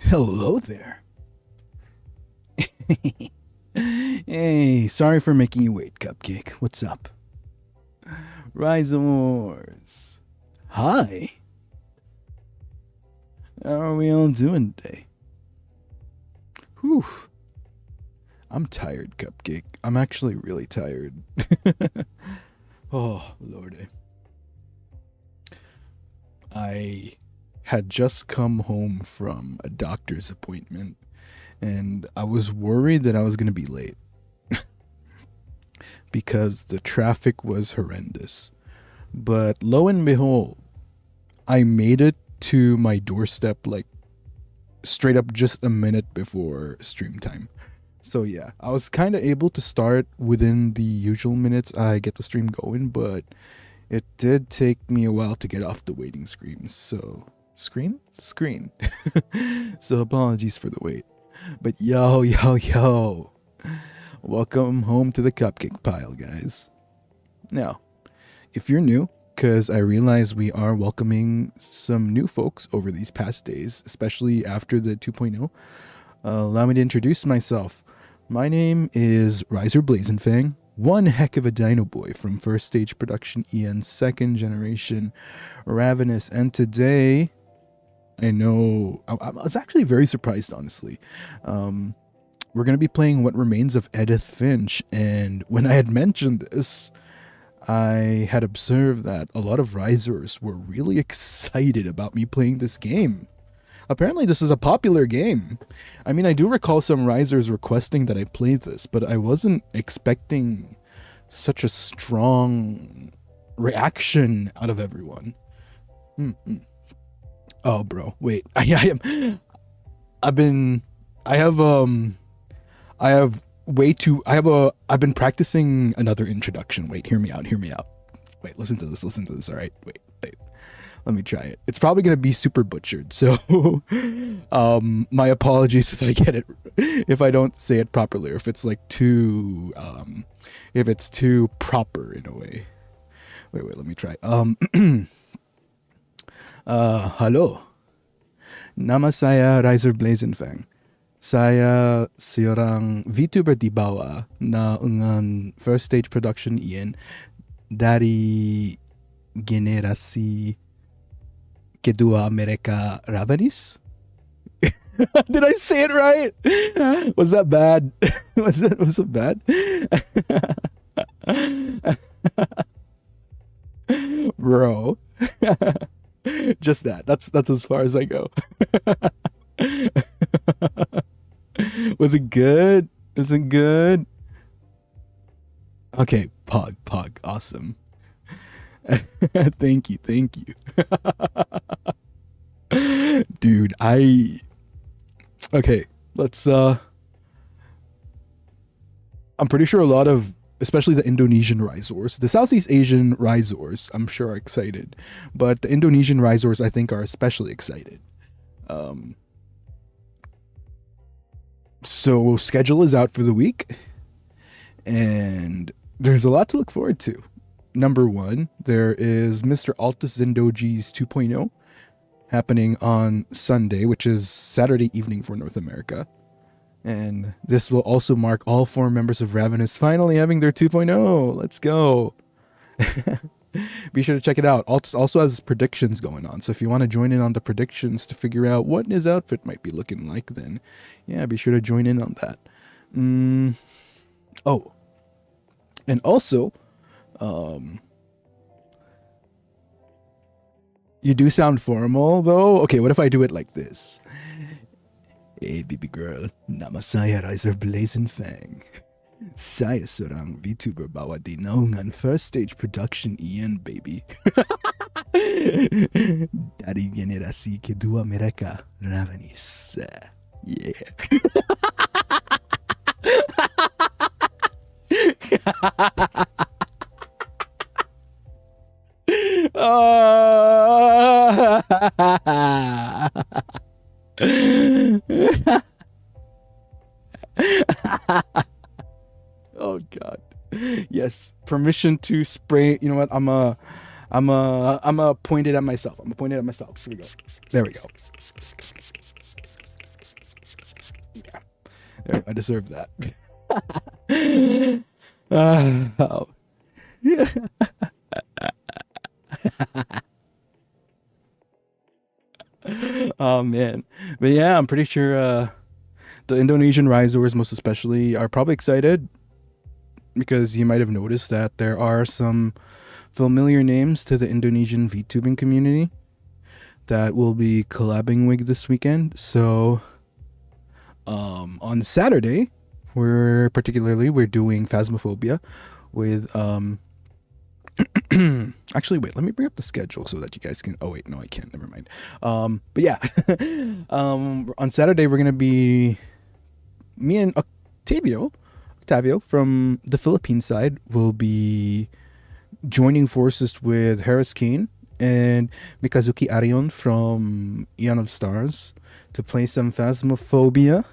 Hello there. Hey, sorry for making you wait, Cupcake. What's up? Risors. Hi. How are we all doing today? Whew. I'm tired, Cupcake. I'm actually really tired. Oh, Lordy. I had just come home from a doctor's appointment, and I was worried that I was going to be late because the traffic was horrendous. But lo and behold, I made it to my doorstep like straight up just a minute before stream time. So yeah, I was kind of able to start within the usual minutes I get the stream going, but it did take me a while to get off the waiting screen. So screen. So apologies for the wait. But yo, welcome home to the Cupcake Pile, guys. Now, if you're new, because I realize we are welcoming some new folks over these past days, especially after the 2.0, allow me to introduce myself. My name is Riser Blazingfang, one heck of a Dinoboi from First Stage Production EN's second generation Ravenous, and today, I know, I was actually very surprised, honestly. We're going to be playing What Remains of Edith Finch, and when I had mentioned this, I had observed that a lot of risers were really excited about me playing this game. Apparently this is a popular game. I mean, I do recall some risers requesting that I play this, but I wasn't expecting such a strong reaction out of everyone. Oh, bro, wait. I I've been practicing another introduction. Wait, hear me out. Wait, listen to this. All right, wait. Let me try it. It's probably gonna be super butchered, so my apologies if I don't say it properly, or if it's like too proper in a way. Wait, let me try. Halo. Nama saya Riser Blazingfang. Saya seorang VTuber di bawah na dengan First Stage Production Ian dari generasi kedua mereka Ravenis. Did I say it right? Was that bad? Was it bad? Bro. Just that. That's as far as I go. Was it good? Okay, Pog, awesome. Thank you. Dude, okay, let's I'm pretty sure a lot of, especially the Indonesian risors, the Southeast Asian risors, I'm sure are excited, but the Indonesian risors I think are especially excited. So schedule is out for the week, and there's a lot to look forward to. Number one, there is Mr. Altus Zendoji's 2.0 happening on Sunday, which is Saturday evening for North America. And this will also mark all 4 members of Ravenous finally having their 2.0. Let's go. Be sure to check it out. Altus also has predictions going on, so if you want to join in on the predictions to figure out what his outfit might be looking like, then yeah, be sure to join in on that. Oh, and also, you do sound formal though. Okay, what if I do it like this? Hey baby girl, nama saya Riser Blazingfang. Saya seorang VTuber bawa di naungan First Stage Production Ian, baby. Dari generasi kedua mereka Ravenis. Yeah. Oh god. Yes, permission to spray. You know what? I'm a point it at myself. Here we go. There we go. I deserve that. Oh. Oh man, but yeah, I'm pretty sure the Indonesian risers, most especially, are probably excited because you might have noticed that there are some familiar names to the Indonesian VTubing community that will be collabing with this weekend. So on Saturday, we're doing Phasmophobia with actually wait, let me bring up the schedule so that you guys can, oh wait, no I can't, never mind. But yeah, on Saturday we're gonna be, me and Octavio from the Philippine side will be joining forces with Harris Kane and Mikazuki Arion from Eon of Stars to play some Phasmophobia.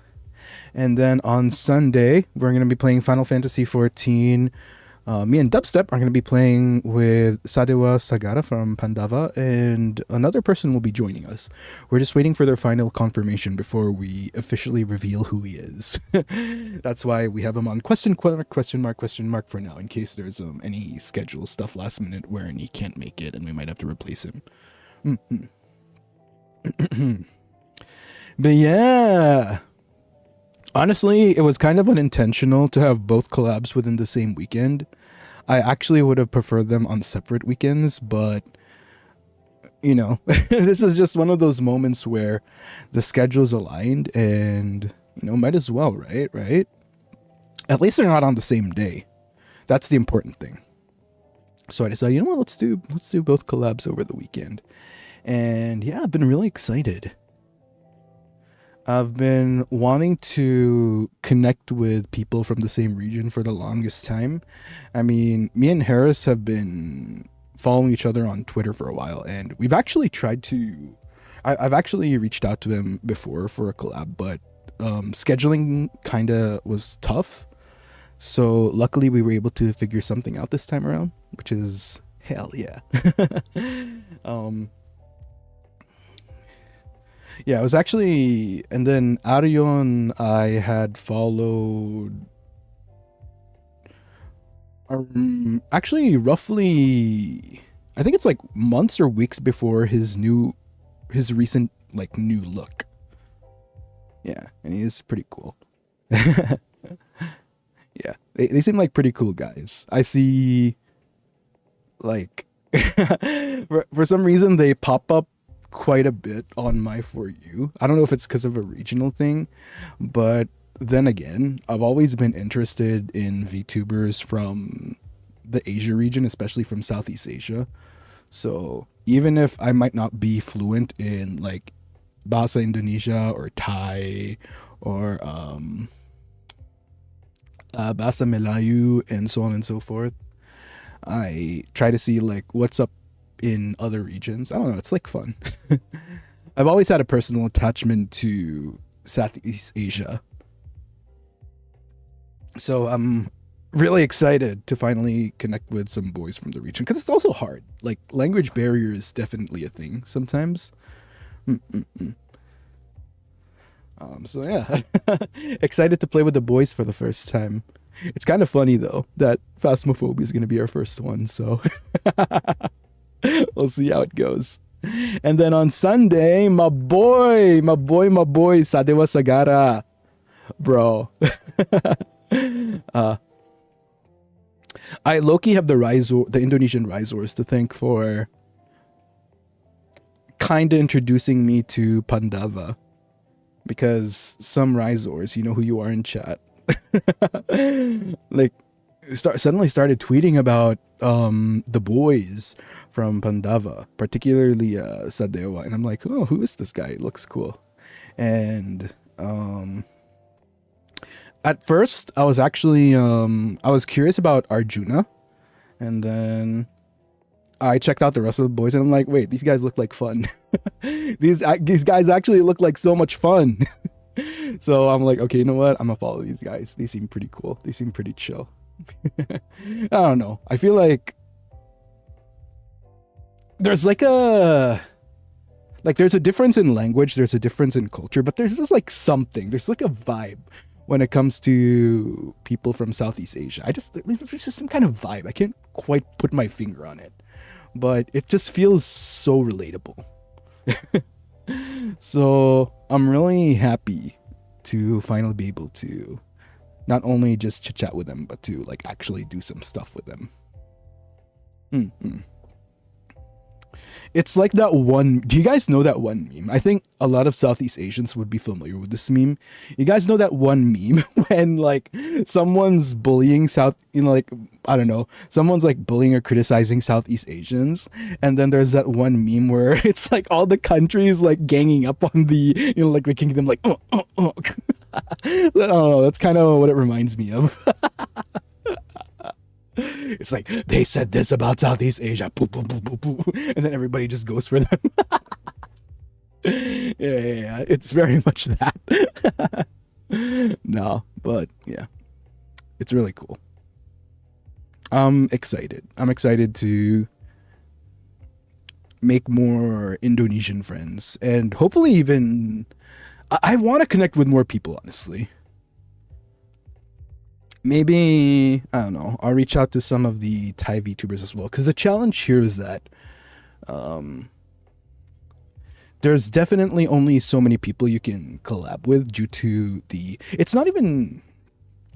And then on Sunday, we're going to be playing Final Fantasy XIV. Me and Dubstep are going to be playing with Sadewa Sagara from Pandava, and another person will be joining us. We're just waiting for their final confirmation before we officially reveal who he is. That's why we have him on question mark for now, in case there's any schedule stuff last minute wherein he can't make it and we might have to replace him. But yeah, honestly, it was kind of unintentional to have both collabs within the same weekend. I actually would have preferred them on separate weekends, but you know, this is just one of those moments where the schedule's aligned and, you know, might as well, right? At least they're not on the same day. That's the important thing. So I decided, you know what, let's do both collabs over the weekend. And yeah, I've been really excited. I've been wanting to connect with people from the same region for the longest time. I mean, me and Harris have been following each other on Twitter for a while, and we've actually tried to... I've actually reached out to him before for a collab, but scheduling kind of was tough. So luckily we were able to figure something out this time around, which is hell yeah. Yeah, it was actually, and then Arion I had followed actually roughly, I think it's like months or weeks before his recent like new look. Yeah, and he is pretty cool. Yeah, they seem like pretty cool guys. I see, like, for some reason they pop up quite a bit on my For You. I don't know if it's because of a regional thing, but then again, I've always been interested in VTubers from the Asia region, especially from Southeast Asia. So even if I might not be fluent in like Bahasa Indonesia or Thai or Bahasa Melayu and so on and so forth, I try to see like what's up in other regions. I don't know, it's like fun. I've always had a personal attachment to Southeast Asia, so I'm really excited to finally connect with some boys from the region, because it's also hard. Like, language barrier is definitely a thing sometimes. So yeah, excited to play with the boys for the first time. It's kind of funny though that Phasmophobia is going to be our first one, so we'll see how it goes. And then on Sunday, my boy, Sadewa Sagara, bro. I low-key have the Indonesian risers to thank for kind of introducing me to Pandava, because some risers, you know who you are in chat, like suddenly started tweeting about the boys from Pandava, particularly Sadewa, and I'm like, oh, who is this guy? It looks cool. And at first I was actually I was curious about Arjuna, and then I checked out the rest of the boys and I'm like, wait, these guys look like fun. these guys actually look like so much fun. So I'm like, okay, you know what, I'm gonna follow these guys. They seem pretty cool, they seem pretty chill. I don't know, I feel like there's like there's a difference in language, there's a difference in culture, but there's just like something, there's like a vibe when it comes to people from Southeast Asia. There's just some kind of vibe. I can't quite put my finger on it, but it just feels so relatable. So I'm really happy to finally be able to not only just chit chat with them, but to like actually do some stuff with them. Mm-hmm. It's like that one. Do you guys know that one meme? I think a lot of Southeast Asians would be familiar with this meme. You guys know that one meme when like someone's bullying like, I don't know, someone's like bullying or criticizing Southeast Asians, and then there's that one meme where it's like all the countries like ganging up on the, like the kingdom, like, I don't know. That's kind of what it reminds me of. It's like, they said this about Southeast Asia, boo, boo, boo, boo, boo, and then everybody just goes for them. Yeah, it's very much that. No, but yeah, it's really cool. I'm excited to make more Indonesian friends, and hopefully even I want to connect with more people, honestly. Maybe, I don't know, I'll reach out to some of the Thai VTubers as well. Because the challenge here is that there's definitely only so many people you can collab with due to it's not even...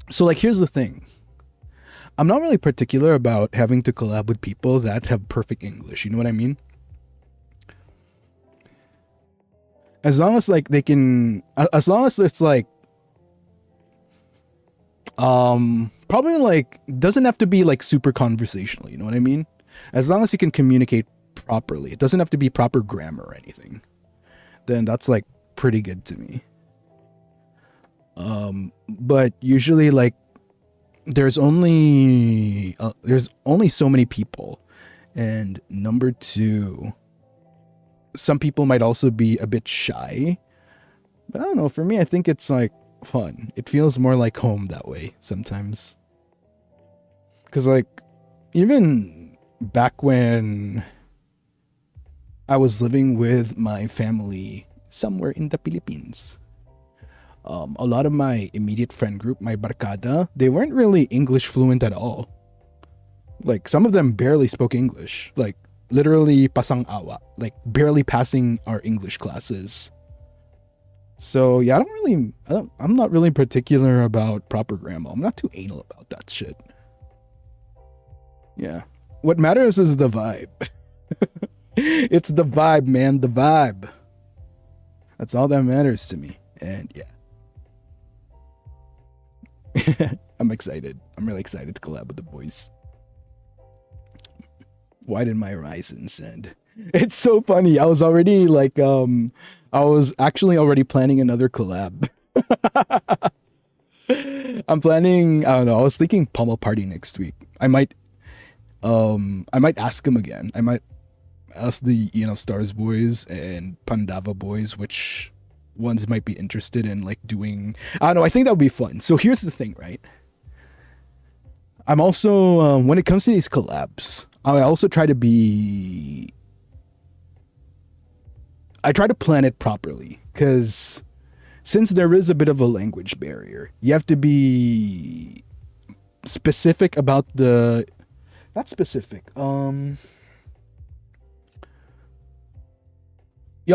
So, like, here's the thing. I'm not really particular about having to collab with people that have perfect English. You know what I mean? As long as, like, as long as it's, like, probably like doesn't have to be like super conversational, you know what I mean? As long as you can communicate properly, it doesn't have to be proper grammar or anything, then that's like pretty good to me. But usually like there's only so many people, and number two, some people might also be a bit shy, but I don't know, for me I think it's like fun. It feels more like home that way sometimes. Because like even back when I was living with my family somewhere in the Philippines, a lot of my immediate friend group, my barkada, they weren't really English fluent at all. Like some of them barely spoke English, like literally pasang awa, like barely passing our English classes. So yeah, I'm not really particular about proper grammar. I'm not too anal about that shit. Yeah. What matters is the vibe. It's the vibe, man, the vibe. That's all that matters to me. And yeah. I'm excited. I'm really excited to collab with the boys. Widen my horizons, and it's so funny. I was already like I was actually already planning another collab. I'm planning, I don't know, I was thinking Pummel Party next week. I might ask them again. I might ask the Stars boys and Pandava boys which ones might be interested in like doing, I don't know, I think that would be fun. So here's the thing, right? I'm also when it comes to these collabs, I also try to plan it properly, because since there is a bit of a language barrier, you have to be specific about not specific. You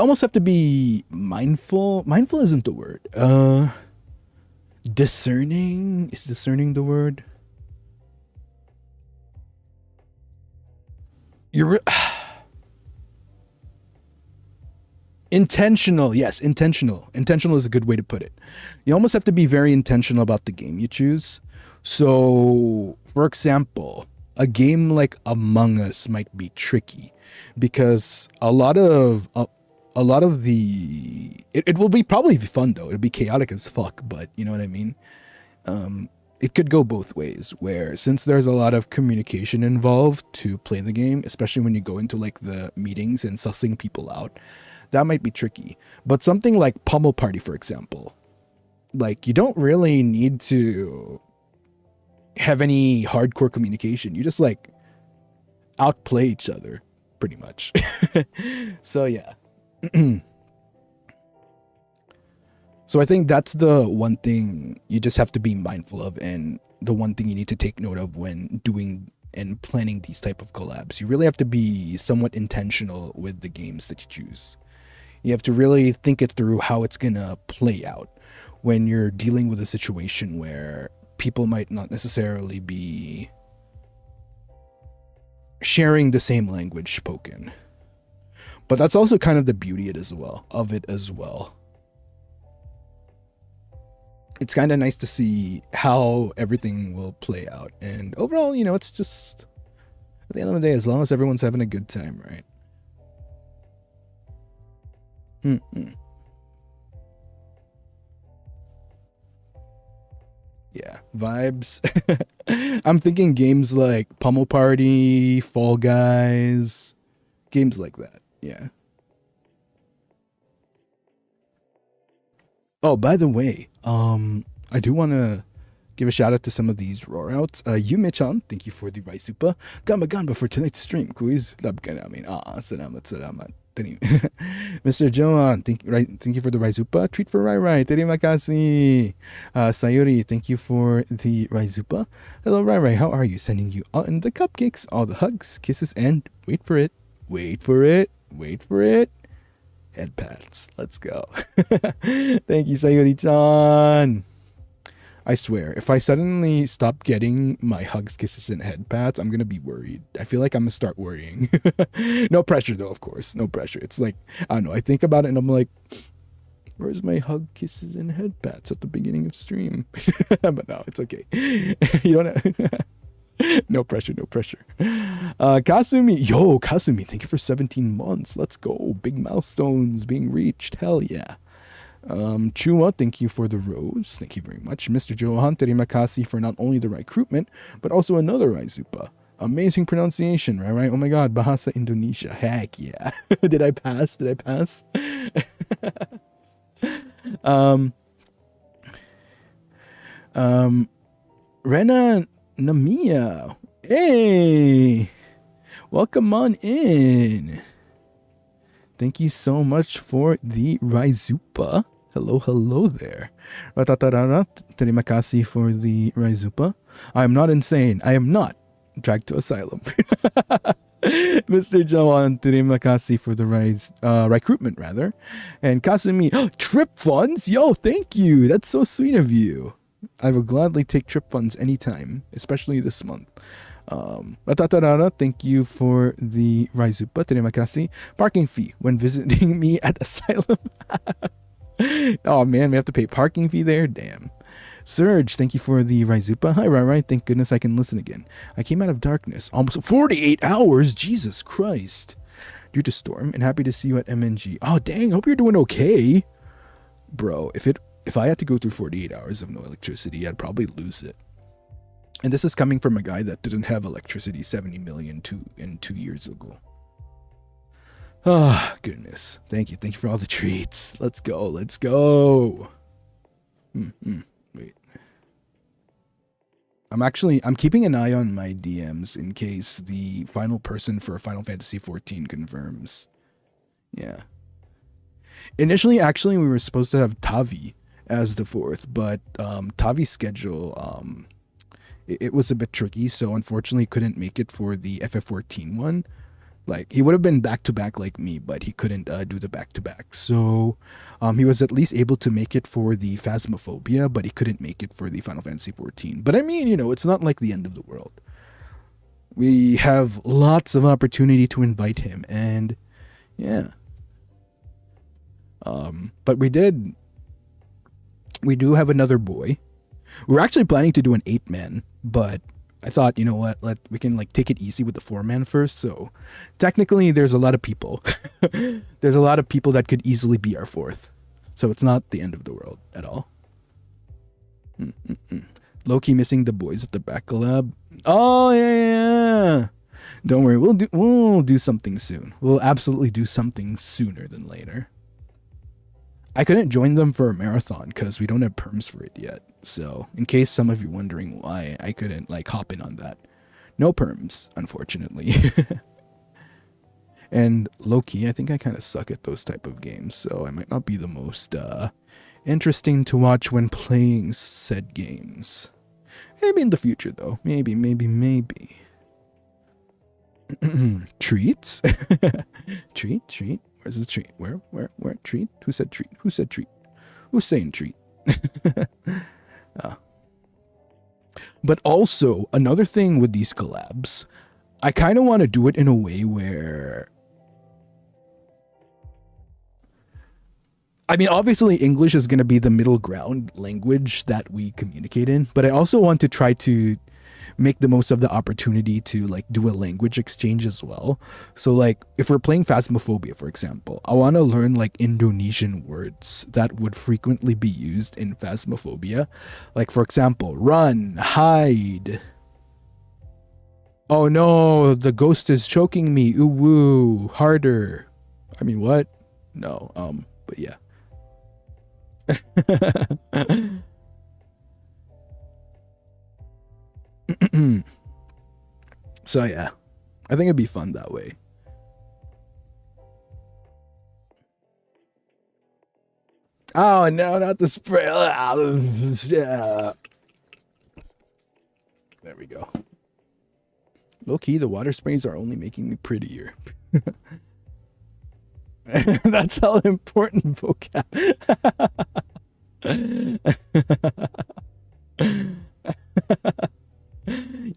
almost have to be mindful. Mindful isn't the word. Discerning, is discerning the word? Intentional, yes, intentional. Intentional is a good way to put it. You almost have to be very intentional about the game you choose. So, for example, a game like Among Us might be tricky because a lot of the it will be probably fun though. It'll be chaotic as fuck, but you know what I mean? It could go both ways, where since there's a lot of communication involved to play the game, especially when you go into like the meetings and sussing people out, that might be tricky. But something like Pummel Party, for example, like you don't really need to have any hardcore communication. You just like outplay each other pretty much. So yeah. So I think that's the one thing you just have to be mindful of, and the one thing you need to take note of when doing and planning these type of collabs. You really have to be somewhat intentional with the games that you choose. You have to really think it through how it's gonna play out when you're dealing with a situation where people might not necessarily be sharing the same language spoken. But that's also kind of the beauty of it as well. It's kind of nice to see how everything will play out. And overall, it's just, at the end of the day, as long as everyone's having a good time, right? Yeah, vibes. I'm thinking games like Pummel Party, Fall Guys, games like that. Yeah. Oh, by the way, I do want to give a shout out to some of these roar outs. Yume-chan, thank you for the Raisupa. Gamba for tonight's stream. Quiz. Salamat. Mr. Joan, thank you for the Raizupa. Treat for Rai. Terima kasih. Sayuri, thank you for the Raizupa. Hello, Rai. How are you? Sending you all in the cupcakes, all the hugs, kisses, and wait for it. Head pats. Let's go. Thank you, Sayuri-chan. I swear, if I suddenly stop getting my hugs, kisses, and head pats, I'm gonna be worried. I feel like I'm gonna start worrying. No pressure, though, of course. No pressure. It's like, I don't know. I think about it and I'm like, where's my hug, kisses, and head pats at the beginning of stream? But no, it's okay. You don't. No pressure. Kasumi, thank you for 17 months. Let's go. Big milestones being reached. Hell yeah. Chua, thank you for the rose. Thank you very much. Mr. Johan, terima kasih for not only the recruitment, but also another Raizupa. Amazing pronunciation, right? Oh my god, Bahasa Indonesia. Heck yeah. Did I pass? Rena Namiya. Hey! Welcome on in. Thank you so much for the Raizupa. Hello there. Ratatarara, terima kasih for the Raizupa. I am not insane. I am not dragged to asylum. Mr. Jawan, terima kasih for the recruitment, rather. And Kasumi, trip funds? Yo, thank you. That's so sweet of you. I will gladly take trip funds anytime, especially this month. Ratatarara, thank you for the Raizupa. Terima kasih. Parking fee when visiting me at asylum. Oh man, we have to pay parking fee there? Damn. Surge, thank you for the Raizupa. Hi, Rai. Thank goodness I can listen again. I came out of darkness almost 48 hours. Jesus Christ. Due to storm, and happy to see you at MNG. Oh, dang. Hope you're doing okay. Bro, if I had to go through 48 hours of no electricity, I'd probably lose it. And this is coming from a guy that didn't have electricity 70 million 2 years ago. Ah, goodness. Thank you for all the treats. Let's go. Wait. I'm keeping an eye on my DMs in case the final person for Final Fantasy XIV confirms. Yeah. Initially, actually, we were supposed to have Tavi as the fourth, but Tavi's schedule, it was a bit tricky, so unfortunately couldn't make it for the FF14 one. Like, he would have been back-to-back like me, but he couldn't do the back-to-back. So, he was at least able to make it for the Phasmophobia, but he couldn't make it for the Final Fantasy XIV. But I mean, it's not like the end of the world. We have lots of opportunity to invite him, and yeah. But we do have another boy. We're actually planning to do an 8-man, but I thought, you know what, we can take it easy with the 4-man first. So technically there's a lot of people. There's a lot of people that could easily be our fourth. So it's not the end of the world at all. Low-key missing the boys at the back collab. Oh yeah. Don't worry, we'll do something soon. We'll absolutely do something sooner than later. I couldn't join them for a marathon because we don't have perms for it yet. So, in case some of you are wondering why I couldn't hop in on that. No perms, unfortunately. And low-key, I think I kind of suck at those type of games, so I might not be the most interesting to watch when playing said games. Maybe in the future though. Maybe. Treats? Treat? Where's the treat? Where? Treat? Who said treat? Who's saying treat? But also, another thing with these collabs, I kind of want to do it in a way where, I mean, obviously English is going to be the middle ground language that we communicate in, but I also want to try to make the most of the opportunity to like do a language exchange as well. So like if we're playing Phasmophobia, for example, I want to learn like Indonesian words that would frequently be used in Phasmophobia. Like for example, run, hide. Oh no, the ghost is choking me. Ooh woo, harder. I mean, what? No, but yeah. So yeah, I think it'd be fun that way. Oh no, not the spray. Yeah. There we go. Low key, the water sprays are only making me prettier. That's how important vocab.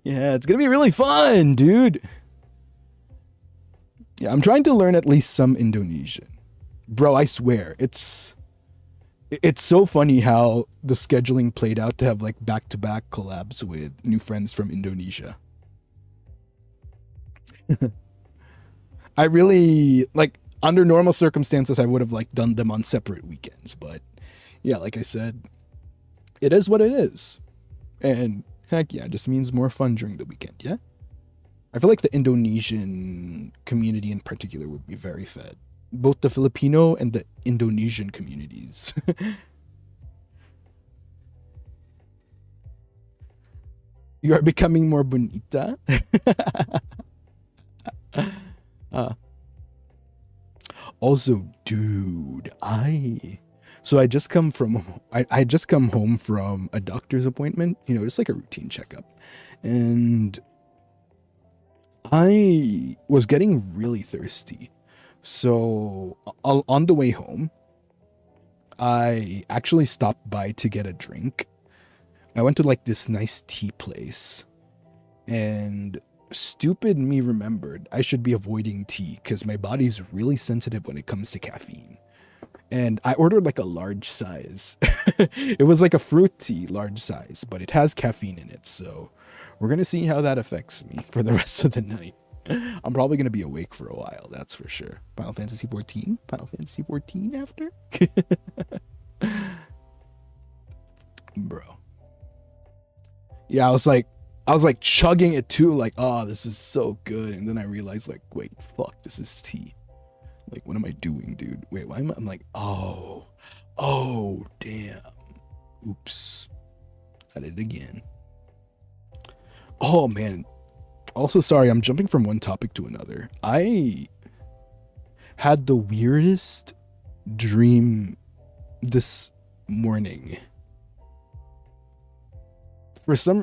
Yeah, it's gonna be really fun, dude. Yeah, I'm trying to learn at least some Indonesian. Bro, I swear, it's so funny how the scheduling played out to have like back-to-back collabs with new friends from Indonesia. I really, like, under normal circumstances, I would have like done them on separate weekends, but yeah, like I said, it is what it is. And heck yeah, it just means more fun during the weekend, yeah? I feel like the Indonesian community in particular would be very fed. Both the Filipino and the Indonesian communities. You are becoming more bonita. Also, dude, I just come home from a doctor's appointment, you know, just like a routine checkup. And I was getting really thirsty. So on the way home, I actually stopped by to get a drink. I went to like this nice tea place, and stupid me remembered I should be avoiding tea because my body's really sensitive when it comes to caffeine. And I ordered like a large size. It was like a fruit tea, large size, but it has caffeine in it. So we're going to see how that affects me for the rest of the night. I'm probably going to be awake for a while, that's for sure. Final Fantasy 14? Final Fantasy 14 after? Bro. Yeah, I was like chugging it too, like, oh, this is so good. And then I realized, like, wait, fuck, this is tea. Like, what am I doing, dude? Wait, why am I? I'm like, oh, damn. Oops. I did it again. Oh, man. Also, sorry, I'm jumping from one topic to another. I had the weirdest dream this morning.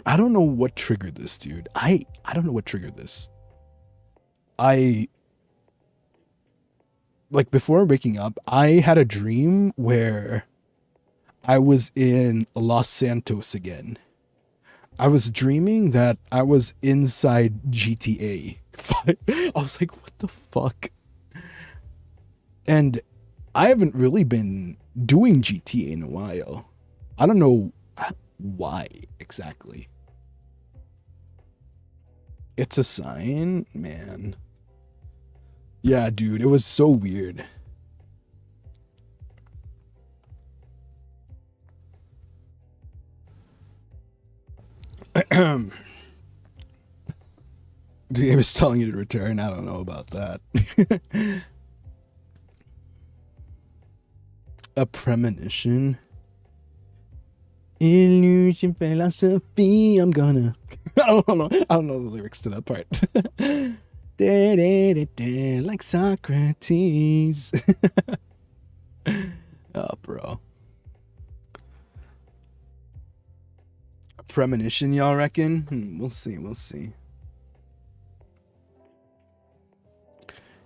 I don't know what triggered this, dude. I don't know what triggered this. Like, before waking up, I had a dream where I was in Los Santos again. I was dreaming that I was inside GTA. I was like, what the fuck? And I haven't really been doing GTA in a while. I don't know why exactly. It's a sign, man. Yeah, dude, it was so weird. The game is telling you to return. I don't know about that. A premonition. Illusion philosophy. I'm gonna. I don't know the lyrics to that part. Like Socrates. Oh, bro. Premonition, y'all reckon? We'll see, we'll see.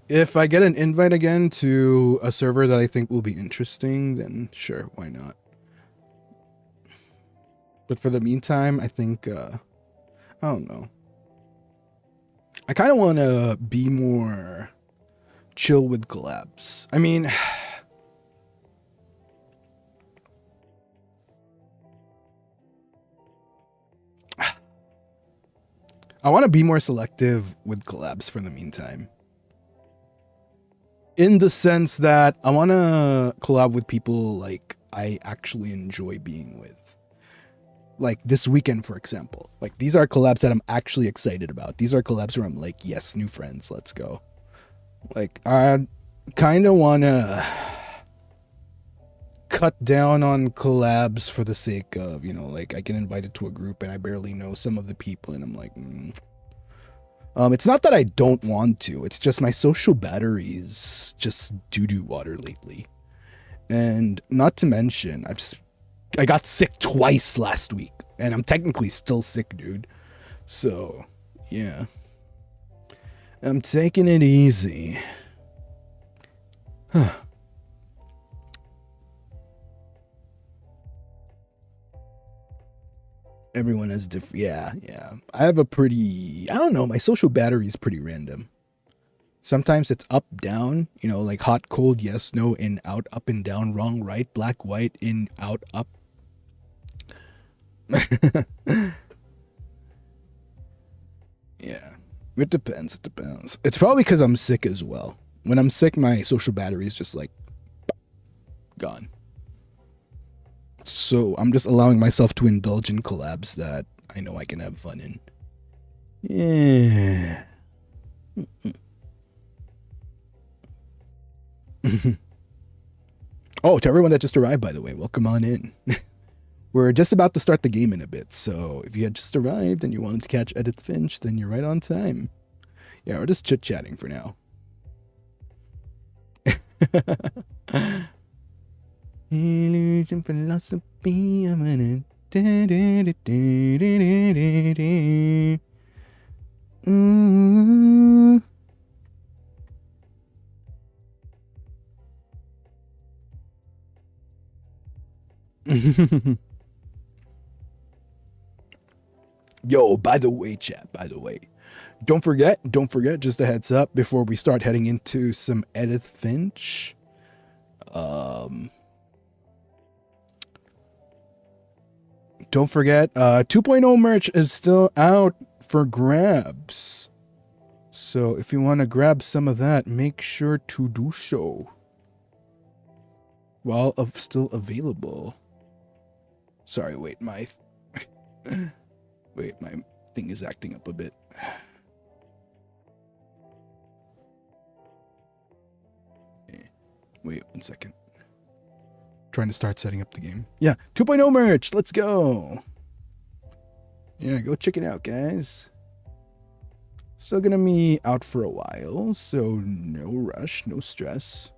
If I get an invite again to a server that I think will be interesting, then sure, why not? But for the meantime, I think, I don't know. I kind of want to be more chill with collabs. I mean, I want to be more selective with collabs for the meantime. In the sense that I want to collab with people like I actually enjoy being with. Like this weekend, for example. Like these are collabs that I'm actually excited about. These are collabs where I'm like, yes, new friends, let's go. Like I kind of want to cut down on collabs for the sake of, you know, like I get invited to a group and I barely know some of the people and I'm like, it's not that I don't want to. It's just my social battery's just doo-doo water lately. And not to mention, I got sick twice last week. And I'm technically still sick, dude. So, yeah. I'm taking it easy. Huh. Everyone has different, yeah. I have a pretty, I don't know, my social battery is pretty random. Sometimes it's up, down, you know, like hot, cold, yes, no, in, out, up and down, wrong, right, black, white, in, out, up. Yeah, it depends, It's probably because I'm sick as well. When I'm sick, my social battery is just like, gone. So I'm just allowing myself to indulge in collabs that I know I can have fun in. Yeah. Oh, to everyone that just arrived, by the way, welcome on in. We're just about to start the game in a bit, so if you had just arrived and you wanted to catch Edith Finch, then you're right on time. Yeah, we're just chit-chatting for now. Illusion philosophy, I'm in Yo, by the way, chat, don't forget, just a heads up before we start heading into some Edith Finch. Don't forget, 2.0 merch is still out for grabs. So if you want to grab some of that, make sure to do so while still available. Sorry, wait, my thing is acting up a bit. Wait 1 second. Trying to start setting up the game. Yeah, 2.0 merch. Let's go. Yeah, go check it out, guys. Still gonna be out for a while, so no rush, no stress.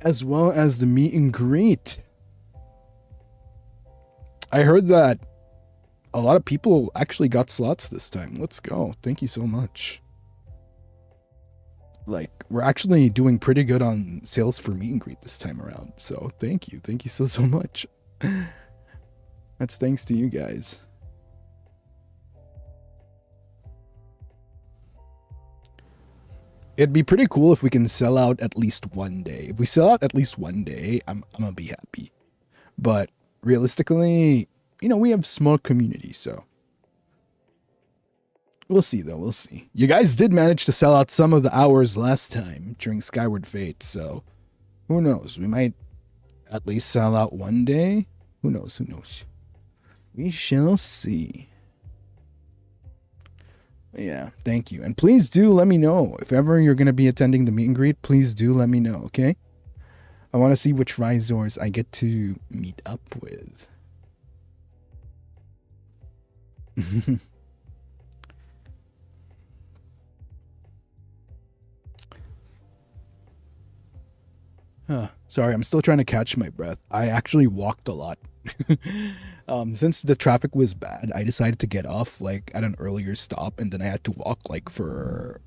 As well as the meet and greet. I heard that a lot of people actually got slots this time. Let's go. Thank you so much. Like, we're actually doing pretty good on sales for meet and greet this time around. So thank you. Thank you so much. That's thanks to you guys. It'd be pretty cool if we can sell out at least one day. If we sell out at least one day, I'm gonna be happy. But realistically, you know, we have small community, so we'll see though, we'll see. You guys did manage to sell out some of the hours last time during Skyward Fate, so who knows? We might at least sell out one day. Who knows? We shall see. Yeah, thank you. And please do let me know. If ever you're going to be attending the meet and greet, please do let me know, okay? I want to see which Rhizors I get to meet up with. Sorry, I'm still trying to catch my breath. I actually walked a lot Since the traffic was bad, I decided to get off like at an earlier stop, and then I had to walk like for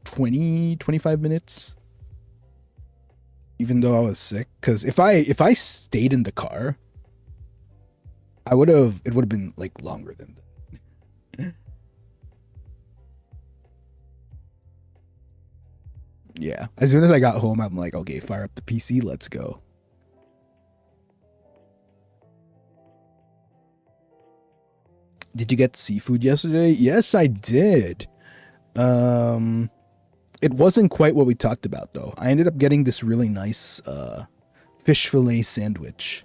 20, 25 minutes, even though I was sick. Because if I stayed in the car, it would have been like longer than that. Yeah. As soon as I got home, I'm like, okay, fire up the PC, let's go. Did you get seafood yesterday? Yes, I did. Um, it wasn't quite what we talked about though. I ended up getting this really nice fish fillet sandwich.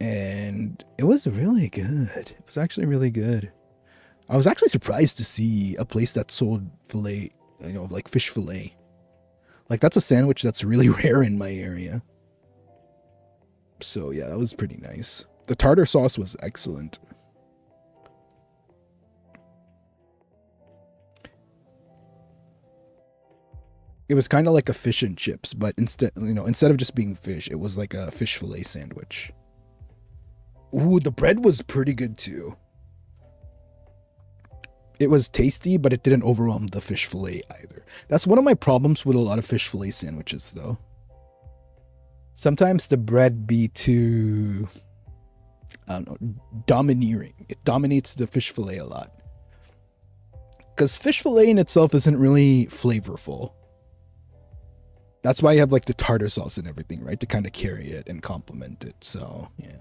And it was really good. It was actually really good. I was actually surprised to see a place that sold fillet, like fish fillet. Like that's a sandwich that's really rare in my area. So yeah, that was pretty nice. The tartar sauce was excellent. It was kind of like a fish and chips, but instead of just being fish, it was like a fish fillet sandwich. Ooh, the bread was pretty good too. It was tasty, but it didn't overwhelm the fish fillet either. That's one of my problems with a lot of fish fillet sandwiches, though. Sometimes the bread be too, I don't know, domineering. It dominates the fish fillet a lot. Because fish fillet in itself isn't really flavorful. That's why you have like the tartar sauce and everything, right? To kind of carry it and complement it. So, yeah.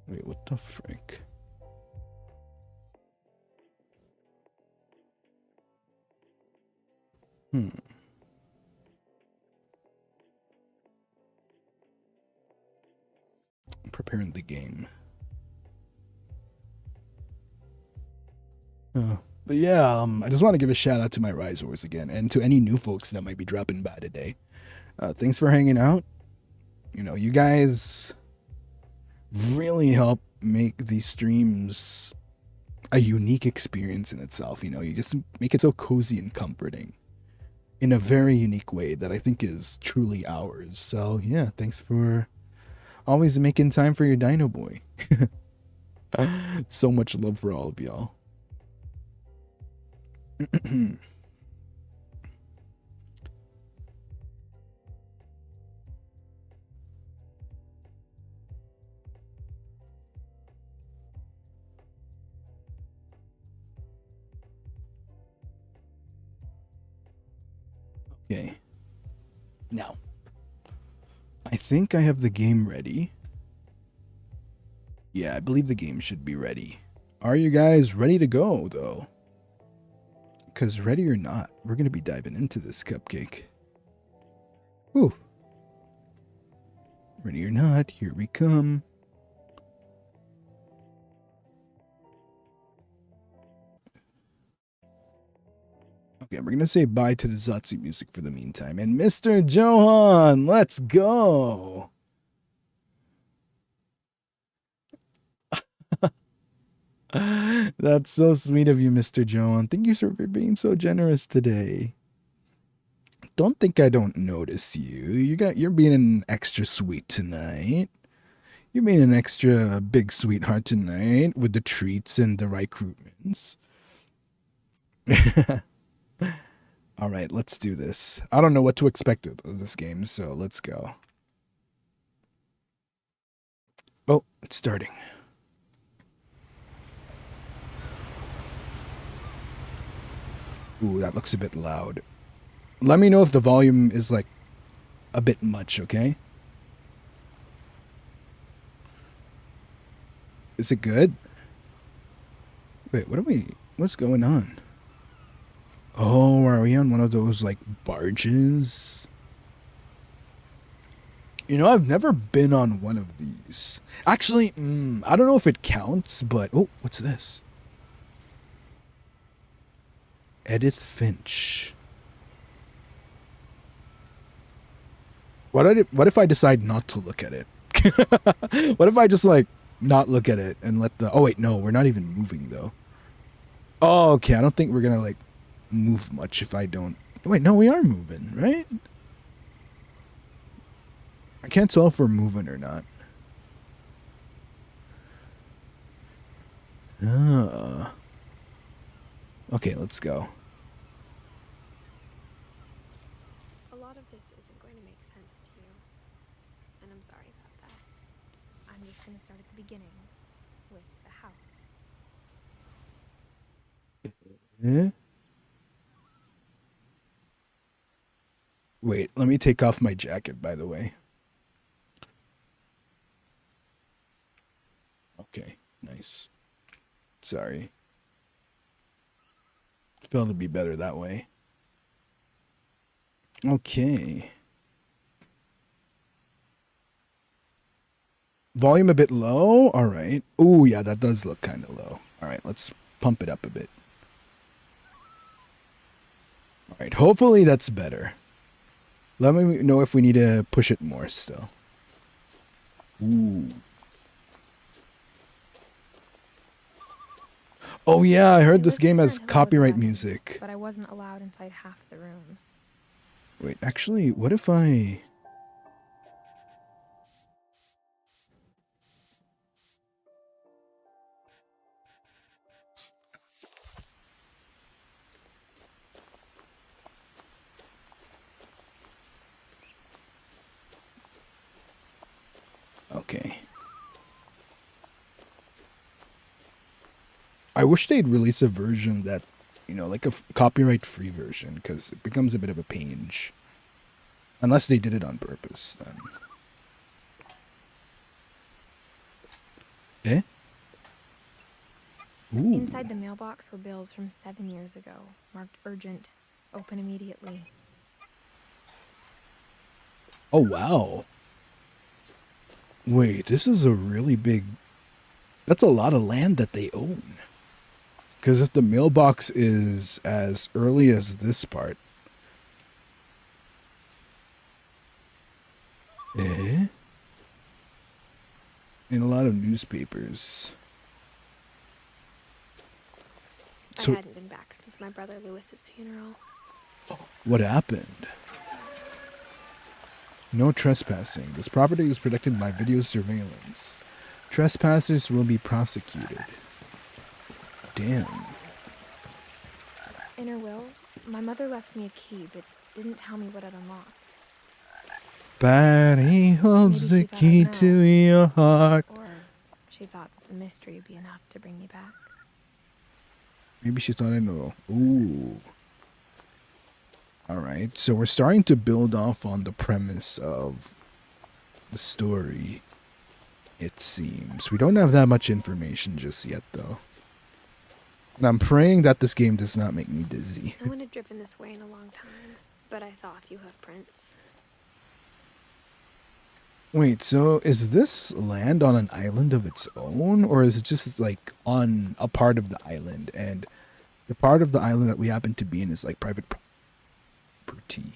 Wait, what the frick? I'm preparing the game. But yeah, I just want to give a shout out to my Risors again, and to any new folks that might be dropping by today. Thanks for hanging out. You guys really help make these streams a unique experience in itself. You just make it so cozy and comforting in a very unique way that I think is truly ours. So yeah, thanks for always making time for your Dinoboi. So much love for all of y'all. Okay. Now, I think I have the game ready. Yeah, I believe the game should be ready. Are you guys ready to go, though? Because ready or not, we're going to be diving into this cupcake. Whew. Ready or not, here we come. Okay, we're going to say bye to the Zatsu music for the meantime. And Mr. Johan, let's go. That's so sweet of you, Mr. Johan. Thank you for being so generous today. Don't think I don't notice you. You're being an extra sweet tonight. You're being an extra big sweetheart tonight with the treats and the recruitments. All right, let's do this. I don't know what to expect of this game, so let's go. Oh, it's starting. Ooh, that looks a bit loud. Let me know if the volume is like a bit much, okay? Is it good? Wait, what's going on? Oh, are we on one of those like barges? I've never been on one of these. Actually, I don't know if it counts, but oh, what's this? Edith Finch. What if I decide not to look at it? What if I just like not look at it and let the... Oh wait, no, we're not even moving though. Oh, okay, I don't think we're gonna like move much if I don't Wait, no, we are moving, right? I can't tell if we're moving or not. Okay, let's go. A lot of this isn't going to make sense to you, and I'm sorry about that. I'm just going to start at the beginning with the house. Wait, let me take off my jacket, by the way. Okay, nice. Sorry. Felt it'd be better that way. Okay. Volume a bit low? Alright. Ooh, yeah, that does look kind of low. Alright, let's pump it up a bit. Alright, hopefully that's better. Let me know if we need to push it more still. Ooh. Oh yeah, I heard this game has copyright music. But I wasn't allowed inside half the rooms. Wait, actually, what if I... Okay. I wish they'd release a version that, you know, like a copyright-free version, because it becomes a bit of a pain. Unless they did it on purpose, then. Eh? Ooh. Inside the mailbox were bills from 7 years ago, marked urgent, open immediately. Oh, wow. Wait, this is a really big... That's a lot of land that they own. Because if the mailbox is as early as this part... Eh? In a lot of newspapers. I hadn't been back since my brother Lewis's funeral. What happened? No trespassing. This property is protected by video surveillance. Trespassers will be prosecuted. Damn. In her will, my mother left me a key, but didn't tell me what it unlocked. But he holds the key to your heart. Or she thought that the mystery would be enough to bring me back. Maybe she thought I know. Ooh. Alright, so we're starting to build off on the premise of the story, it seems. We don't have that much information just yet, though. And I'm praying that this game does not make me dizzy. I wouldn't have driven this way in a long time, but I saw a few hoof prints. Wait, so is this land on an island of its own, or is it just like on a part of the island, and the part of the island that we happen to be in is like private property?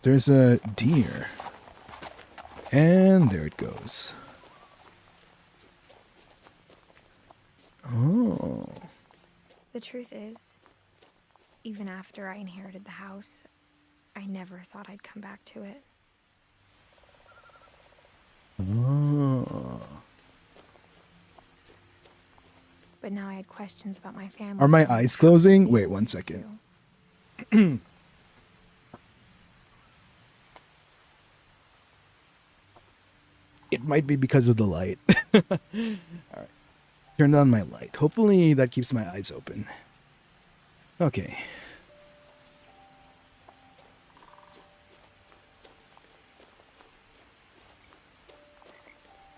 There's a deer, and there it goes. Oh. The truth is, even after I inherited the house, I never thought I'd come back to it. Oh. But now I had questions about my family. Are my eyes closing? Wait, 1 second. It might be because of the light. All right. Turned on my light. Hopefully that keeps my eyes open. Okay.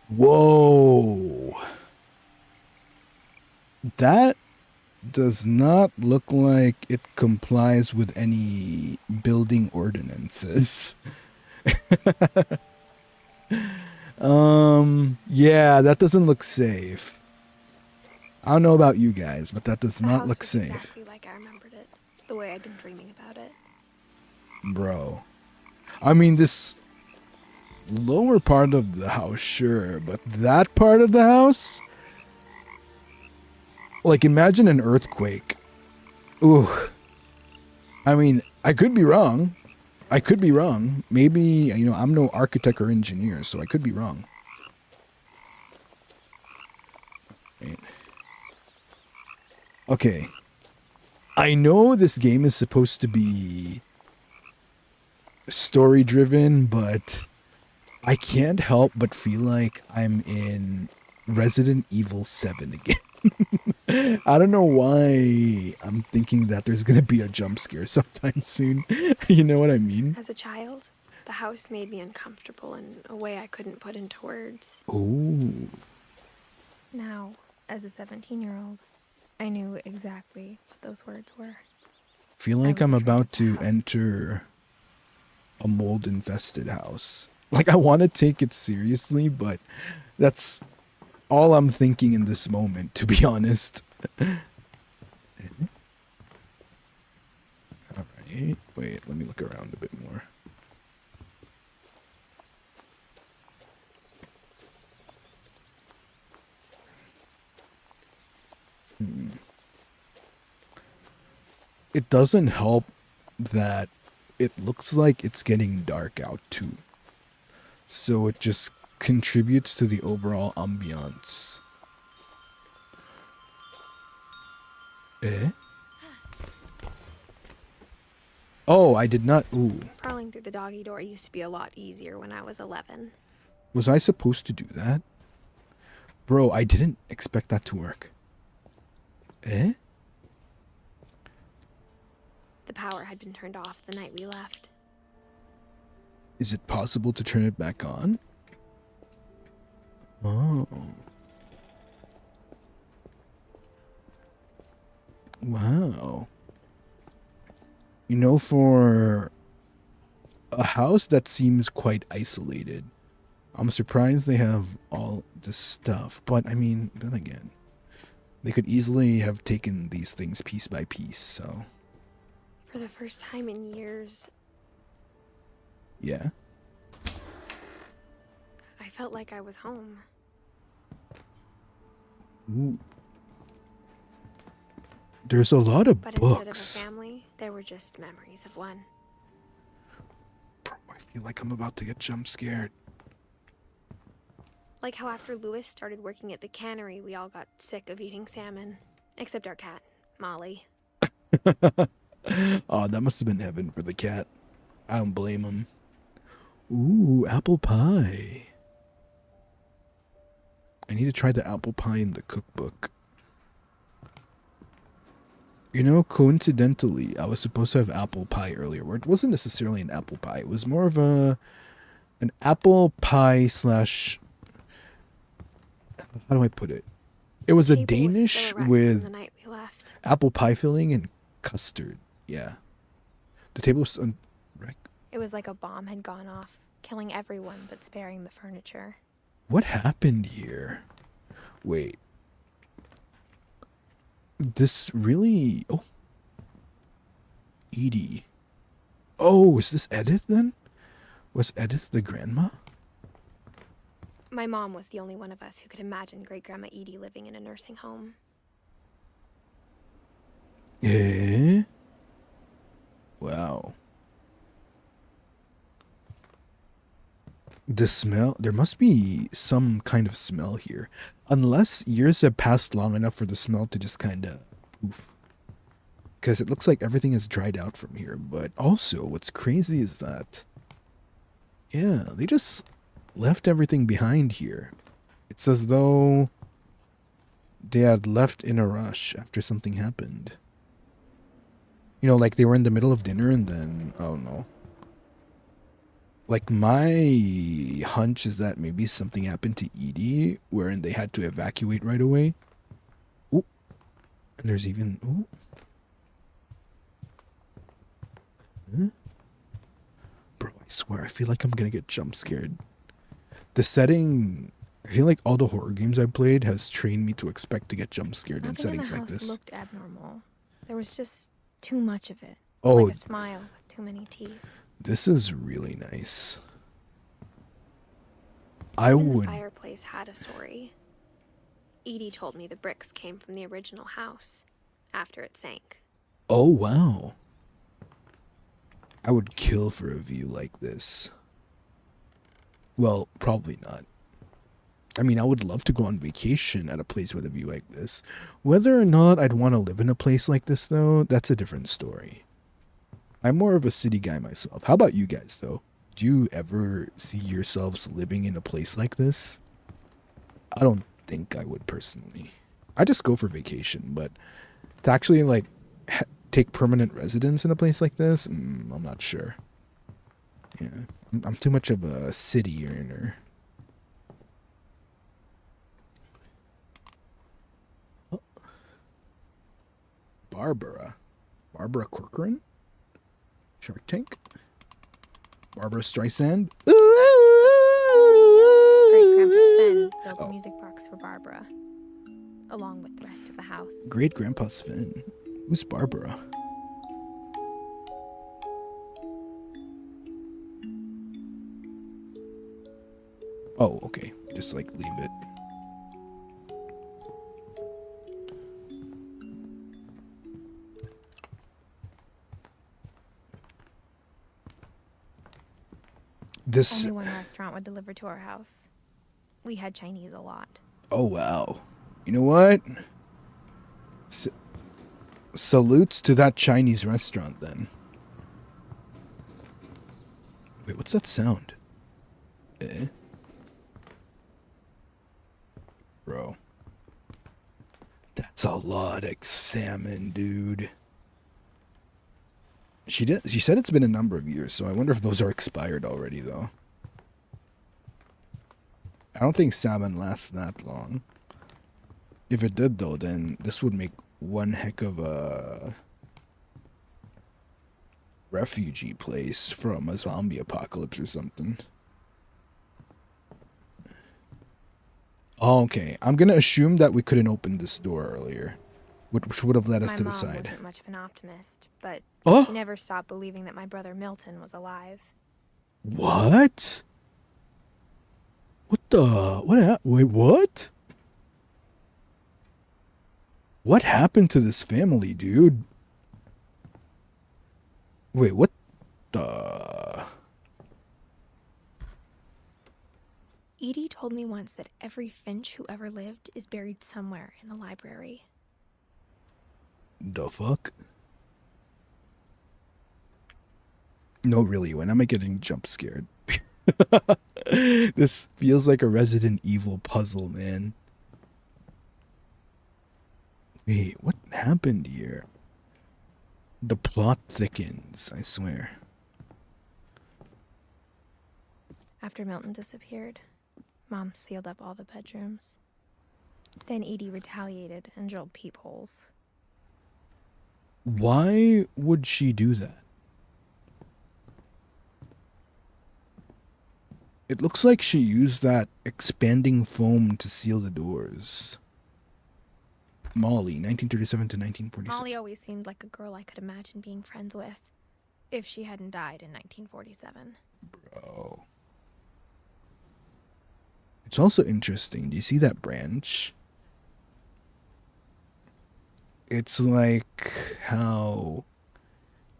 Whoa. That does not look like it complies with any building ordinances. Yeah, that doesn't look safe. I don't know about you guys, but that does not look safe. Exactly like I remembered it, the way I'd been dreaming about it. Bro. I mean, this lower part of the house, sure, but that part of the house? Like, imagine an earthquake. Ooh. I mean, I could be wrong. I could be wrong. Maybe, you know, I'm no architect or engineer, so I could be wrong. Right. Okay. I know this game is supposed to be story driven, but I can't help but feel like I'm in Resident Evil 7 again. I don't know why I'm thinking that there's gonna be a jump scare sometime soon. You know what I mean? As a child, the house made me uncomfortable in a way I couldn't put into words. Oh. Now, as a 17-year-old, I knew exactly what those words were. Feel like I'm about to enter a mold infested house. Like, I want to take it seriously, but that's all I'm thinking in this moment, to be honest. Alright, wait, let me look around a bit more. It doesn't help that it looks like it's getting dark out too. So it just contributes to the overall ambiance. Eh? Oh, I did not. Ooh. Crawling through the doggy door used to be a lot easier when I was 11. Was I supposed to do that? Bro, I didn't expect that to work. Eh? The power had been turned off the night we left. Is it possible to turn it back on? Oh. Wow. You know, for a house that seems quite isolated, I'm surprised they have all this stuff. But, I mean, then again, they could easily have taken these things piece by piece, so... For the first time in years, Yeah? I felt like I was home. Ooh. There's a lot of But books. instead of a family, there were just memories of one. Bro, I feel like I'm about to get jump scared. Like how after Lewis started working at the cannery, we all got sick of eating salmon. Except our cat, Molly. Oh, that must have been heaven for the cat. I don't blame him. Ooh, apple pie. I need to try the apple pie in the cookbook. You know, coincidentally, I was supposed to have apple pie earlier, where it wasn't necessarily an apple pie. It was more of an apple pie slash... How do I put it? It was a Danish with the night we left. apple pie filling and custard. Yeah. The table was on wreck. It was like a bomb had gone off, killing everyone but sparing the furniture. What happened here? Wait. This really... Oh. Edie. Oh, is this Edith then? Was Edith the grandma? My mom was the only one of us who could imagine Great-Grandma Edie living in a nursing home. Eh? Wow. The smell, there must be some kind of smell here. Unless years have passed long enough for the smell to just kind of poof. Because it looks like everything is dried out from here. But also, what's crazy is that, yeah, they just left everything behind here. It's as though they had left in a rush after something happened. You know, like they were in the middle of dinner and then, I don't know. Like, my hunch is that maybe something happened to Edie wherein they had to evacuate right away. Ooh. And there's even... Ooh. Huh? Bro, I swear, I feel like I'm gonna get jump scared. The setting... I feel like all the horror games I've played has trained me to expect to get jump scared in settings like this. Nothing in the house looked abnormal. There was just too much of it. Oh, like a smile with too many teeth. This is really nice. Even the fireplace had a story. Edie told me the bricks came from the original house after it sank. Oh, wow. I would kill for a view like this. Well, probably not. I mean, I would love to go on vacation at a place with a view like this. Whether or not I'd want to live in a place like this, though, that's a different story. I'm more of a city guy myself. How about you guys, though? Do you ever see yourselves living in a place like this? I don't think I would personally. I just go for vacation, but to actually, like, take permanent residence in a place like this, I'm not sure. Yeah, I'm too much of a city earner. Oh. Barbara Corcoran? Shark Tank? Barbara Streisand? Great Grandpa Sven built a music box for Barbara, along with the rest of the house. Great Grandpa Sven? Who's Barbara? Oh, okay. Just like leave it. This. Only one restaurant would deliver to our house. We had Chinese a lot. Oh, wow. You know what? Salutes to that Chinese restaurant, then. Wait, what's that sound? Bro. That's a lot of salmon, dude. She said it's been a number of years, so I wonder if those are expired already, though. I don't think salmon lasts that long. If it did, though, then this would make one heck of a refugee place from a zombie apocalypse or something. Oh, okay. I'm gonna assume that we couldn't open this door earlier, which would have led us to the side. My mom wasn't much of an optimist, but Oh? she never stopped believing that my brother Milton was alive. What? What the? Wait, what? What happened to this family, dude? Wait, what the? Edie told me once that every Finch who ever lived is buried somewhere in the library. The fuck? No, really, when am I getting jump scared? This feels like a Resident Evil puzzle, man. Wait, what happened here? The plot thickens, I swear. After Milton disappeared, Mom sealed up all the bedrooms. Then Edie retaliated and drilled peepholes. Why would she do that? It looks like she used that expanding foam to seal the doors. Molly, 1937 to 1947. Molly always seemed like a girl I could imagine being friends with, if she hadn't died in 1947. Bro. It's also interesting. Do you see that branch? It's like how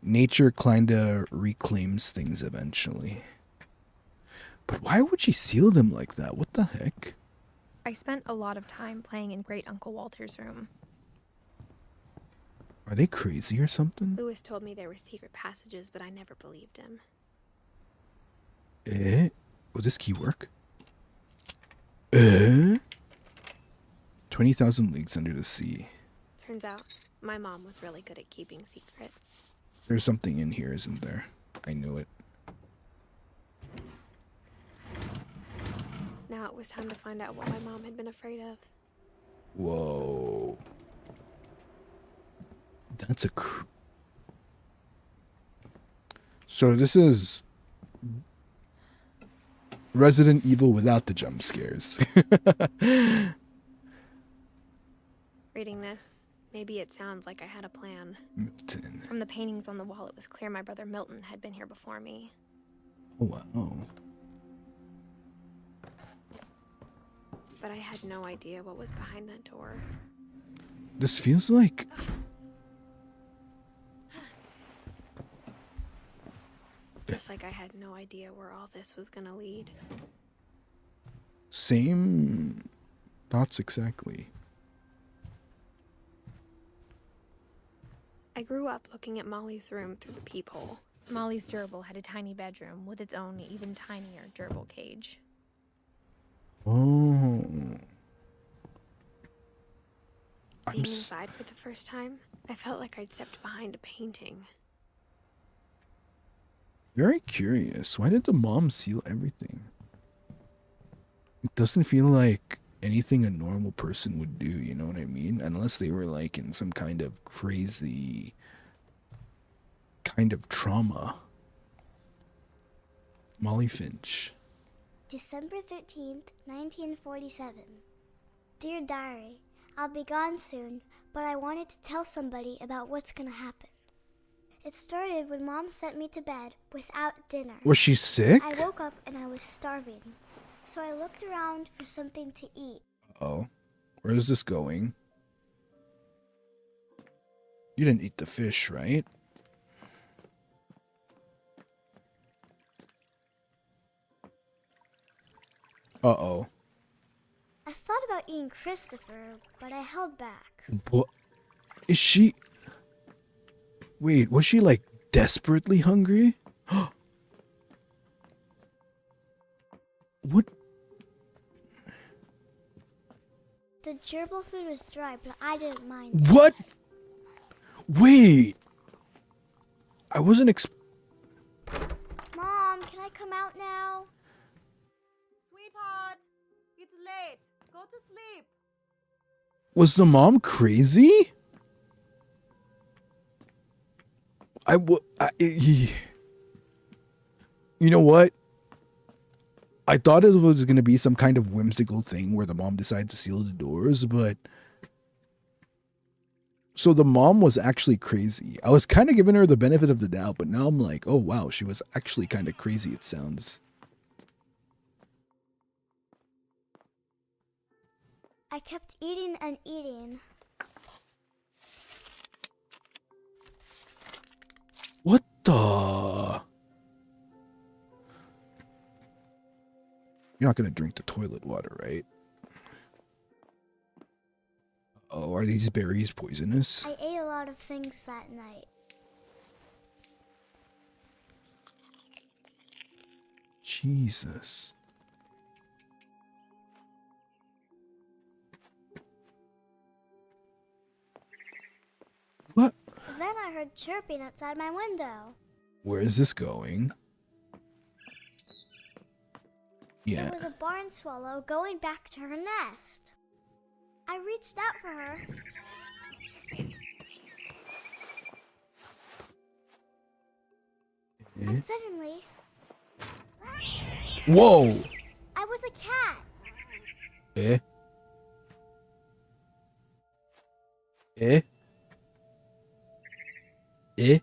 nature kinda reclaims things eventually. But why would she seal them like that? What the heck? I spent a lot of time playing in Great Uncle Walter's room. Are they crazy or something? Lewis told me there were secret passages, but I never believed him. Will this key work? 20,000 Leagues Under the Sea. Turns out, my mom was really good at keeping secrets. There's something in here, isn't there? I knew it. Now it was time to find out what my mom had been afraid of. Whoa. That's a So this is Resident Evil without the jump scares. Reading this, maybe it sounds like I had a plan. Milton. From the paintings on the wall, it was clear my brother Milton had been here before me. Oh, wow. But I had no idea what was behind that door. This feels like... Just like I had no idea where all this was gonna lead. Same thoughts exactly. I grew up looking at Molly's room through the peephole. Molly's gerbil had a tiny bedroom with its own even tinier gerbil cage. Oh. Being inside for the first time, I felt like I'd stepped behind a painting. Very curious. Why did the mom seal everything? It doesn't feel like anything a normal person would do, you know what I mean? Unless they were like in some kind of crazy kind of trauma. Molly Finch. December 13th, 1947. Dear Diary, I'll be gone soon, but I wanted to tell somebody about what's gonna happen. It started when Mom sent me to bed without dinner. Was she sick? I woke up and I was starving, so I looked around for something to eat. Oh, where is this going? You didn't eat the fish, right? Uh-oh. I thought about eating Christopher, but I held back. What? Is she... Wait, was she like desperately hungry? What? The gerbil food was dry, but I didn't mind it. What? Wait. I wasn't Mom, can I come out now? Sweetheart, it's late. Go to sleep. Was the mom crazy? You know what? I thought it was going to be some kind of whimsical thing where the mom decided to seal the doors, but... So the mom was actually crazy. I was kind of giving her the benefit of the doubt, but now I'm like, oh wow, she was actually kind of crazy, it sounds. I kept eating and eating. What the... You're not going to drink the toilet water, right? Oh, are these berries poisonous? I ate a lot of things that night. Jesus. What? Then I heard chirping outside my window. Where is this going? Yeah. It was a barn swallow going back to her nest. I reached out for her. And suddenly... Whoa! I was a cat. Eh? Eh? Eh?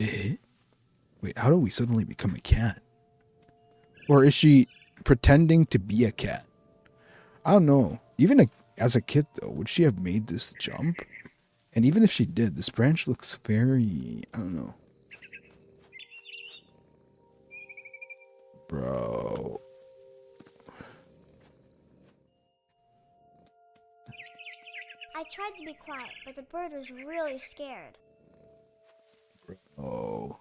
Eh? Wait, how do we suddenly become a cat? Or is she pretending to be a cat? I don't know. Even as a kid, though, would she have made this jump? And even if she did, this branch looks very... I don't know. Bro. I tried to be quiet, but the bird was really scared. Oh.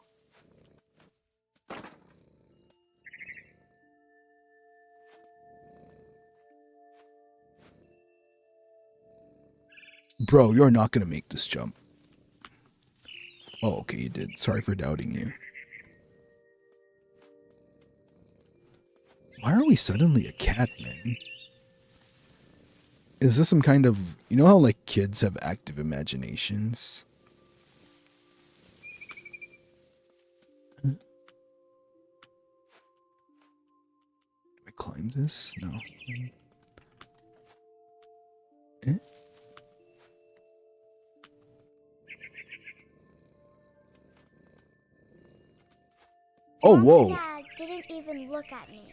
Bro, you're not gonna make this jump. Oh, okay, you did. Sorry for doubting you. Why are we suddenly a cat, man? Is this some kind of... You know how, like, kids have active imaginations? Do I climb this? No. Eh? Oh, Mom whoa. and Dad didn't even look at me.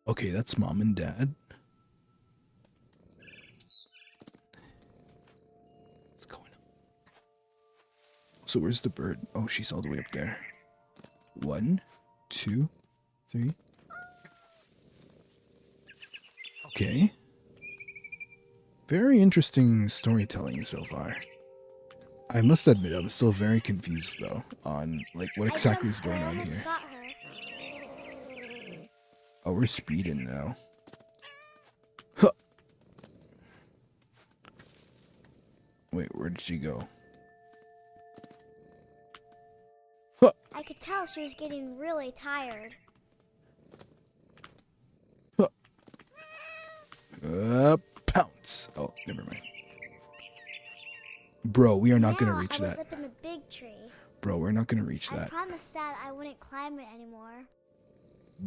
Okay, that's Mom and Dad. What's going on? So where's the bird? Oh, she's all the way up there. 1, 2, 3. Okay. Very interesting storytelling so far. I must admit, I'm still very confused though on like what exactly is going on here. Got her. Oh, we're speeding now. Huh. Wait, where did she go? Huh. I could tell she was getting really tired. Huh. Pounce. Oh, never mind. Bro, we are not gonna reach I was that. up in the big tree. Bro, we're not gonna reach I that. promised Dad I wouldn't climb it anymore.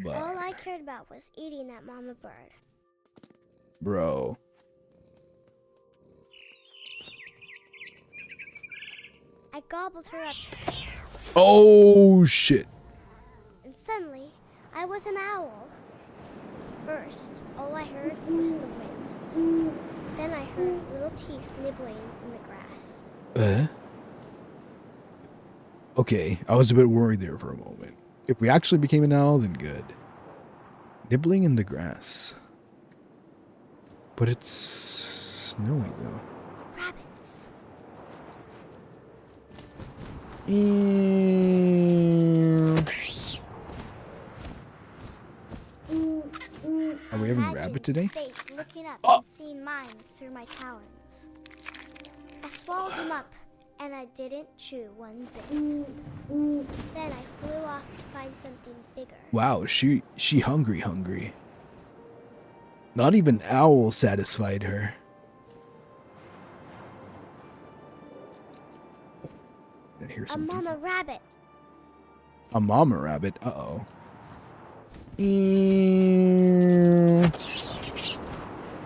But, All I cared about was eating that mama bird. bro. I gobbled her up, Oh, shit. and suddenly, I was an owl. First, all I heard was the wind. Then I heard little teeth nibbling in the grass. Okay, I was a bit worried there for a moment. If we actually became an owl, then good. Nibbling in the grass. But it's snowy though. Rabbits. Are we having Imagine rabbit today? his face looking up Oh. and seeing mine through my talons. I swallowed him up, and I didn't chew one bit. Then I flew off to find something bigger. Wow, she hungry. Not even owl satisfied her. I hear A some people. mama rabbit. A mama rabbit. Uh-oh.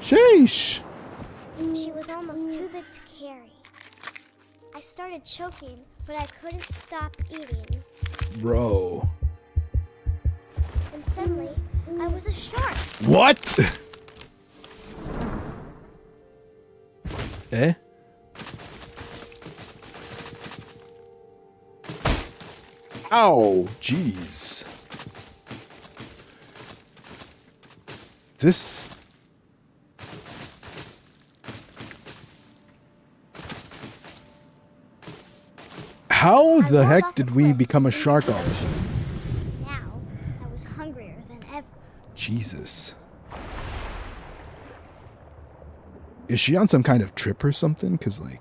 Sheesh. She was almost too big to carry. I started choking, but I couldn't stop eating. Bro. And suddenly, I was a shark. What? Eh? Ow, jeez. This... How the heck did we become a shark all of a sudden? Now, I was hungrier than ever. Jesus. Is she on some kind of trip or something? Because, like...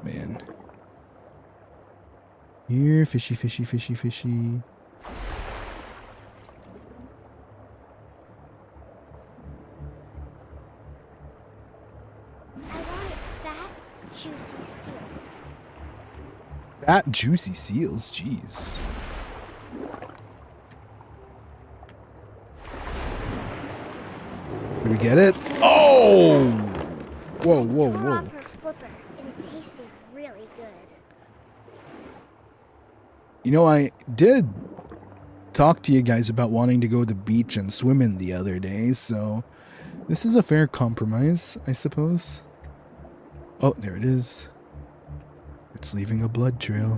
Man. Here, fishy, fishy, fishy, fishy. I wanted fat, juicy seals. Fat, juicy seals, jeez. Did we get it? Oh! Whoa, whoa, Tore whoa. off her flipper, and it tasted really good. You know, I did talk to you guys about wanting to go to the beach and swim in the other day, so this is a fair compromise, I suppose. Oh, there it is. It's leaving a blood trail.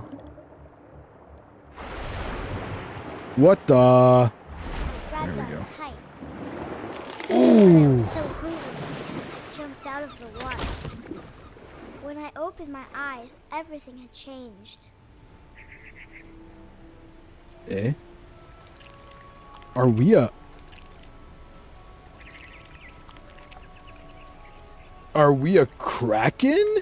What the? I There grabbed we on go. tight. I Ooh. was so hungry, I jumped out of the water. When I opened my eyes, everything had changed. Eh? Are we a... Are we a kraken?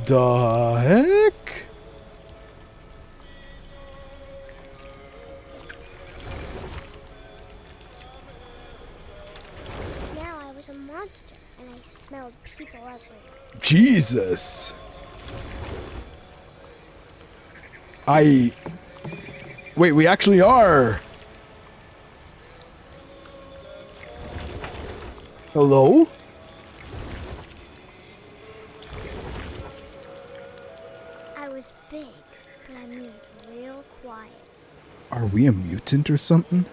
The heck? Now I was a monster, and I smelled people everywhere. Jesus. Wait, we actually are. Hello? I was big, but I moved real quiet. Are we a mutant or something?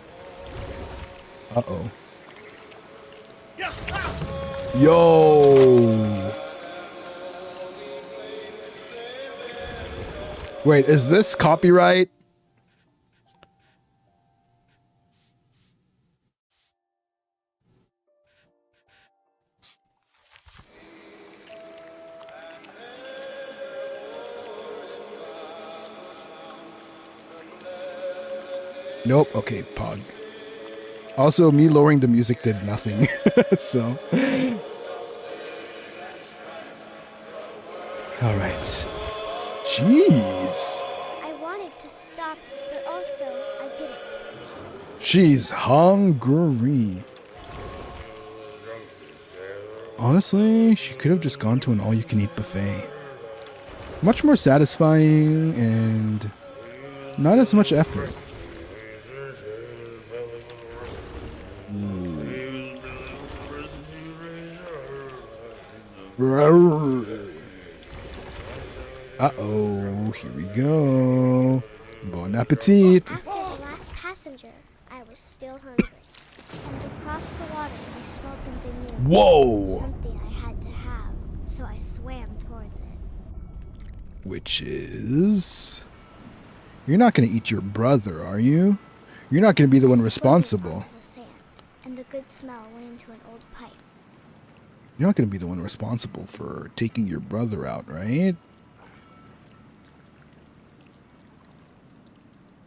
Uh-oh. Yo! Wait, is this copyright? Nope. Okay, Pog. Also, me lowering the music did nothing. So. Alright. Jeez. I wanted to stop, but also I didn't. She's hungry. Honestly, she could have just gone to an all-you-can-eat buffet. Much more satisfying and not as much effort. Uh-oh, here we go. Bon appetit. After the last passenger, I was still hungry. And across the water, I smelled something new. Whoa! Something I had to have, so I swam towards it. Which is... You're not going to eat your brother, are you? You're not going to be the one I slid it responsible. onto the sand, and the good smell went into an old pipe. You're not going to be the one responsible for taking your brother out, right?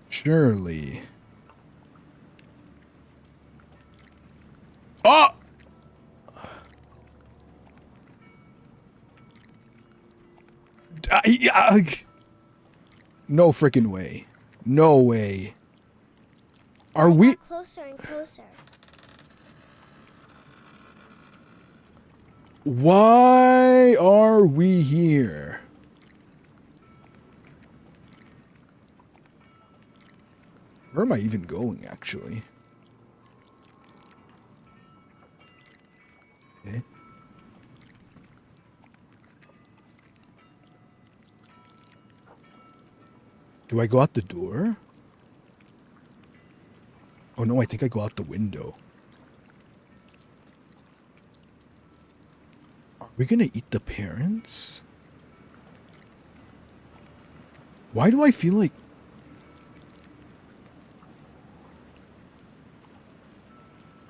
Surely. Oh! No freaking way. No way. Are I we... got closer and closer. Why are we here? Where am I even going, actually? Okay. Do I go out the door? Oh no, I think I go out the window. Are we gonna eat the parents? Why do I feel like...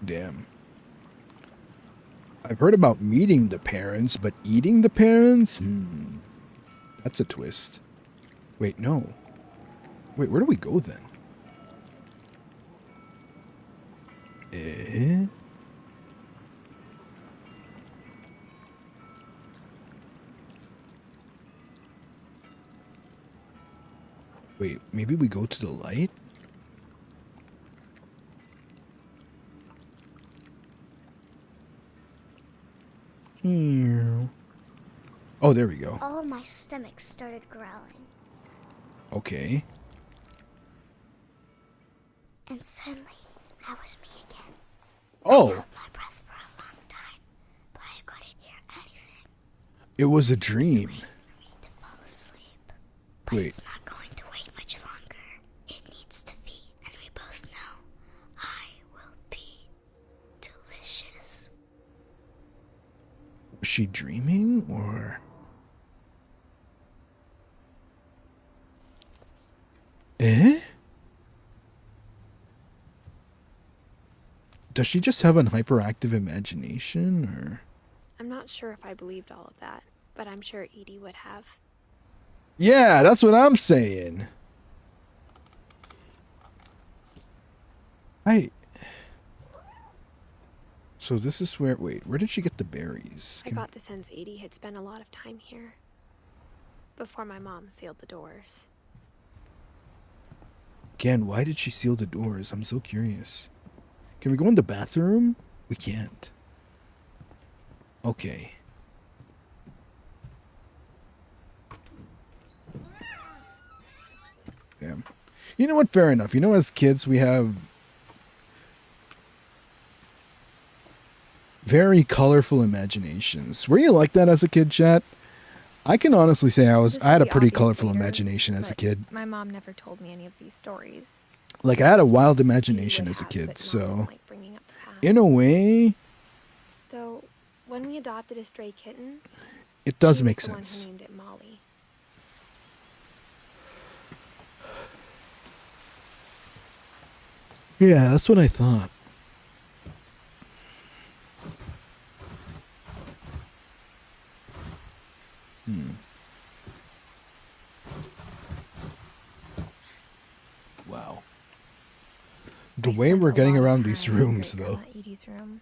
Damn. I've heard about meeting the parents, but eating the parents? That's a twist. Wait, no. Wait, where do we go then? Wait, maybe we go to the light? Oh, there we go. All of my stomach started growling. Okay. And suddenly, I was me again. Oh, I held my breath for a long time, but I couldn't hear anything. it was a dream. Waiting for me to fall asleep. But Wait. it's not going to wait much longer. It needs to feed, and we both know I will be delicious. Was she dreaming or... Does she just have an hyperactive imagination, or... I'm not sure if I believed all of that, but I'm sure Edie would have. Yeah, that's what I'm saying. So this is where... Wait, where did she get the berries? I got the sense Edie had spent a lot of time here. Before my mom sealed the doors. Again, why did she seal the doors? I'm so curious. Can we go in the bathroom? We can't. Okay. Yeah. You know what? Fair enough. You know, as kids, we have very colorful imaginations. Were you like that as a kid, chat? I can honestly say This I had will a be pretty obvious colorful later, imagination as a but kid. My mom never told me any of these stories. Like, I had a wild She imagination would as a have, kid, but Mom didn't so like bringing up the past. in a way, Though, when we adopted a stray kitten, it does she make was the one sense. who named it Molly. Yeah, that's what I thought. Wow. The I way spent we're a getting lot of around these time in rooms, Great though. Grandma Edie's room.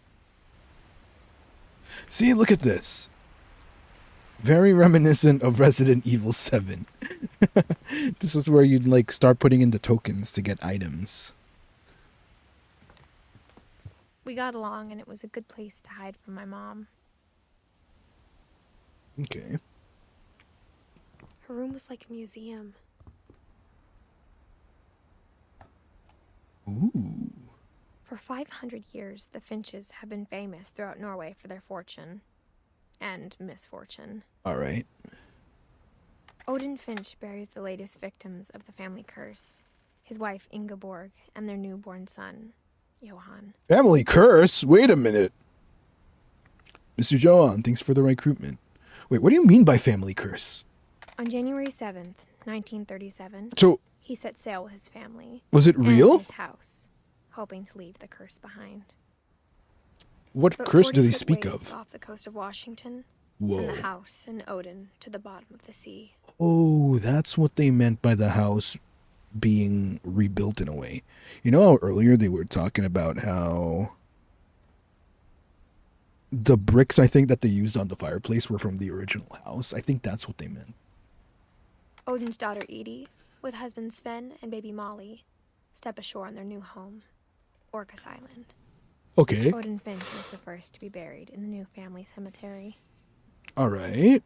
See, look at this. Very reminiscent of Resident Evil 7. This is where you'd, like, start putting in the tokens to get items. We got along, and it was a good place to hide from my mom. Okay. Her room was like a museum. Ooh. For 500 years, the Finches have been famous throughout Norway for their fortune. And misfortune. Alright. Odin Finch buries the latest victims of the family curse. His wife, Ingeborg, and their newborn son, Johan. Family curse? Wait a minute. Mr. Johan, thanks for the recruitment. Wait, what do you mean by family curse? On January 7th, 1937, So, he set sail with his family. was it And real? his house, hoping to leave the curse behind. What But curse do they 40-foot speak waves of? off the coast of Washington Whoa. send the house and Odin to the bottom of the sea. Oh, that's what they meant by the house being rebuilt in a way. You know how earlier they were talking about how the bricks, I think, that they used on the fireplace were from the original house? I think that's what they meant. Odin's daughter Edith, with husband Sven and baby Molly, step ashore on their new home, Orcas Island. Okay. Odin Finch was the first to be buried in the new family cemetery. All right.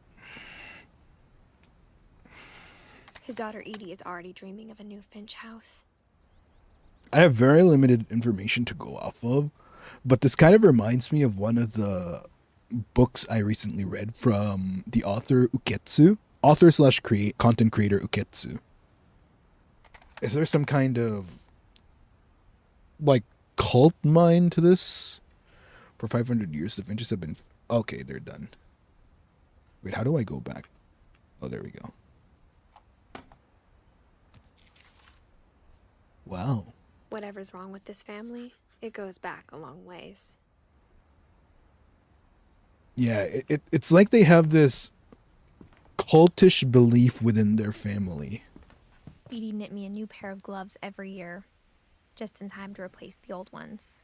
His daughter Edie is already dreaming of a new Finch house. I have very limited information to go off of, but this kind of reminds me of one of the books I recently read from the author Uketsu, content creator Uketsu. Is there some kind of like cult mind to this? For 500 years, the Finches have been... Okay, they're done. Wait, how do I go back? Oh, there we go. Wow. Whatever's wrong with this family, it goes back a long ways. Yeah, it's like they have this cultish belief within their family. Edie knit me a new pair of gloves every year, just in time to replace the old ones.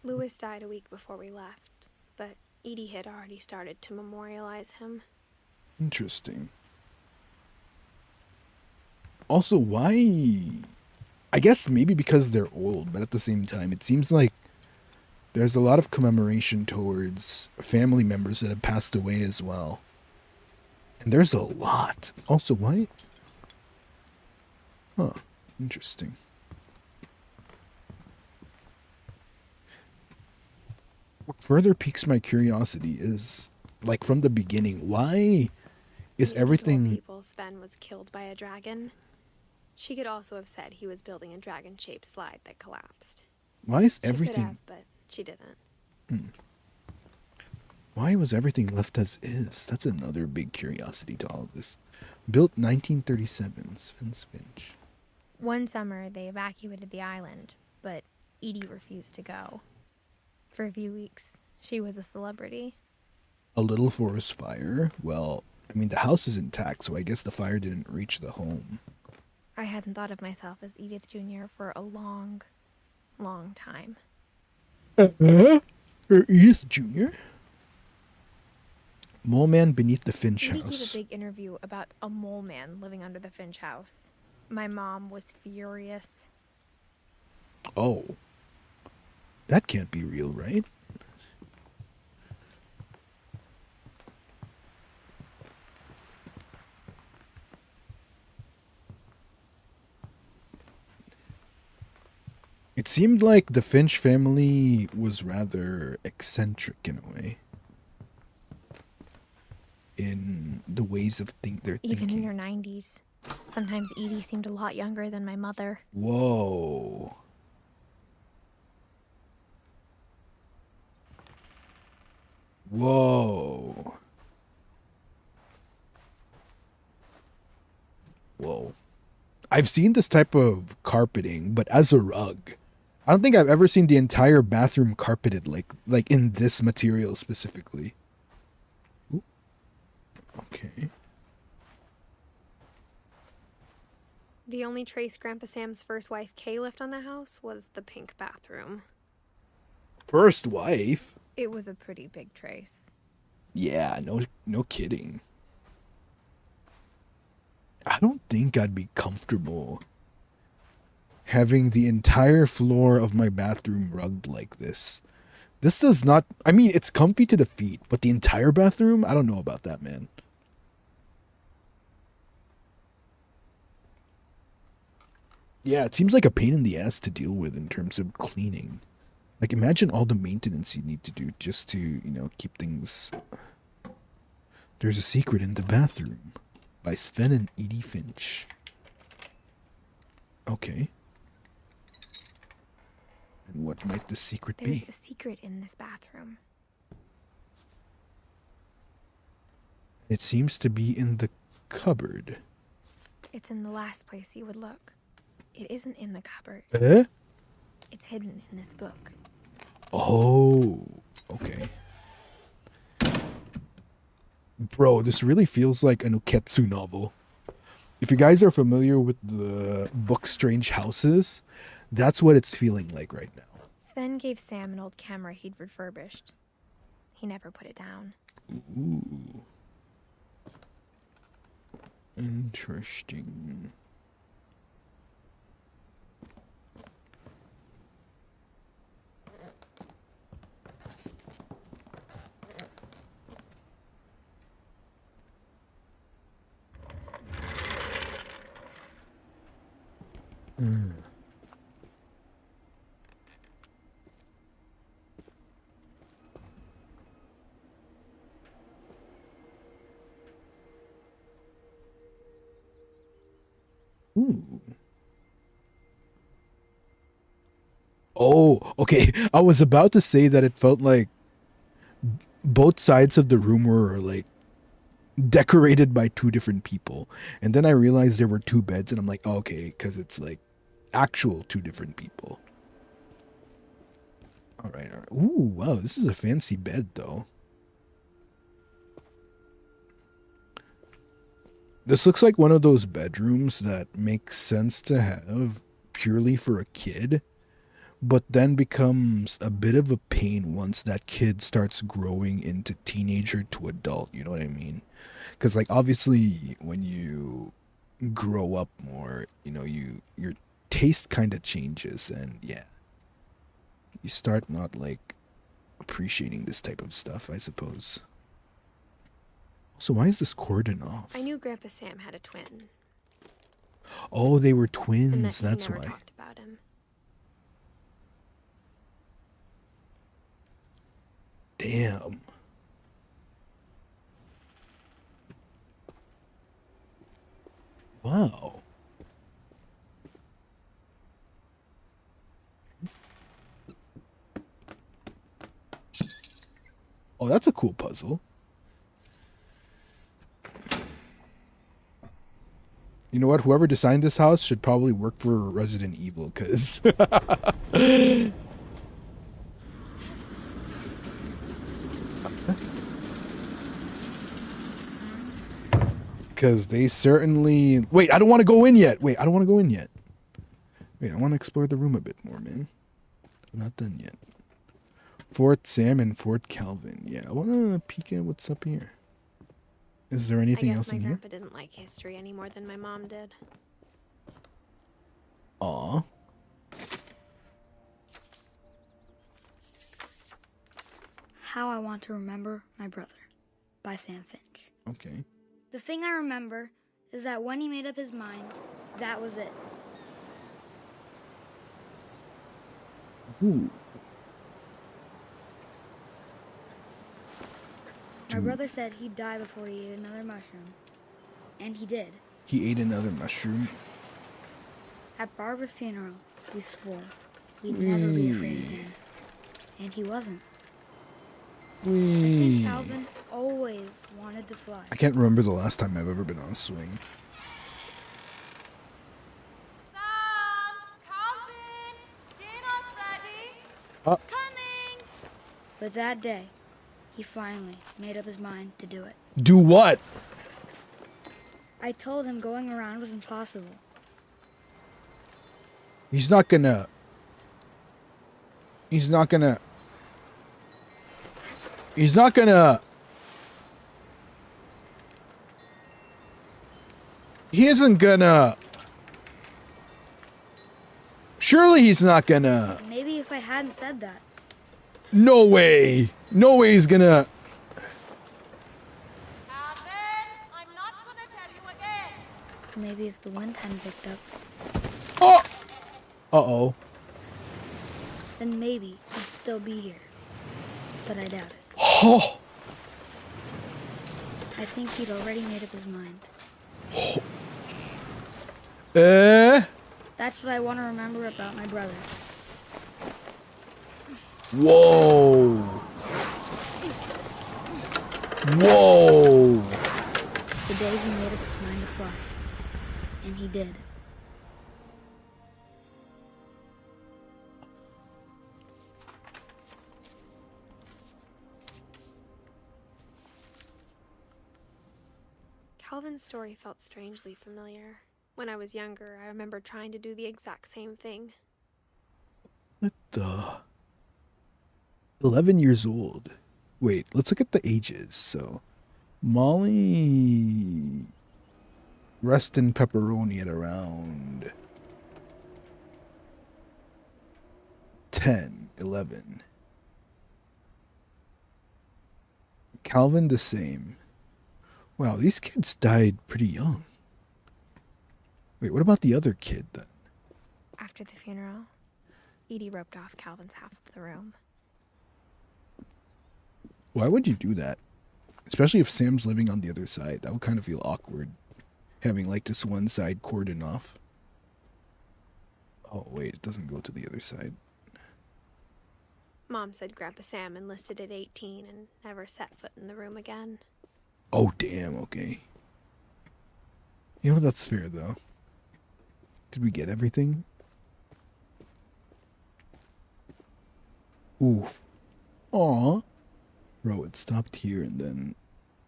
Louis died a week before we left, but Edie had already started to memorialize him. Interesting. Also, why? I guess maybe because they're old, but at the same time, it seems like there's a lot of commemoration towards family members that have passed away as well. And there's a lot. Also, why? Huh. Interesting. What further piques my curiosity is, like, from the beginning, why is Edie told everything... people Sven was killed by a dragon. She could also have said he was building a dragon-shaped slide that collapsed. Why is She could everything... have, but she didn't. Why was everything left as is? That's another big curiosity to all of this. Built 1937, Sven's Finch. One summer, they evacuated the island, but Edie refused to go. For a few weeks, she was a celebrity. A little forest fire? Well, I mean, the house is intact, so I guess the fire didn't reach the home. I hadn't thought of myself as Edith Jr. for a long, long time. Or Edith Jr.? Mole Man beneath the Finch Edie gave house. a big interview about a mole man living under the Finch house. My mom was furious. Oh. That can't be real, right? It seemed like the Finch family was rather eccentric in a way. In the ways of they're Even thinking. in their 90s. Sometimes Edie seemed a lot younger than my mother. Whoa. Whoa. Whoa. I've seen this type of carpeting, but as a rug. I don't think I've ever seen the entire bathroom carpeted like in this material specifically. Ooh. Okay. The only trace Grandpa Sam's first wife, Kay, left on the house was the pink bathroom. First wife? It was a pretty big trace. Yeah, no kidding. I don't think I'd be comfortable having the entire floor of my bathroom rugged like this. This does not... I mean, it's comfy to the feet, but the entire bathroom? I don't know about that, man. Yeah, it seems like a pain in the ass to deal with in terms of cleaning. Like, imagine all the maintenance you need to do just to, you know, keep things... There's a Secret in the Bathroom by Sven and Edith Finch. Okay. And what might the secret be? There's a secret in this bathroom. It seems to be in the cupboard. It's in the last place you would look. It isn't in the cupboard. Eh? It's hidden in this book. Oh, okay. Bro, this really feels like an uketsu novel. If you guys are familiar with the book Strange Houses, that's what it's feeling like right now. Sven gave Sam an old camera he'd refurbished. He never put it down. Ooh. Interesting. Mm. Ooh. Oh, okay. I was about to say that it felt like both sides of the room were like decorated by two different people. And then I realized there were two beds and I'm like, oh, okay, because it's like actual two different people. All right, all right. Ooh, wow, this is a fancy bed though. This looks like one of those bedrooms that makes sense to have purely for a kid, but then becomes a bit of a pain once that kid starts growing into teenager to adult, you know what I mean? Because like obviously when you grow up more, you know, your taste kind of changes, and yeah, you start not like appreciating this type of stuff, I suppose. So why is this cordon off? I knew Grandpa Sam had a twin. Oh, they were And twins, that that's he never why. talked about him. Damn. Wow. Oh, that's a cool puzzle. You know what? Whoever designed this house should probably work for Resident Evil, because... Because they certainly... Wait, I don't want to go in yet. Wait, I don't want to go in yet. Wait, I want to explore the room a bit more, man. I'm not done yet. Fort Sam and Fort Calvin. Yeah, I want to peek at what's up here. Is there anything else in here? I guess my grandpa didn't like history any more than my mom did. Aw. How I Want to Remember My Brother by Sam Finch. Okay. The thing I remember is that when he made up his mind, that was it. Ooh. My brother said he'd die before he ate another mushroom. And he did. He ate another mushroom. At Barbara's funeral, we swore we'd never be afraid again. And he wasn't. I think Calvin always wanted to fly. I can't remember the last time I've ever been on a swing. Sam! Calvin! Dinner's ready! Coming! But that day, he finally made up his mind to do it. Do what? I told him going around was impossible. He's not gonna. He isn't gonna. Surely he's not gonna. Maybe if I hadn't said that. No way. No way he's gonna. Calvin, I'm not gonna tell you again. Maybe if the wind hadn't picked up, Oh! Uh-oh. then maybe he'd still be here. But I doubt it. Oh! I think he'd already made up his mind. That's what I want to remember about my brother. Whoa. Whoa. The day he made up his mind to fly. And he did. Calvin's story felt strangely familiar. When I was younger, I remember trying to do the exact same thing. What the? 11 years old. Wait, let's look at the ages. So, Molly, Rust and Pepperoni at around 10, 11. Calvin the same. Wow, these kids died pretty young. Wait, what about the other kid then? After the funeral, Edie roped off Calvin's half of the room. Why would you do that? Especially if Sam's living on the other side. That would kind of feel awkward. Having like this one side cordoned off. Oh wait, it doesn't go to the other side. Mom said Grandpa Sam enlisted at 18 and never set foot in the room again. Oh damn, okay. You know, that's fair though. Did we get everything? Oof. Aw. Bro, it stopped here and then,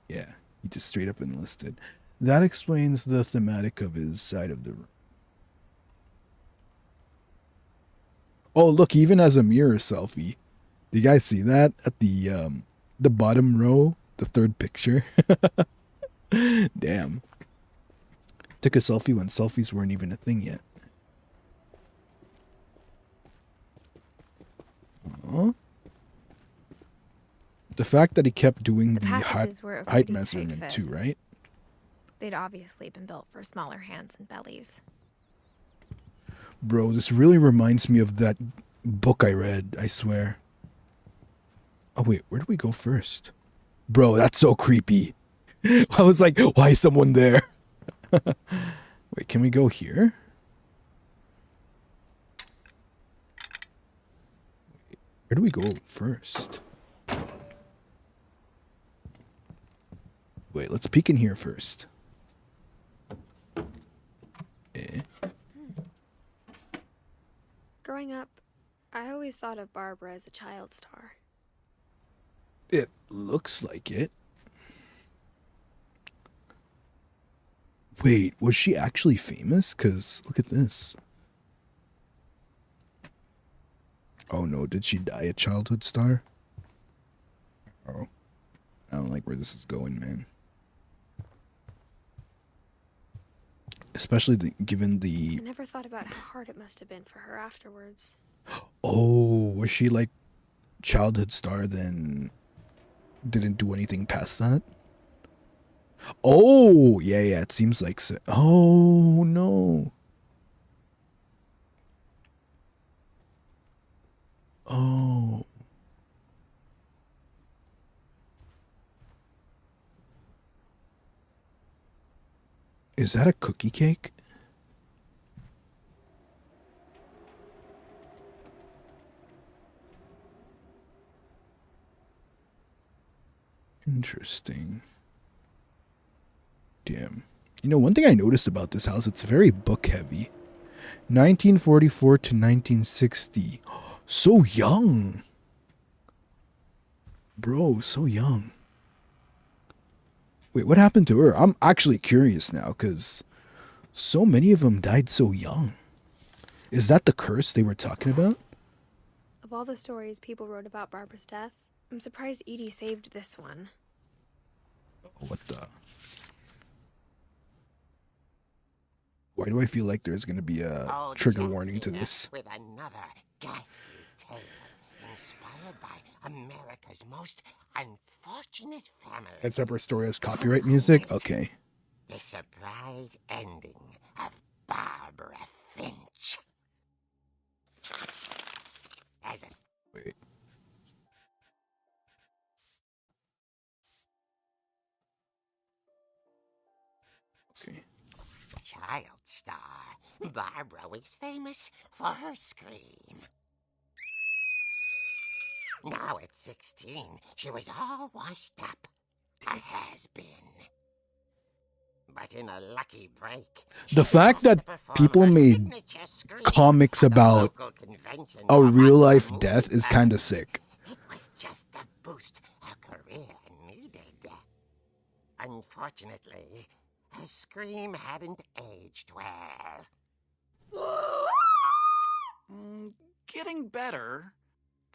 yeah, he just straight up enlisted. That explains the thematic of his side of the room. Oh, look, he even has a mirror selfie. Do you guys see that at the bottom row, the third picture? Damn. Took a selfie when selfies weren't even a thing yet. Aww. The fact that he kept doing the height measurement too, right? They'd obviously been built for smaller hands and bellies. Bro, this really reminds me of that book I read, I swear. Oh wait, where do we go first? Bro, that's so creepy. I was like, why is someone there? Wait, can we go here? Where do we go first? Wait, let's peek in here first. Growing up, I always thought of Barbara as a child star. It looks like it. Wait, was she actually famous? Because look at this. Oh no, did she die a childhood star? Oh, I don't like where this is going, man. Especially given the... I never thought about how hard it must have been for her afterwards. Oh, was she like childhood star then didn't do anything past that? Oh, yeah, it seems like so. Oh, no. Oh. Is that a cookie cake? Interesting. Damn. You know, one thing I noticed about this house, it's very book heavy. 1944 to 1960. So young. Bro, so young. Wait, what happened to her? I'm actually curious now because so many of them died so young. Is that the curse they were talking about? Of all the stories people wrote about Barbara's death, I'm surprised Edie saved this one. What the? Why do I feel like there's going to be a trigger warning to this? With another ghastly tale inspired by America's most unfortunate family. Except our story has copyright music? Okay. The surprise ending of Barbara Finch. As a Wait. Okay. child star, Barbara was famous for her scream. Now at 16, she was all washed up. A has-been. But in a lucky break, The fact that people made comics about a real life death is kind of sick. It was just the boost her career needed. Unfortunately, her scream hadn't aged well. Getting better.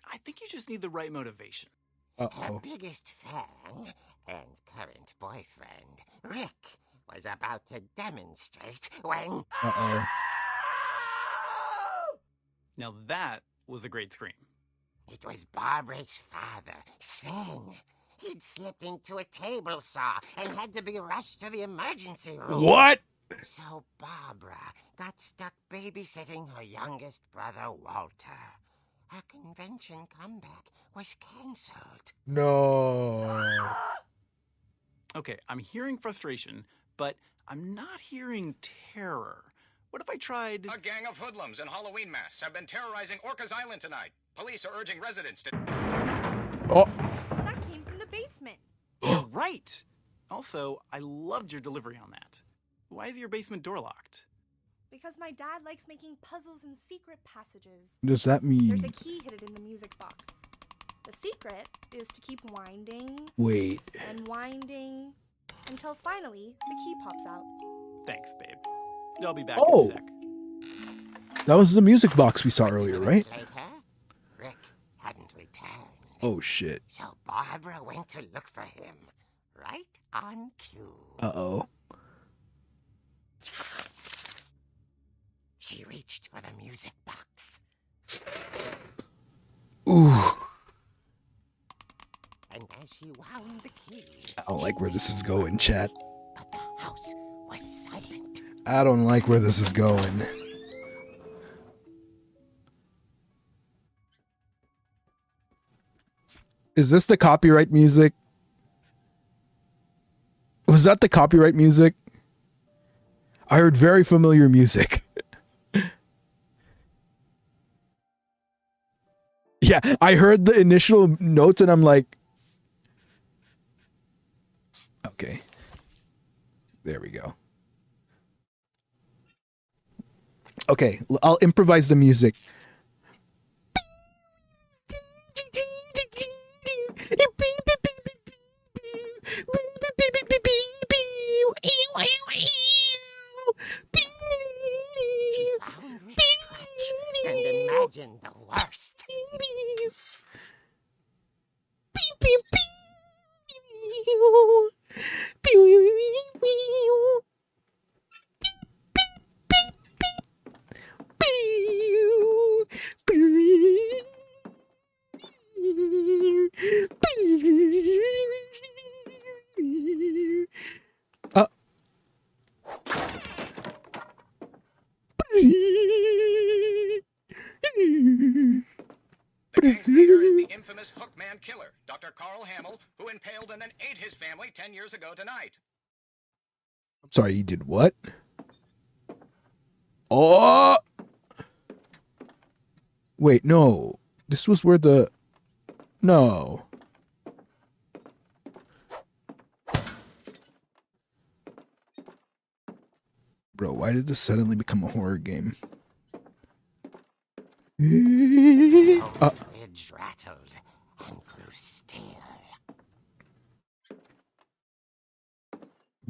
I think you just need the right motivation. Her Uh-oh. biggest fan and current boyfriend, Rick, was about to demonstrate when... Uh-oh. Now that was a great scream. It was Barbara's father, Sven. He'd slipped into a table saw and had to be rushed to the emergency room. What? So Barbara got stuck babysitting her youngest brother, Walter. Her convention comeback was cancelled. No. Okay, I'm hearing frustration, but I'm not hearing terror. What if I tried... A gang of hoodlums in Halloween masks have been terrorizing Orcas Island tonight. Police are urging residents to... Oh. That came from the basement. You're right! Also, I loved your delivery on that. Why is your basement door locked? Because my dad likes making puzzles and secret passages. Does that mean... There's a key hidden in the music box. The secret is to keep winding Wait. and winding until finally the key pops out. Thanks, babe. I'll be back Oh. in a sec. That was the music box we saw earlier, right? Later, Rick hadn't returned. Oh, shit. So Barbara went to look for him, right on cue. Uh-oh. She reached for the music box. Ooh. And as she wound the key, I don't like where this is going, chat. but the house was silent. I don't like where this is going. Is this the copyright music? Was that the copyright music? I heard very familiar music. Yeah, I heard the initial notes and I'm like, okay. There we go. Okay, I'll improvise the music. She found Rick's clutch and imagined the worst. infamous Hookman killer, Dr. Carl Hamill, who impaled and then ate his family 10 years ago tonight. I'm sorry, he did what? Oh! Wait, no. This was where the... No. Bro, why did this suddenly become a horror game? The fridge rattled and grew still.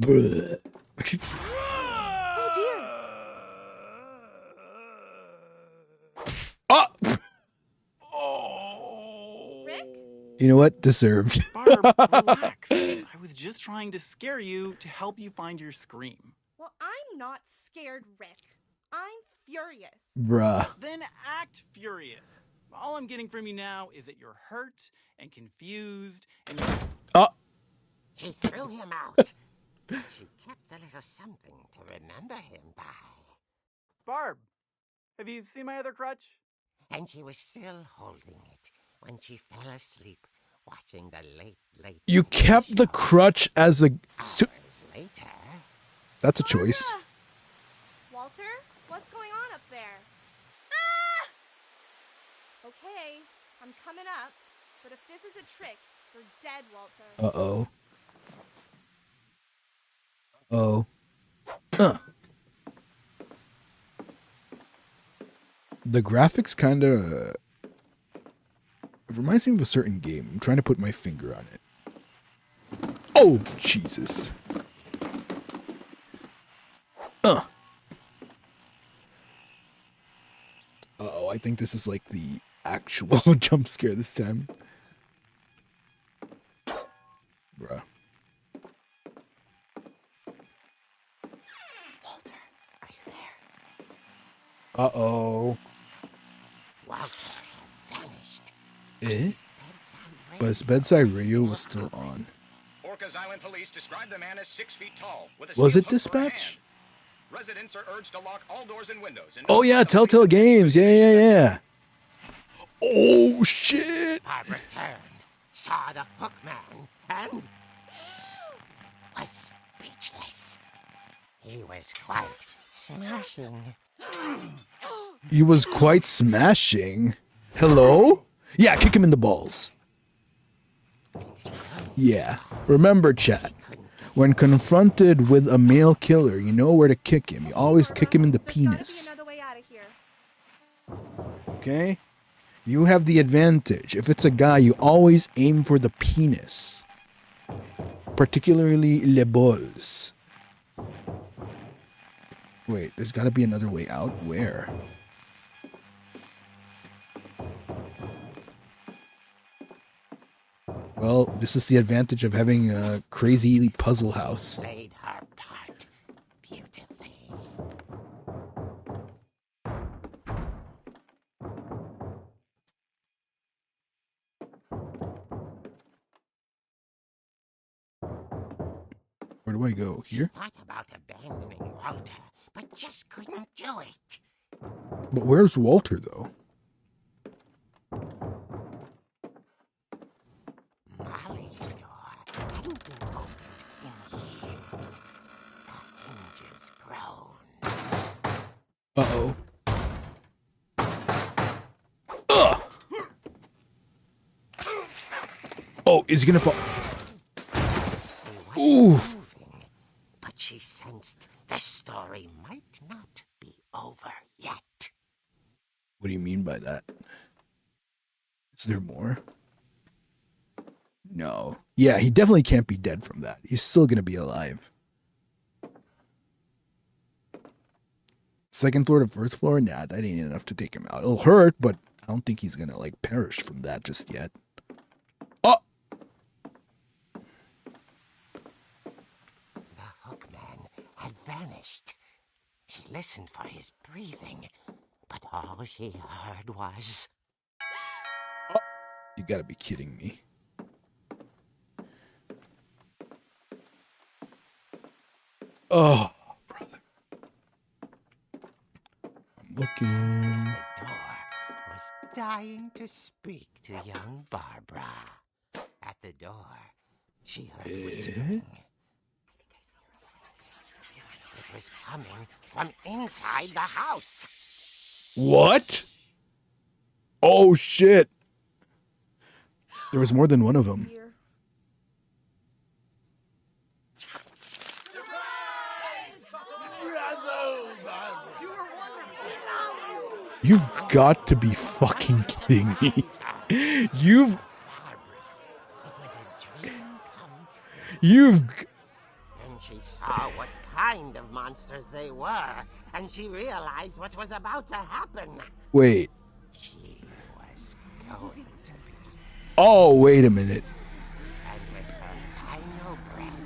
Oh dear! Rick? You know what? Deserved. Barb, relax. I was just trying to scare you to help you find your scream. Well, I'm not scared, Rick. I'm furious. Bruh. Then act furious. All I'm getting from you now is that you're hurt and confused and you're... She threw him out. But she kept a little something to remember him by. Barb, have you seen my other crutch? And she was still holding it when she fell asleep watching the late You kept the crutch as a... hours later. That's a choice. Barbara! Walter, what's going on up there? Ah! Okay, I'm coming up. But if this is a trick, you're dead, Walter. Uh-oh. Oh. The graphics kind of... It reminds me of a certain game. I'm trying to put my finger on it. Oh, Jesus. Uh-oh, I think this is like the actual jump scare this time. Bruh. Walter, are you there? Uh-oh. Walter had vanished. Eh? Bedside But his bedside radio was still on. Orcas Island police described the man as 6 feet tall. With a Was steel it hook for a dispatch? hand. Residents are urged to lock all doors and windows. And Oh yeah, Telltale Games. Yeah. Oh shit. Barbara turned, saw the hook man, and was speechless. He was quite smashing. He was quite smashing. Hello? Yeah, kick him in the balls. Yeah. Remember, chat. When confronted with a male killer, you know where to kick him. You always kick him in the There's gotta be penis. another way out of here. Okay? You have the advantage. If it's a guy, you always aim for the penis. Particularly les balls. Wait, there's gotta be another way out. Where? Well, this is the advantage of having a crazy puzzle house. Played her part beautifully. Where do I go? Here? Thought about abandoning Walter, but just couldn't do it. But where's Walter, though? Molly's door hadn't been opened in years. The hinges groan. Uh-oh. Ugh! Oh, is he gonna fall? He wasn't Oof. moving, but she sensed the story might not be over yet. What do you mean by that? Is there more? No. Yeah, he definitely can't be dead from that. He's still gonna be alive. Second floor to first floor? Nah, that ain't enough to take him out. It'll hurt, but I don't think he's gonna, like, perish from that just yet. Oh! The hookman had vanished. She listened for his breathing, but all she heard was... You gotta be kidding me. Oh, brother. I'm looking. The door was dying to speak to young Barbara. At the door, she heard whispering. It was coming from inside the house. What? Oh, shit. There was more than one of them. You've got to be fucking kidding me. You've... Then she saw what kind of monsters they were, and she realized what was about to happen. Wait. She was going to be. Oh, wait a minute. And with her final breath,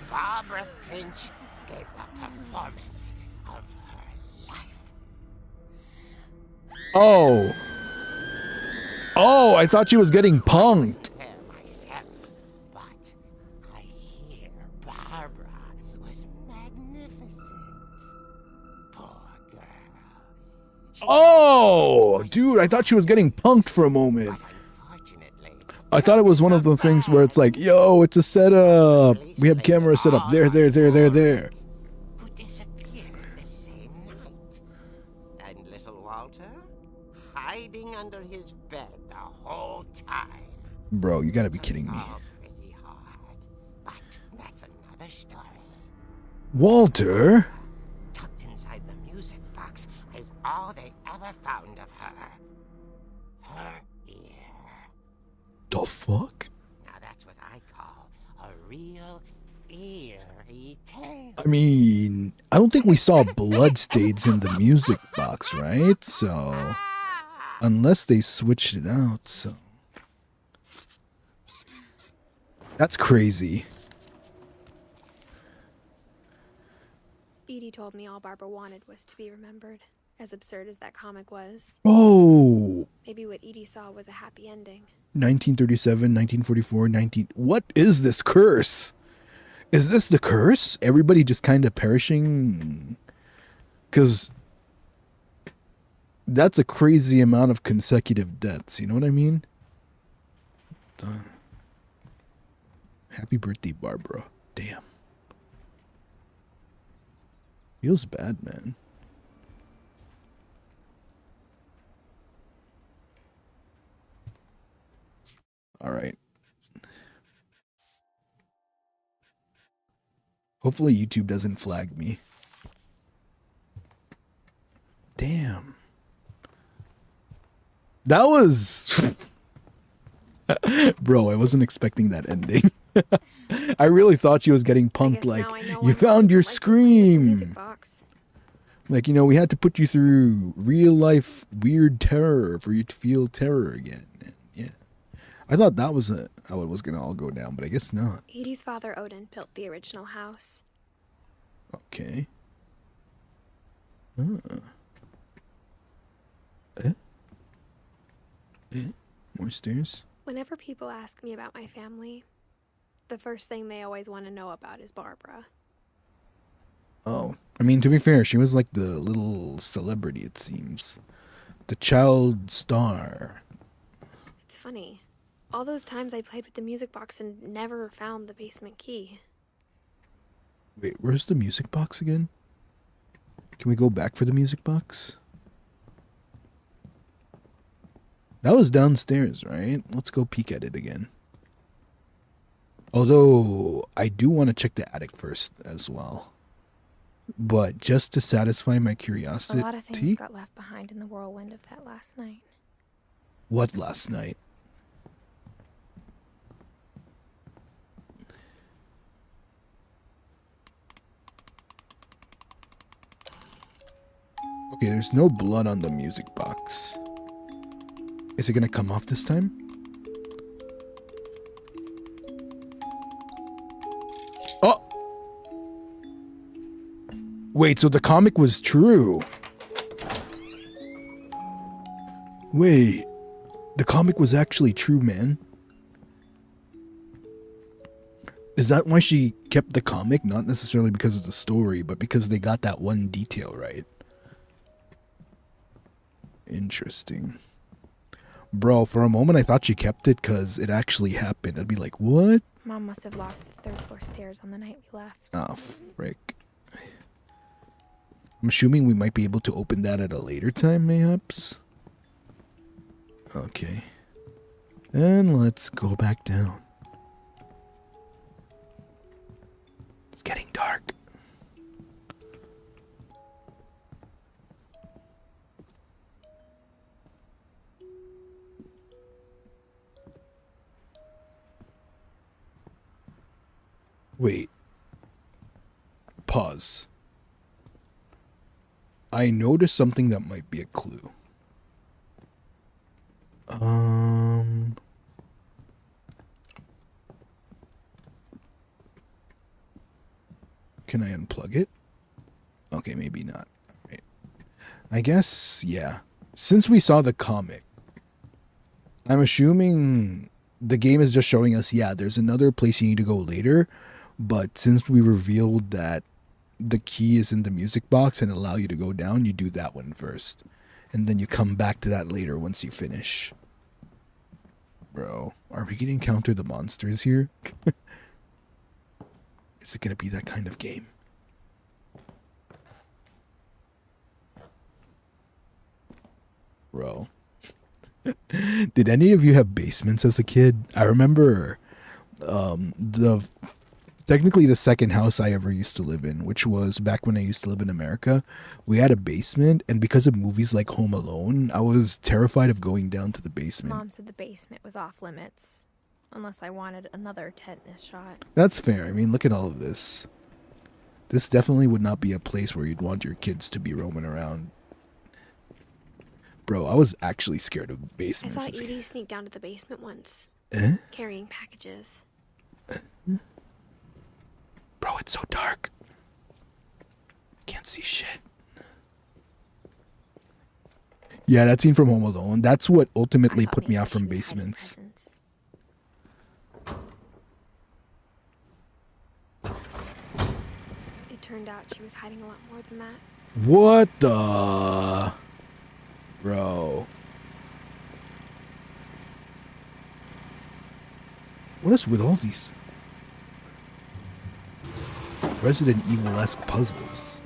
Barbara Finch gave the performance of her life. Oh. Oh, I thought she was getting punked. Myself, but I hear Barbara was magnificent. Poor girl. Oh, dude, I thought she was getting punked for a moment. I thought it was one of those things where it's like, yo, it's a setup. We have camera set up there. Who disappeared the same night. And little Walter, hiding under his bed the whole time. Bro, you gotta be kidding me. All pretty hard, but that's another story. Walter? Tucked inside the music box is all they ever found of her. Her ear. The fuck? Now that's what I call a real eerie tale. I mean, I don't think we saw bloodstains in the music box, right? So, unless they switched it out, so. That's crazy. Edie told me all Barbara wanted was to be remembered, as absurd as that comic was. Oh. Maybe what Edie saw was a happy ending. 1937, 1944, What is this curse? Is this the curse? Everybody just kind of perishing? Because that's a crazy amount of consecutive deaths. You know what I mean? Happy birthday, Barbara. Damn. Feels bad, man. All right. Hopefully YouTube doesn't flag me. Damn. That was... Bro, I wasn't expecting that ending. I really thought she was getting punked like, you found your scream. Like, you know, we had to put you through real life weird terror for you to feel terror again. I thought that was how it was going to all go down, but I guess not. Edie's father, Odin, built the original house. Okay. More stairs? Whenever people ask me about my family, the first thing they always want to know about is Barbara. Oh, I mean, to be fair, she was like the little celebrity, it seems. The child star. It's funny. All those times I played with the music box and never found the basement key. Wait, where's the music box again? Can we go back for the music box? That was downstairs, right? Let's go peek at it again. Although, I do want to check the attic first as well. But just to satisfy my curiosity... A lot of things got left behind in the whirlwind of that last night. What last night? Okay, there's no blood on the music box. Is it gonna come off this time? Oh! Wait, so the comic was true. Wait, the comic was actually true, man. Is that why she kept the comic? Not necessarily because of the story, but because they got that one detail right. Interesting. Bro, for a moment I thought she kept it because it actually happened. I'd be like, what? Mom must have locked the third floor stairs on the night we left. Oh, frick. I'm assuming we might be able to open that at a later time, mayhaps? Okay. And let's go back down. It's getting dark. Wait. Pause. I noticed something that might be a clue. Can I unplug it? Okay, maybe not. Alright. I guess, yeah. Since we saw the comic, I'm assuming the game is just showing us, yeah, there's another place you need to go later, but since we revealed that the key is in the music box and allow you to go down, you do that one first. And then you come back to that later once you finish. Bro, are we gonna encounter the monsters here? Is it gonna be that kind of game? Bro. Did any of you have basements as a kid? I remember technically the second house I ever used to live in, which was back when I used to live in America. We had a basement, and because of movies like Home Alone, I was terrified of going down to the basement. Mom said the basement was off limits, unless I wanted another tetanus shot. That's fair. I mean, look at all of this. This definitely would not be a place where you'd want your kids to be roaming around. Bro, I was actually scared of basements. I saw Edie sneak down to the basement once, carrying packages. Bro, it's so dark. Can't see shit. Yeah, that scene from Home Alone, that's what ultimately put me off from basements. It turned out she was hiding a lot more than that. What the... Bro. What is with all these Resident Evil-esque puzzles?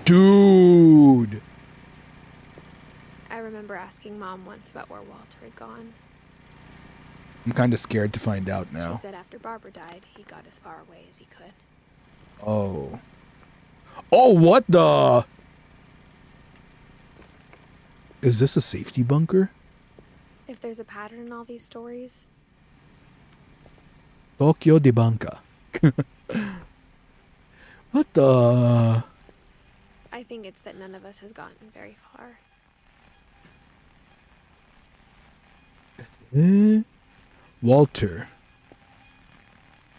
Dude! I remember asking Mom once about where Walter had gone. I'm kind of scared to find out now. She said after Barbara died, he got as far away as he could. Oh. Oh, what the... Is this a safety bunker? If there's a pattern in all these stories... Tokyo de Banka. What the... I think it's that none of us has gotten very far. Walter.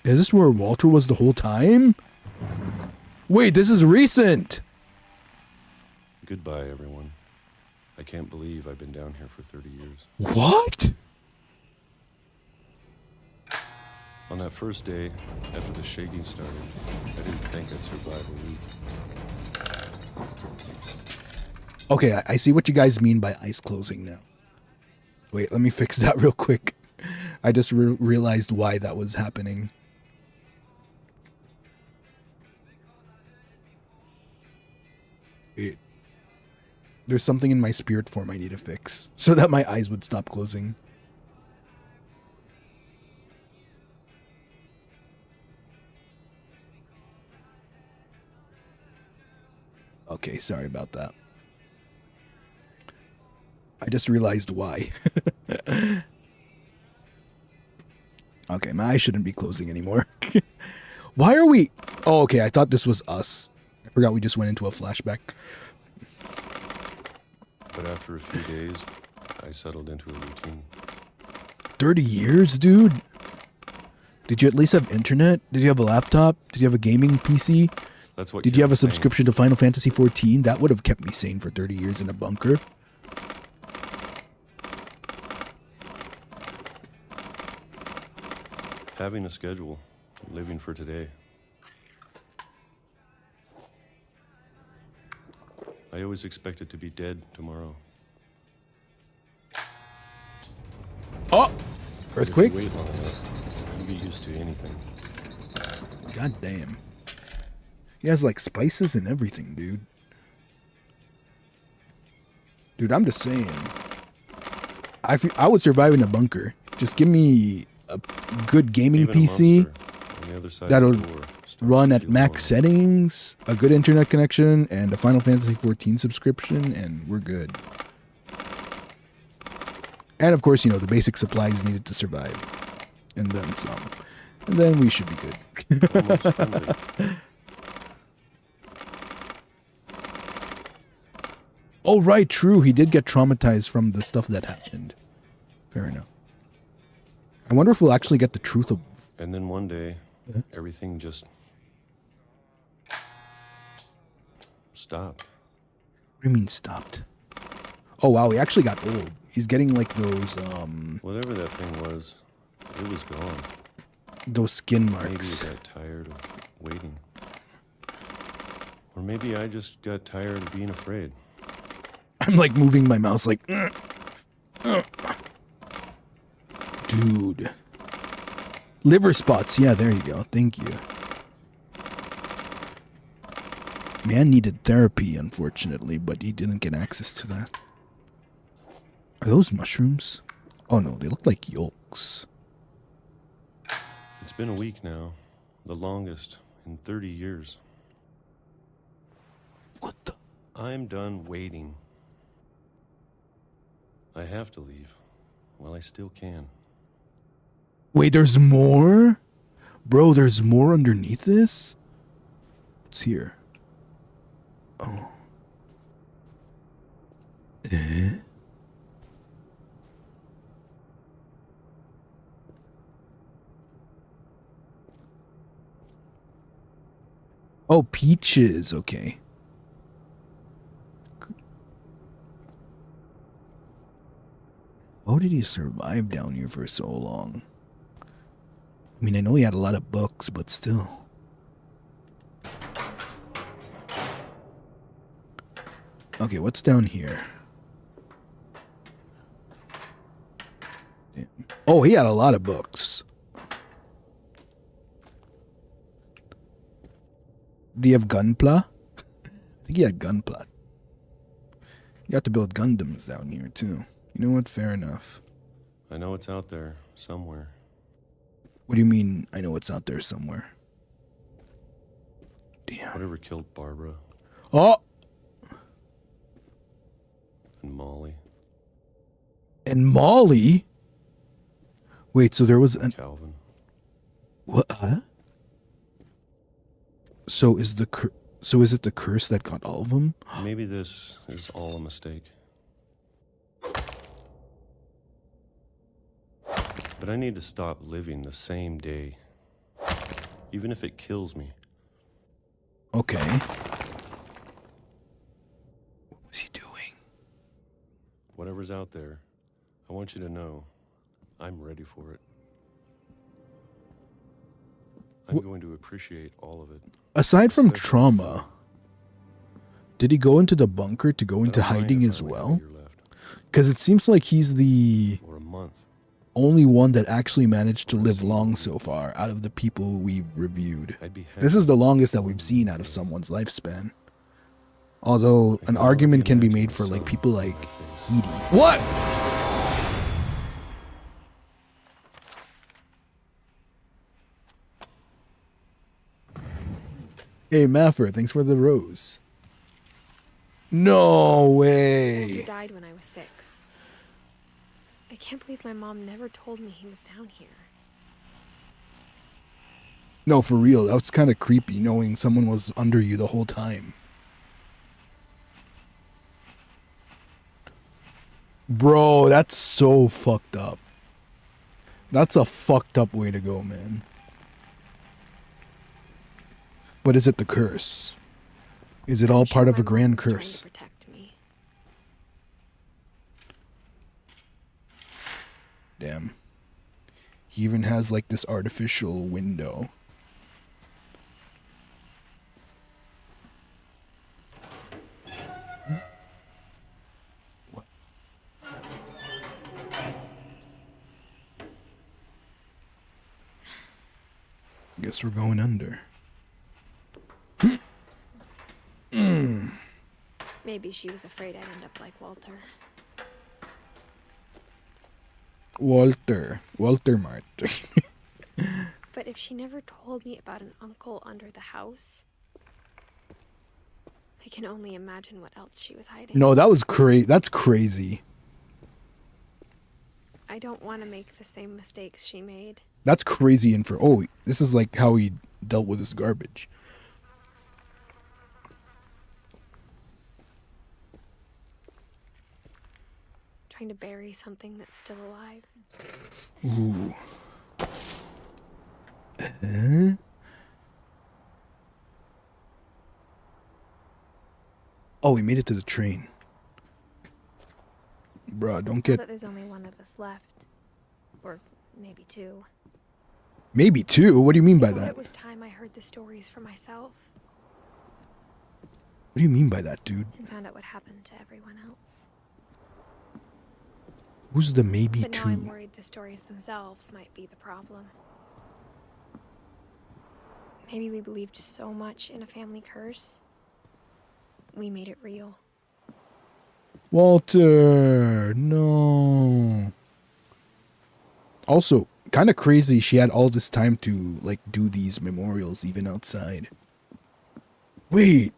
Is this where Walter was the whole time? Wait, this is recent! Goodbye, everyone. I can't believe I've been down here for 30 years. What? On that first day, after the shaking started, I didn't think I'd survive a week. Okay, I see what you guys mean by eyes closing now. Wait, let me fix that real quick. I just realized why that was happening. Wait. There's something in my spirit form I need to fix so that my eyes would stop closing. Okay, sorry about that. I just realized why. Okay, my eyes shouldn't be closing anymore. Why are we... Oh, okay, I thought this was us. I forgot we just went into a flashback. But after a few days, I settled into a routine. 30 years, dude? Did you at least have internet? Did you have a laptop? Did you have a gaming PC? That's what. Did you have a subscription to Final Fantasy XIV? That would have kept me sane for 30 years in a bunker. Having a schedule, living for today. I always expected to be dead tomorrow. Earthquake? If you wait long enough, you get used to anything. God damn. He has like spices and everything, dude. Dude, I'm just saying. I would survive in a bunker. Just give me a good gaming Even a PC monster on the other side that'll of the door starts run to at feel max lonely. settings, a good internet connection, and a Final Fantasy XIV subscription, and we're good. And of course, you know, the basic supplies needed to survive. And then some. And then we should be good. Almost hungry. Oh, right, true. He did get traumatized from the stuff that happened. Fair enough. I wonder if we'll actually get the truth of... And then one day, everything just stopped. What do you mean stopped? Oh, wow, he actually got old. He's getting like those, Whatever that thing was, it was gone. those skin Maybe marks. I got tired of waiting. Or maybe I just got tired of being afraid. I'm like moving my mouse like... Dude. Liver spots. Yeah, there you go. Thank you. Man needed therapy, unfortunately, but he didn't get access to that. Are those mushrooms? Oh no, they look like yolks. It's been a week now, the longest in 30 years. What the? I'm done waiting. I have to leave while I still can. Wait, there's more? Bro, there's more underneath this? What's here? Oh. Eh? Oh, peaches. Okay. How did he survive down here for so long? I mean, I know he had a lot of books, but still. Okay, what's down here? Damn. Oh, he had a lot of books. Do you have gunpla? I think he had gunpla. You have to build Gundams down here, too. You know what? Fair enough. I know it's out there somewhere. What do you mean, I know it's out there somewhere? Damn. Whatever killed Barbara Oh! and Molly, And Molly? Wait, so there was an... Calvin. What? Huh? So is it the curse that got all of them? Maybe this is all a mistake. But I need to stop living the same day, even if it kills me. Okay. What was he doing? Whatever's out there, I want you to know I'm ready for it. I'm going to appreciate all of it. Aside from Especially trauma, did he go into the bunker to go I into don't mind hiding if I as only have a well? year left, Because it seems like he's the or a month. only one that actually managed to live long so far out of the people we've reviewed. I'd be happy. This is the longest that we've seen out of someone's lifespan. Although I an can argument already can be imagine made the for like sun people on like my face. Edith. What? Hey Maffer, thanks for the rose. No Walter way. died when I was 6. I can't believe my mom never told me he was down here. No, for real. That was kind of creepy knowing someone was under you the whole time. Bro, that's so fucked up. That's a fucked up way to go, man. But is it the curse? Is it all I'm sure part of my a mom grand was trying to curse? protect me. Damn. He even has like this artificial window. What? Guess we're going under. Maybe she was afraid I'd end up like Walter. Walter Martin. But if she never told me about an uncle under the house, I can only imagine what else she was hiding. No, that was crazy. That's crazy. I don't want to make the same mistakes she made. That's crazy. And this is like how he dealt with his garbage. Trying to bury something that's still alive. Ooh. Oh, we made it to the train. Bruh, don't Now get... that there's only one of us left. Or maybe two. Maybe two? What do you mean by I thought that? it was time I heard the stories for myself. What do you mean by that, dude? And found out what happened to everyone else. Who's the maybe But two? now I'm worried the stories themselves might be the problem. Maybe we believed so much in a family curse, we made it real. Walter, no. Also, kind of crazy she had all this time to, like, do these memorials even outside. Wait.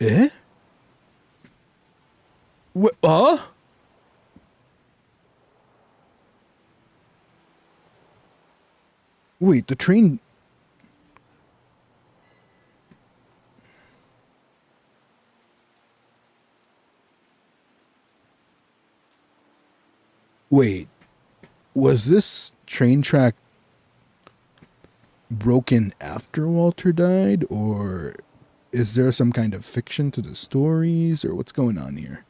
Eh? What? Wait, the train... Wait, was this train track broken after Walter died, or is there some kind of fiction to the stories, or what's going on here?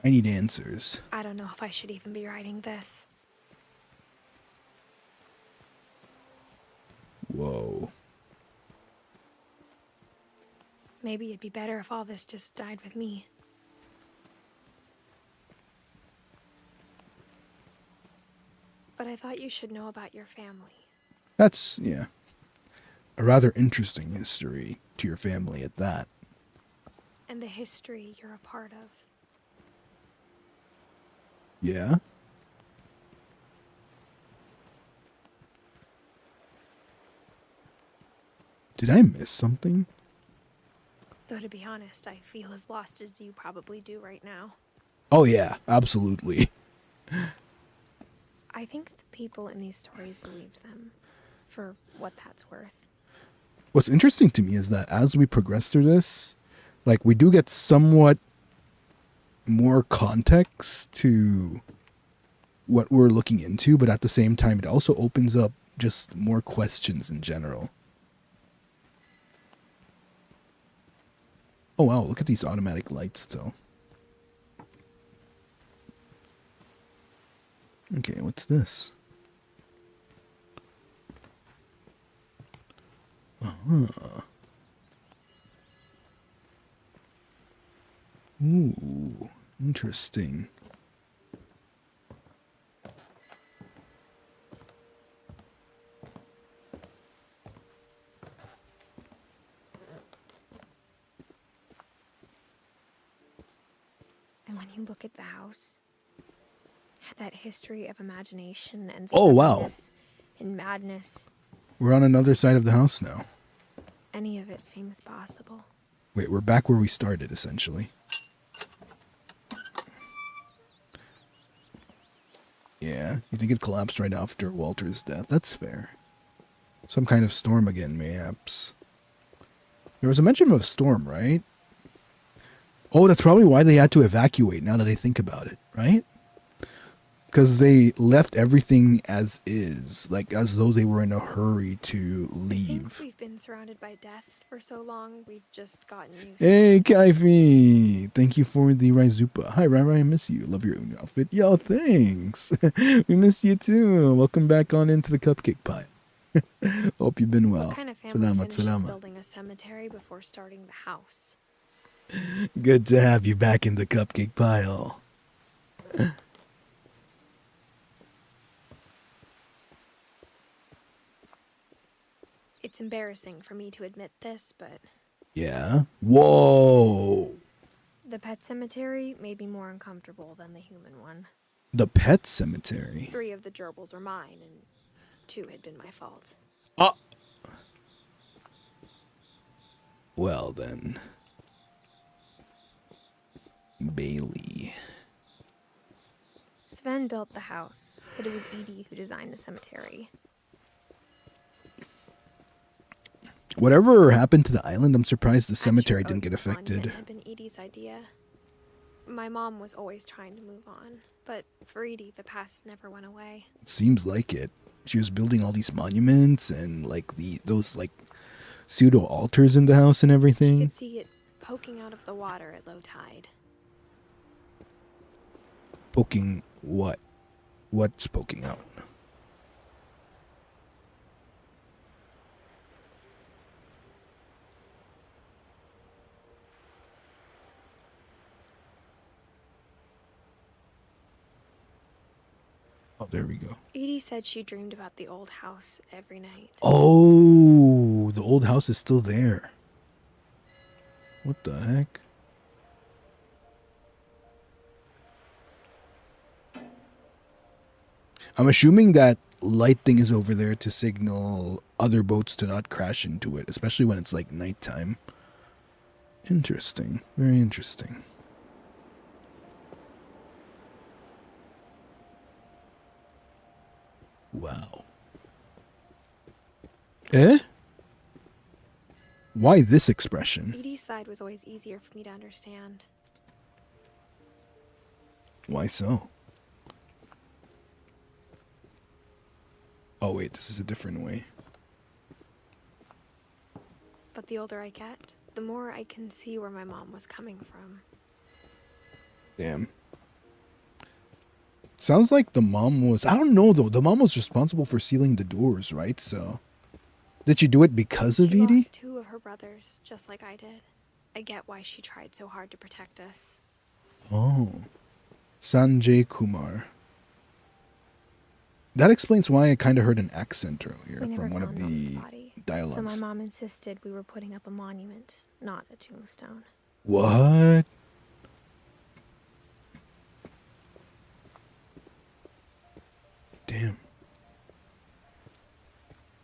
I need answers. I don't know if I should even be writing this. Whoa. Maybe it'd be better if all this just died with me. But I thought you should know about your family. That's, yeah, a rather interesting history to your family at that. And the history you're a part of. Yeah? Did I miss something? Though to be honest, I feel as lost as you probably do right now. Oh yeah, absolutely. I think the people in these stories believed them, for what that's worth. What's interesting to me is that as we progress through this, like, we do get somewhat more context to what we're looking into, but at the same time, it also opens up just more questions in general. Oh wow, look at these automatic lights still. Okay, what's this? Uh-huh. Ooh, interesting. And when you look at the house, that history of imagination and Oh, wow. stubbornness and madness, We're on another side of the house now. any of it seems possible. Wait, we're back where we started, essentially. Yeah, you think it collapsed right after Walter's death? That's fair. Some kind of storm again, mayhaps. There was a mention of a storm, right? Oh, that's probably why they had to evacuate, now that I think about it, right? Because they left everything as is, like as though they were in a hurry to I leave. think we've been surrounded by death for so long, we've just gotten used Hey, Kaifi! Thank you for the Raizupa. Hi, Rai, I miss you. Love your outfit. Yo, thanks. We miss you too. Welcome back on into the cupcake pie. Hope you've been well. What kind of family Salamat, finishes salamat. building a cemetery before starting the house? Good to have you back in the cupcake pile. It's embarrassing for me to admit this, but Yeah. Whoa. the pet cemetery made me more uncomfortable than the human one. The pet cemetery. 3 of the gerbils were mine, and 2 had been my fault. Ah. Well then. Bailey. Sven built the house, but it was Edie who designed the cemetery. Whatever happened to the island, I'm surprised the cemetery I'm sure didn't get Odin's affected. monument had been Edie's idea. My mom was always trying to move on, but for Edie, the past never went away. Seems like it. She was building all these monuments and like those like pseudo altars in the house and She everything. could see it poking out of the water at low tide. Poking what? What's poking out? Oh, there we go. Edie said she dreamed about the old house every night. Oh, the old house is still there. What the heck? I'm assuming that light thing is over there to signal other boats to not crash into it, especially when it's like nighttime. Interesting. Very interesting. Wow. Eh? Why this expression? Edie's side was always easier for me to understand. Why so? Oh wait, this is a different way. But the older I get, the more I can see where my mom was coming from. Damn. Sounds like the mom was... I don't know, though. The mom was responsible for sealing the doors, right? So... Did she do it because of She Edie? lost 2 of her brothers, just like I did. I get why she tried so hard to protect us. Oh. Sanjay Kumar. That explains why I kind of heard an accent earlier We never from one of found Mom's the body, dialogues. so my mom insisted we were putting up a monument, not a tombstone. What? Damn.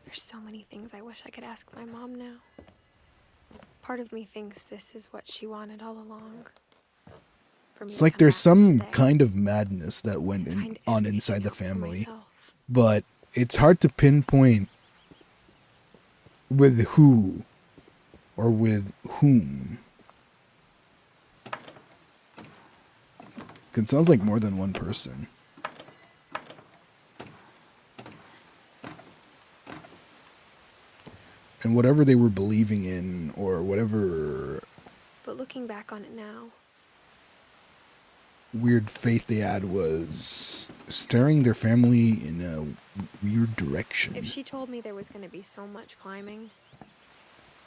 There's so many things I wish I could ask my mom now. Part of me thinks this is what she wanted all along. For me It's to like come there's back some someday kind of madness that went and find on everything inside the out for family. myself. But it's hard to pinpoint with who or with whom. It sounds like more than one person. And whatever they were believing in or whatever But looking back on it now, weird faith they had was steering their family in a weird direction. if she told me there was going to be so much climbing,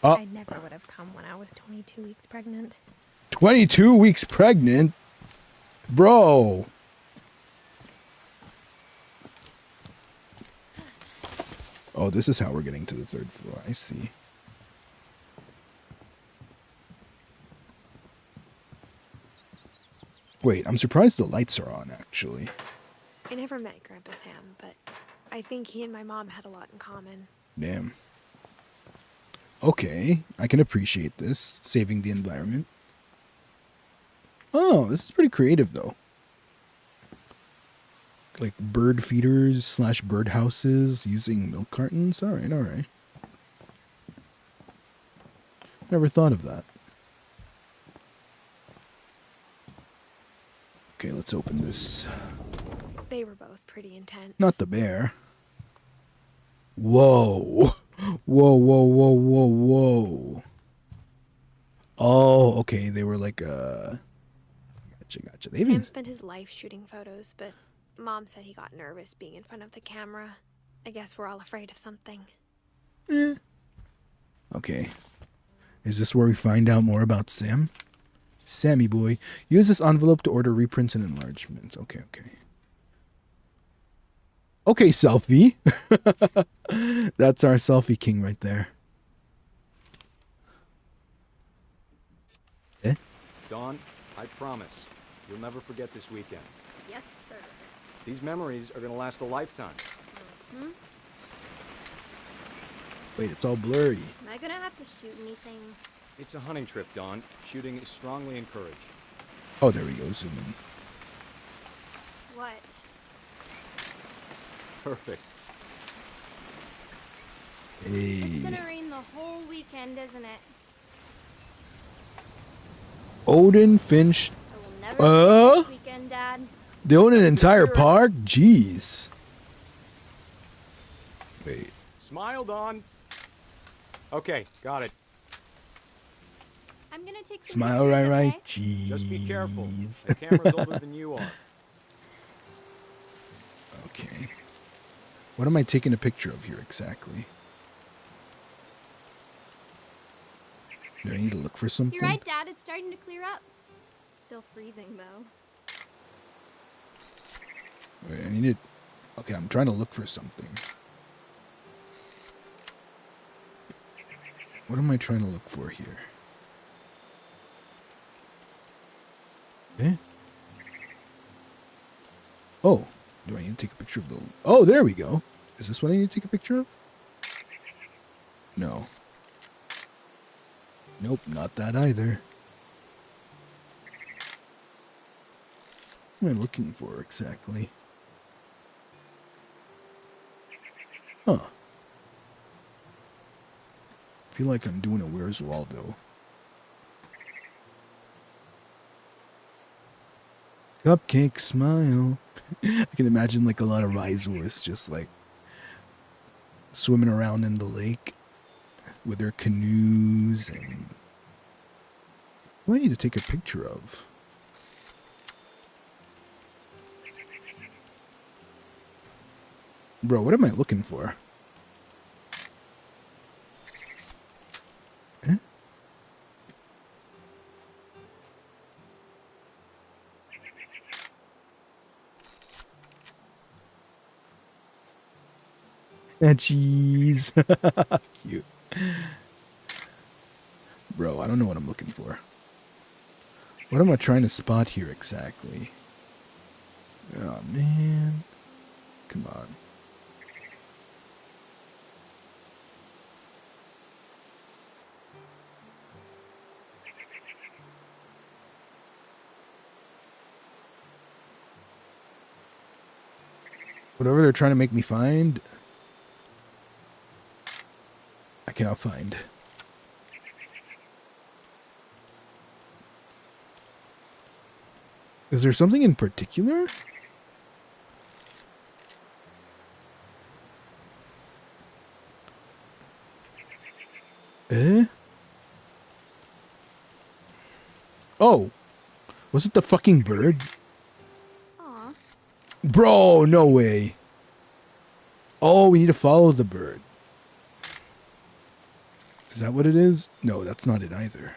Oh. I never would have come when I was 22 weeks pregnant. 22 weeks pregnant? Bro. Oh, this is how we're getting to the 3rd floor. I see. Wait, I'm surprised the lights are on, actually. I never met Grandpa Sam, but I think he and my mom had a lot in common. Damn. Okay, I can appreciate this. Saving the environment. Oh, this is pretty creative, though. Like bird feeders / bird houses using milk cartons. All right, all right. Never thought of that. Okay, let's open this. They were both pretty intense. Not the bear. Whoa. Whoa, whoa, whoa, whoa, whoa. Oh, okay. They were like, Gotcha. They Sam even... spent his life shooting photos, but Mom said he got nervous being in front of the camera. I guess we're all afraid of something. Okay. Is this where we find out more about Sam? Sammy boy. Use this envelope to order reprints and enlargements. Okay. Okay, selfie. That's our selfie king right there. Eh? Dawn, I promise, you'll never forget this weekend. Yes, sir. These memories are gonna last a lifetime. Hmm? Wait, it's all blurry. Am I gonna have to shoot anything? It's a hunting trip, Dawn. Shooting is strongly encouraged. Oh, there we go. Zoom in. What? Perfect. It's Hey. gonna rain the whole weekend, isn't it? Odin, Finch. I will never forget this weekend, Dad. They own an entire park? Jeez. Wait. Smile, Dawn. Okay, got it. I'm gonna take some Smile, pictures, right, right. okay? Jeez. Just be careful. That camera's older than you are. Okay. What am I taking a picture of here exactly? Do I need to look for something? You're right, Dad. It's starting to clear up. Still freezing, though. Wait, I need to... Okay, I'm trying to look for something. What am I trying to look for here? Eh? Oh, do I need to take a picture of the... Oh, there we go. Is this what I need to take a picture of? No. Nope, not that either. What am I looking for exactly? Huh. I feel like I'm doing a Where's Waldo. Cupcake smile. I can imagine like a lot of rhizoirs just like swimming around in the lake with their canoes and... What do I need to take a picture of? Bro, what am I looking for? Eh? Jeez. Cute. Bro, I don't know what I'm looking for. What am I trying to spot here exactly? Oh, man. Come on. Whatever they're trying to make me find, I cannot find. Is there something in particular? Eh? Oh. Was it the fucking bird? Aw. Bro, no way. Oh, we need to follow the bird. Is that what it is? No, that's not it either.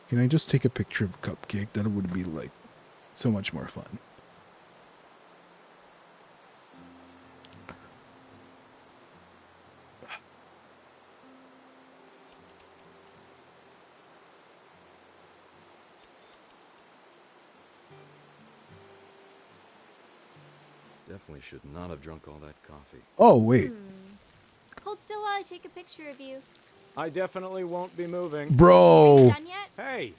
Can I just take a picture of Cupcake? That would be like so much more fun. Definitely should not have drunk all that coffee. Oh, wait. Hold still while I take a picture of you. I definitely won't be moving. Are you Bro. done yet? Hey!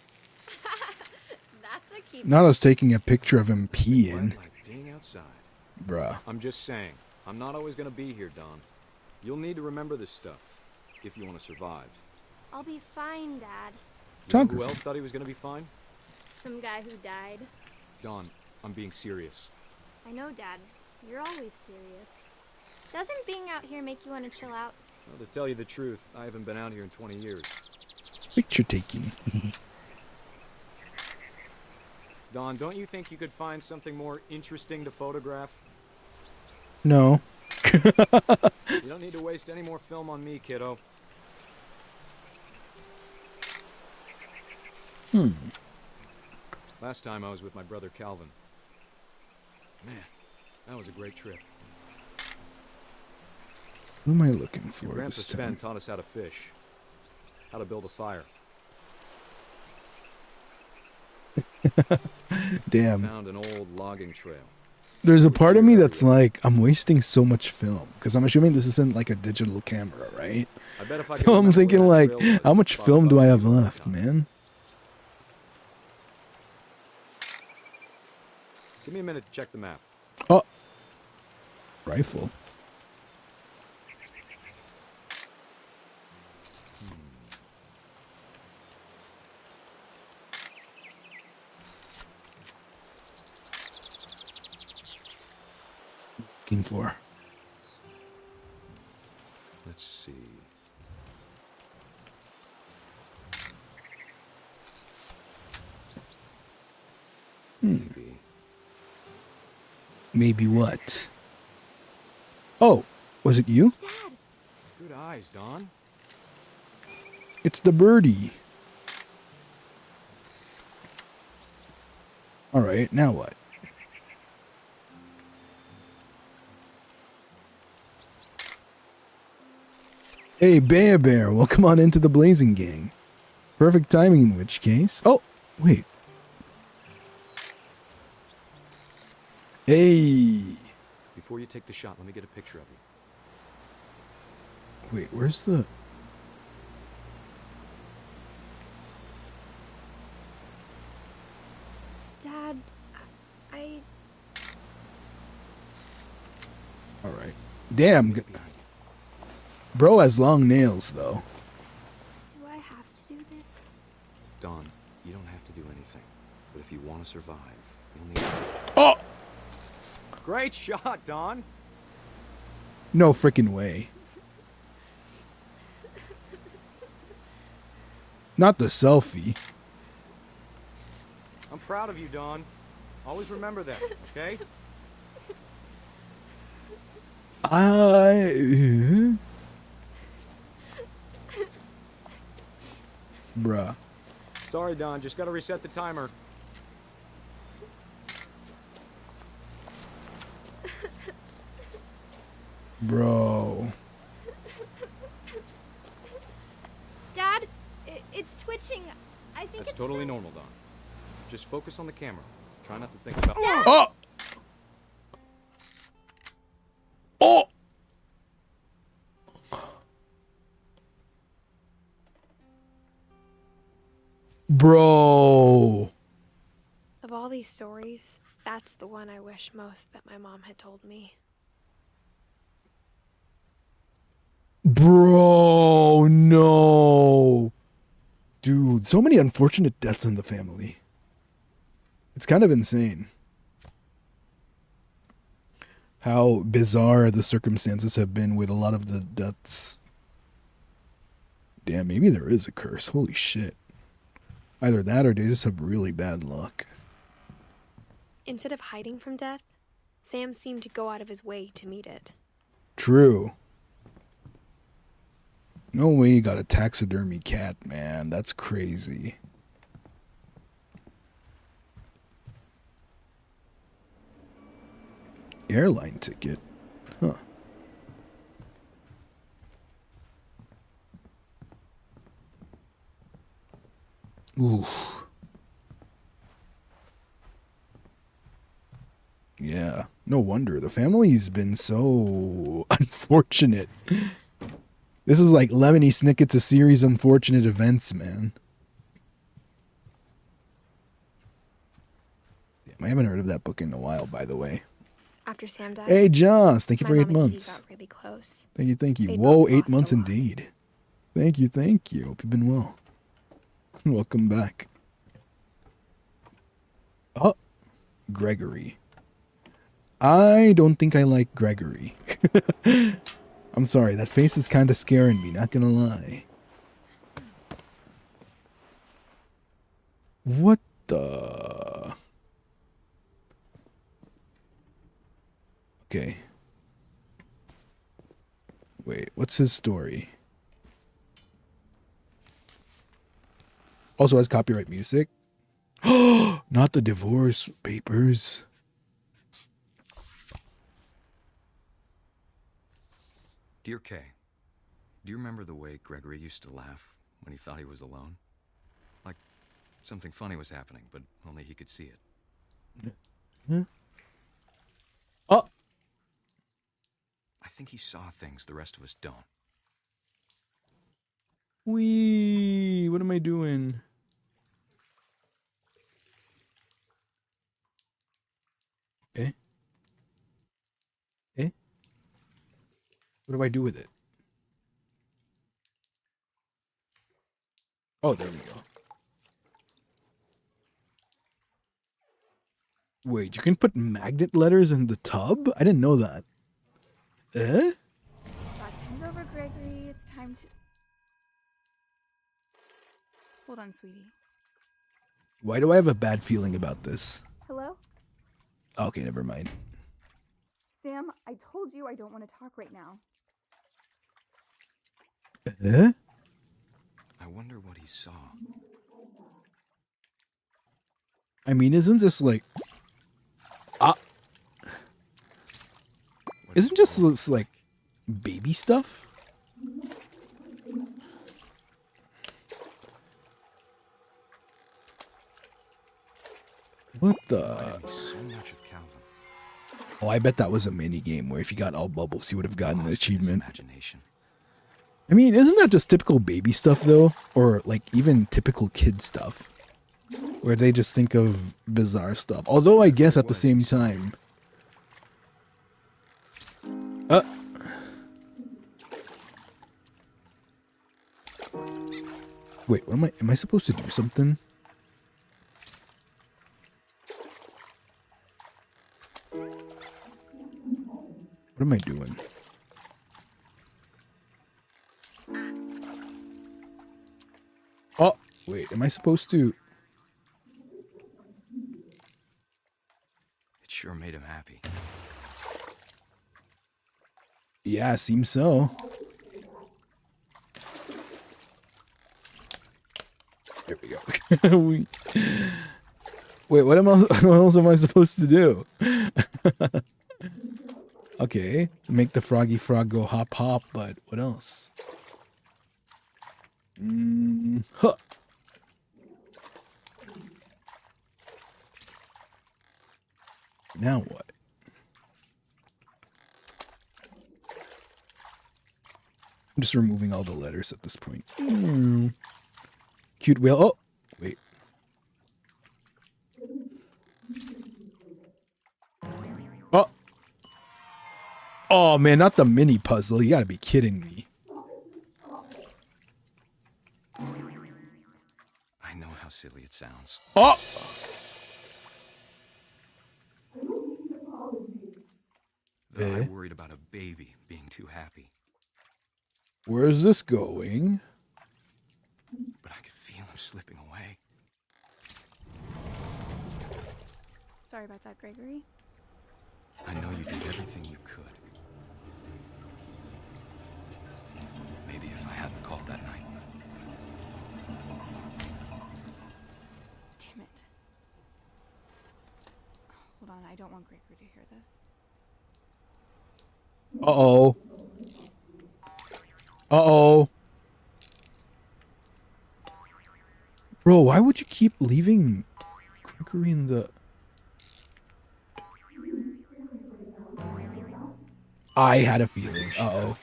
That's a keeper. Not us taking a picture of him Why peeing. am I being outside? Bruh. I'm just saying, I'm not always gonna be here, Don. You'll need to remember this stuff if you want to survive. I'll be fine, Dad. You know who Photography. else thought he was gonna be fine? Some guy who died. Don, I'm being serious. I know, Dad. You're always serious. Doesn't being out here make you want to chill out? Well, to tell you the truth, I haven't been out here in 20 years. Picture taking. Don, don't you think you could find something more interesting to photograph? No. You don't need to waste any more film on me, kiddo. Last time I was with my brother Calvin. Man, that was a great trip. What am I looking for Your Grandpa this Sven time? taught us how to fish, how to build a fire. Damn. Found an old logging trail. There's a part of me that's like, I'm wasting so much film. Because I'm assuming this isn't like a digital camera, right? I bet if I So I'm thinking like, how much film do I have left, man? Give me a minute to check the map. Oh. Rifle. Looking for. Let's see. Maybe. Maybe what? Oh, was it you? Dad! Good eyes, Don. It's the birdie. Alright, now what? Hey, Bear, welcome on into the Blazing Gang. Perfect timing in which case. Oh, wait. Hey. Before you take the shot, let me get a picture of you. Wait, where's the... Dad, I... Alright. Damn. Bro has long nails, though. Do I have to do this? Don, you don't have to do anything. But if you want to survive, you'll need... Oh! Great shot, Don! No freaking way. Not the selfie. I'm proud of you, Don. Always remember that, okay? Bruh. Sorry, Don. Just gotta reset the timer. Bro. Dad, it's twitching. I think That's it's totally so- normal, Don. Just focus on the camera. Try not to think about... Oh! Oh! Bro. Of all these stories, that's the one I wish most that my mom had told me. Bro, no. Dude, so many unfortunate deaths in the family. It's kind of insane how bizarre the circumstances have been with a lot of the deaths. Damn, maybe there is a curse. Holy shit. Either that or they just have really bad luck. Instead of hiding from death, Sam seemed to go out of his way to meet it. True. No way you got a taxidermy cat, man. That's crazy. Airline ticket? Huh. Oof. Yeah, no wonder. The family's been so unfortunate. This is like Lemony Snicket's A Series of Unfortunate Events, man. Damn, I haven't heard of that book in a while, by the way. After Sam died, Hey, Joss, thank you for my 8 mom and Edie months. got really close. Thank you, thank you. They Whoa, both 8 lost a months lot. indeed. Thank you, thank you. Hope you've been well. Welcome back. Oh, Gregory. I don't think I like Gregory. I'm sorry, that face is kind of scaring me, not gonna lie. What the... Okay. Wait, what's his story? Also has copyright music. Not the divorce papers. Dear Kay, do you remember the way Gregory used to laugh when he thought he was alone? Like something funny was happening, but only he could see it. Oh! I think he saw things the rest of us don't. Wee! What am I doing? Eh? Eh? What do I do with it? Oh, there we go. Wait, you can put magnet letters in the tub? I didn't know that. Eh? Time's over, Gregory. It's time to... Hold on, sweetie. Why do I have a bad feeling about this? Hello? Okay, never mind. Sam, I told you I don't want to talk right now. Eh? I wonder what he saw. I mean, isn't this like... Isn't just this like baby stuff? What the? So much of Calvin. Oh, I bet that was a mini game where if you got all bubbles, you would have gotten an achievement. Imagination. I mean, isn't that just typical baby stuff though? Or like even typical kid stuff? Where they just think of bizarre stuff. Although I guess at the same time... Wait, what am I supposed to do something? What am I doing? Oh, wait, am I supposed to... It sure made him happy. Yeah, seems so. There we go. Wait, what else am I supposed to do? Okay, make the froggy frog go hop hop, but what else? Huh. Now what? I'm just removing all the letters at this point. Cute whale. Oh, wait. Oh. Oh, man, not the mini puzzle. You gotta be kidding me. I know how silly it sounds. Oh! Though I worried about a baby being too happy. Where's this going? But I could feel him slipping away. Sorry about that, Gregory. I know you did everything you could. Maybe if I hadn't called that night. Damn it. Hold on, I don't want Gregory to hear this. Uh-oh. Uh-oh. Bro, why would you keep leaving Gregory in the... I had a feeling. Uh-oh.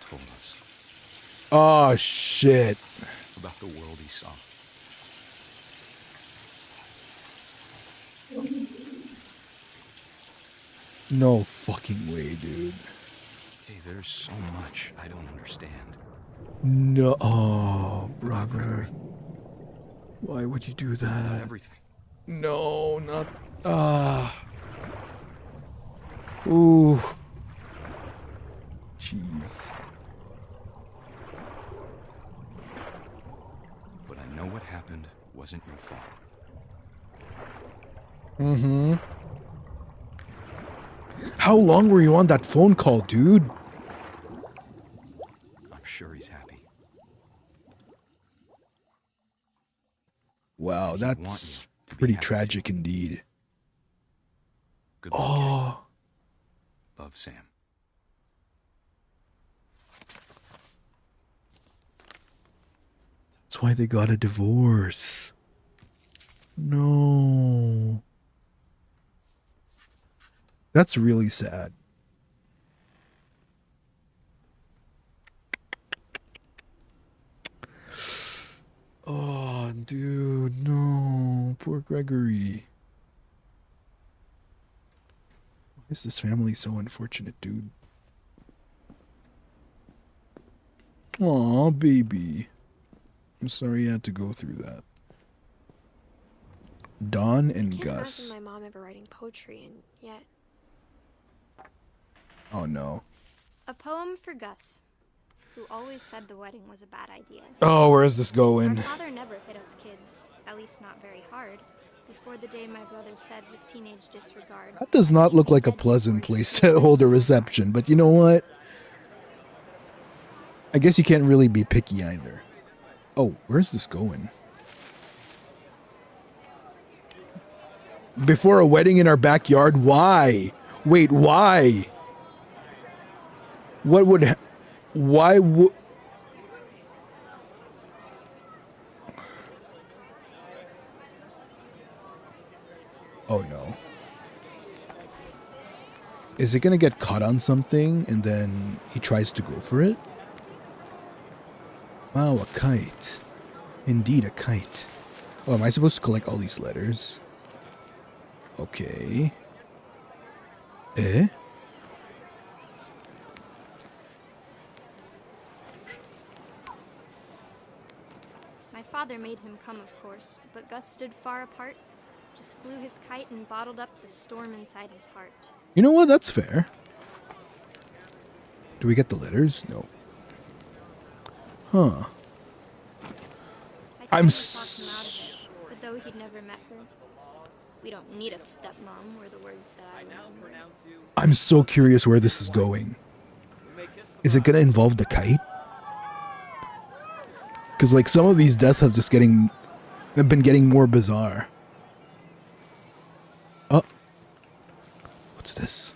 Oh, shit. About the world he saw. No fucking way, dude. Hey, there's so much I don't understand. No, oh, brother. Why would you do that? Everything. No, not... Ooh. Jeez. But I know what happened wasn't your fault. Mm-hmm. How long were you on that phone call, dude? I'm sure he's happy. Wow, He'd want that's you to be pretty happy tragic too. indeed. Good luck, Oh, Kay. Love, Sam. that's why they got a divorce. No. That's really sad. Oh, dude, no. Poor Gregory. Why is this family so unfortunate, dude? Aw, baby. I'm sorry you had to go through that. Don and I can't Gus. imagine my mom ever writing poetry, and yet... Oh, no. A poem for Gus, who always said the wedding was a bad idea. Oh, where is this Our going? father never hit us kids, at least not very hard, before the day my brother said with teenage disregard. That does not look like a pleasant place to hold a reception, but you know what? I guess you can't really be picky either. Oh, where's this going? Before a wedding in our backyard? Why? Wait, why? What would... Why would... Oh, no. Is it gonna get caught on something and then he tries to go for it? Wow, a kite. Indeed, a kite. Oh, am I supposed to collect all these letters? Okay. Eh? My father made him come, of course, but Gus stood far apart, just flew his kite and bottled up the storm inside his heart. You know what? That's fair. Do we get the letters? No. Huh. I I'm tried to talk him out of it, but though he'd never met her, we don't need a stepmom, were the words that I remember. I'm so curious where this is going. Is it gonna involve the kite? Because like some of these deaths have been getting more bizarre. Oh, what's this?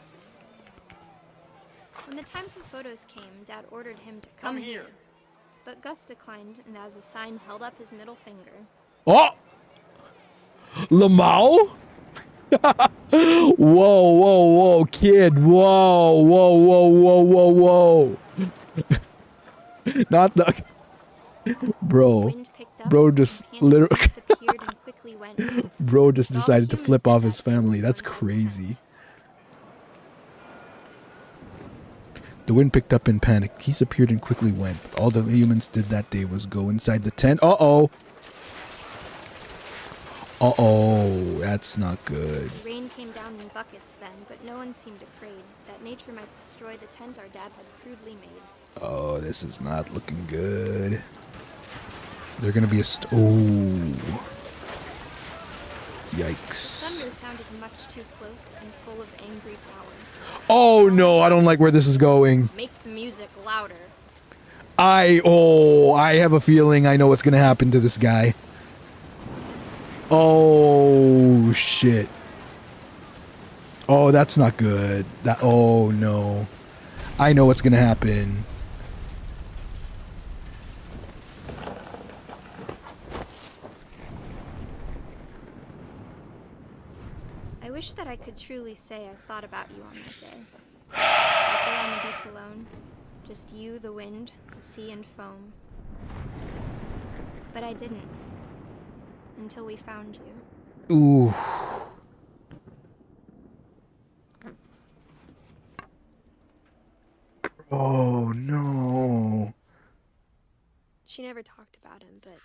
When the time for photos came, Dad ordered him to come here. But Gus declined, and as a sign held up his middle finger. Oh, Lamau? Whoa, whoa, whoa, kid! Whoa, whoa, whoa, whoa, whoa, whoa! Not the. Bro, bro just literally, bro just decided to flip off his family. That's crazy. The wind picked up in panic. Geese appeared and quickly went. All the humans did that day was go inside the tent. Uh-oh. Uh-oh. That's not good. The rain came down in buckets then, but no one seemed afraid that nature might destroy the tent our dad had crudely made. Oh, this is not looking good. They're gonna be oh. Yikes. Thunder sounded much too close and full of angry power. Oh no, I don't like where this is going. Make the music louder. I have a feeling I know what's gonna happen to this guy. Oh shit. Oh, that's not good. Oh no. I know what's gonna happen. I wish that I could truly say I thought about you on that day. Out there on the beach alone, just you, the wind, the sea and foam. But I didn't. Until we found you. Ooh. Oh no. She never talked about him, but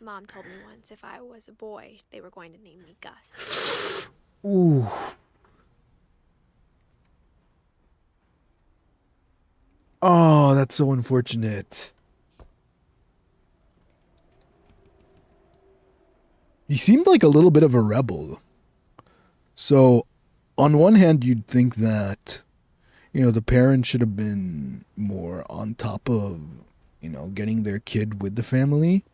Mom told me once if I was a boy, they were going to name me Gus. Ooh. Oh, that's so unfortunate. He seemed like a little bit of a rebel. So, on one hand, you'd think that, the parents should have been more on top of, getting their kid with the family.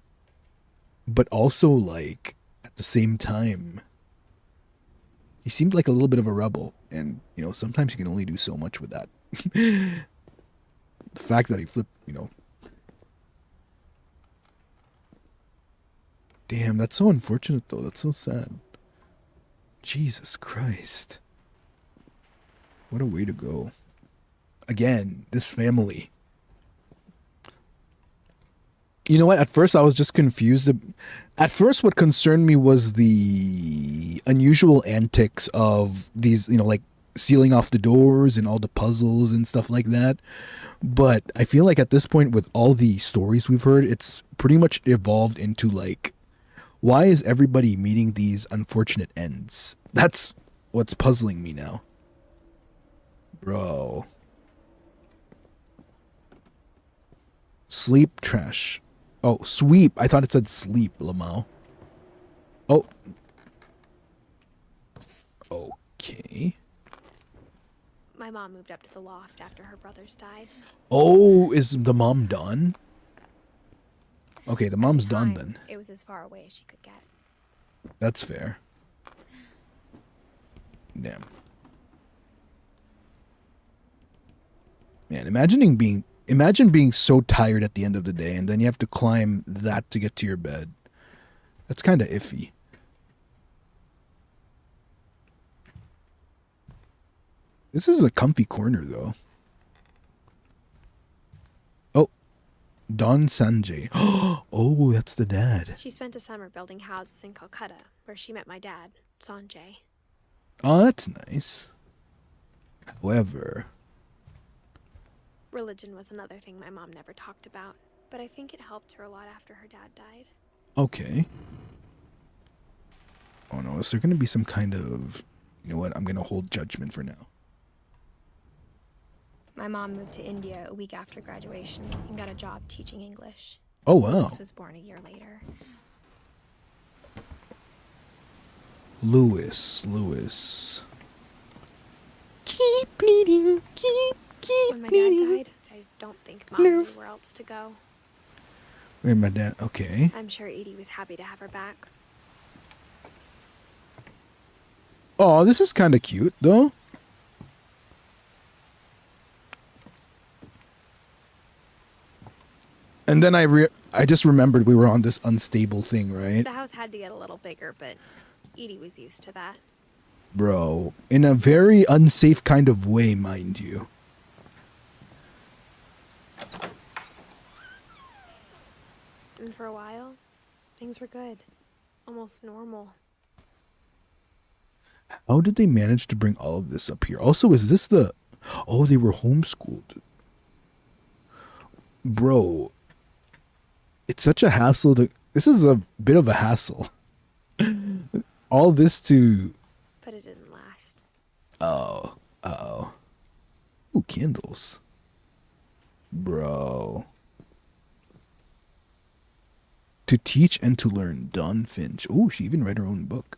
But also, like, the same time, he seemed like a little bit of a rebel. And, you know, sometimes you can only do so much with that. The fact that he flipped, you know. Damn, that's so unfortunate, though. That's so sad. Jesus Christ. What a way to go. Again, this family. You know what? At first, I was just confused. At first, what concerned me was the unusual antics of these, you know, like sealing off the doors and all the puzzles and stuff like that. But I feel like at this point, with all the stories we've heard, it's pretty much evolved into like, why is everybody meeting these unfortunate ends? That's what's puzzling me now. Bro. Sleep trash. Oh, sweep. I thought it said sleep, Lamau. Oh. Okay. My mom moved up to the loft after her brothers died. Oh, is the mom done? Okay, the mom's done then. It was as far away as she could get. That's fair. Damn. Man, imagine being so tired at the end of the day and then you have to climb that to get to your bed. That's kind of iffy. This is a comfy corner though. Oh, Don Sanjay. Oh, that's the dad. She spent a summer building houses in Calcutta, where she met my dad, Sanjay. Oh, that's nice. However, religion was another thing my mom never talked about, but I think it helped her a lot after her dad died. okay. Oh no, is there going to be some kind of... You know what? I'm going to hold judgment for now. My mom moved to India a week after graduation and got a job teaching English. Oh, wow. Lewis was born a year later. Lewis. Keep bleeding, keep When my bleeding. dad died, I don't think Mom knew where else to go. Wait, my dad, okay. I'm sure Edie was happy to have her back. Oh, this is kind of cute, though. And then I just remembered we were on this unstable thing, right? The house had to get a little bigger, but Edie was used to that. Bro, in a very unsafe kind of way, mind you. And for a while, things were good. Almost normal. How did they manage to bring all of this up here? Also, is this the... Oh, they were homeschooled. Bro, it's such a hassle to... This is a bit of a hassle. All this to... But it didn't last. Oh. Uh-oh. Ooh, candles. Bro. To teach and to learn. Dawn Finch. Oh, she even read her own book.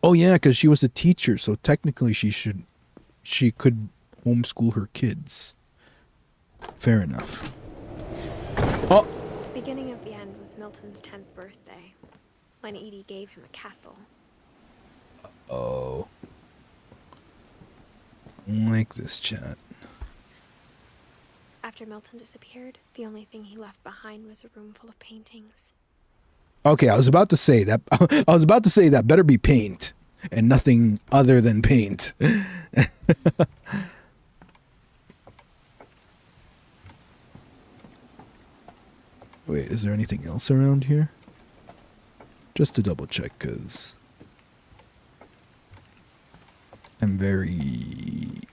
Oh, yeah, because she was a teacher, so technically she could homeschool her kids. Fair enough. Oh! The beginning of the end was Milton's 10th birthday, when Edie gave him a castle. Oh. I don't like this chat. After Milton disappeared, the only thing he left behind was a room full of paintings. Okay, I was about to say that. I was about to say that better be paint and nothing other than paint. Wait, is there anything else around here? Just to double check, because I'm very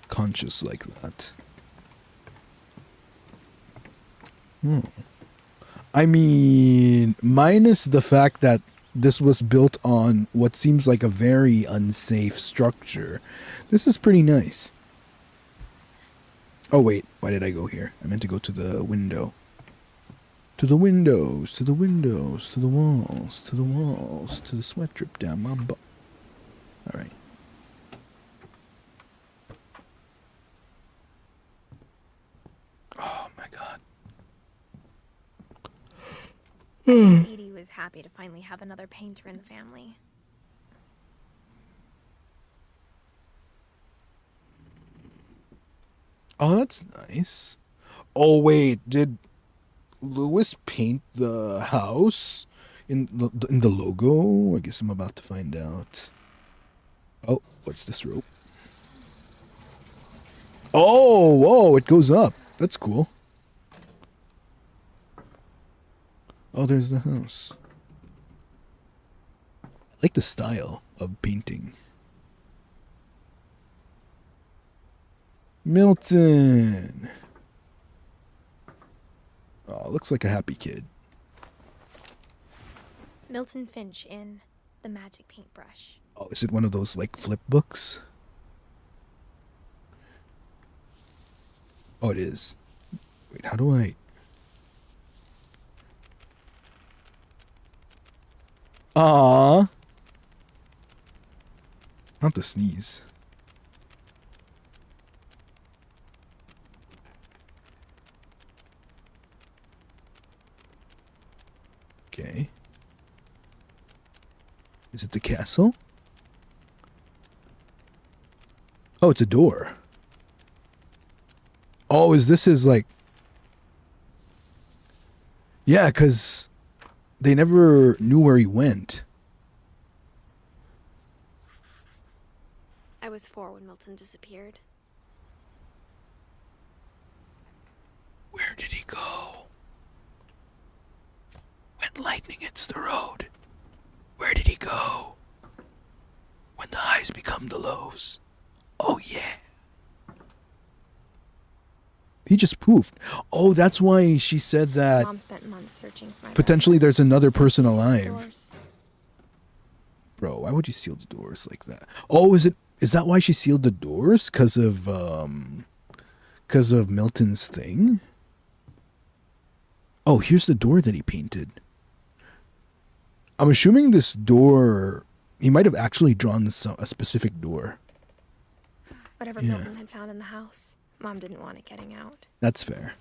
conscious like that. I mean, minus the fact that this was built on what seems like a very unsafe structure, this is pretty nice. Oh wait, why did I go here? I meant to go to the window. To the windows, to the windows, to the walls, to the walls, to the sweat drip down my butt. Alright. Oh my god. Edie was happy to finally have another painter in the family. Oh, that's nice. Oh wait, did Lewis paint the house in the logo? I guess I'm about to find out. Oh, what's this rope? Oh, whoa, it goes up. That's cool. Oh, there's the house. I like the style of painting. Milton. Oh, looks like a happy kid. Milton Finch in The Magic Paintbrush. Oh, is it one of those like flip books? Oh, it is. Wait, how do I... Aww. Not to sneeze. Okay. Is it the castle? Oh, it's a door. Oh, is this his like... Yeah, because they never knew where he went. I was 4 when Milton disappeared. Where did he go? When lightning hits the road, where did he go? When the highs become the lows. Oh yeah. He just poofed. Oh, that's why she said that Mom spent months searching for my potentially brother. there's another person Sealed the alive. doors. Bro, why would you seal the doors like that? Oh, is that why she sealed the doors? Because of Milton's thing? Oh, here's the door that he painted. I'm assuming this door, he might have actually drawn a specific door. Whatever Yeah. Milton had found in the house, Mom didn't want it getting out. That's fair.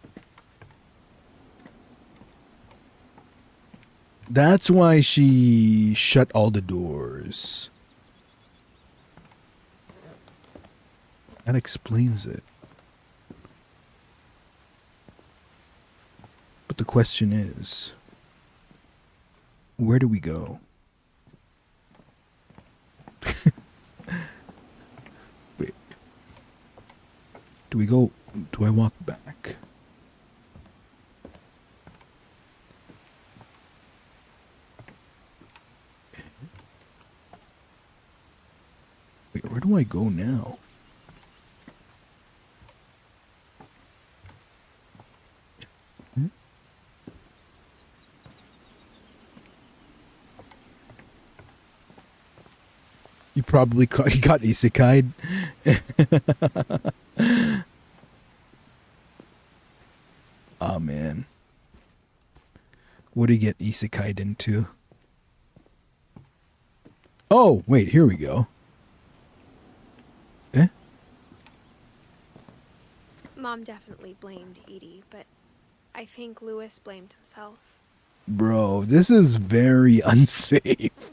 That's why she shut all the doors. That explains it. But the question is, where do we go? Wait. Do we go? Do I walk back? Wait, where do I go now? Hmm? You probably got isekai'd. Oh man. What do you get isekai'd into? Oh, wait, here we go. Eh? Mom definitely blamed Edie, but I think Lewis blamed himself. Bro, this is very unsafe.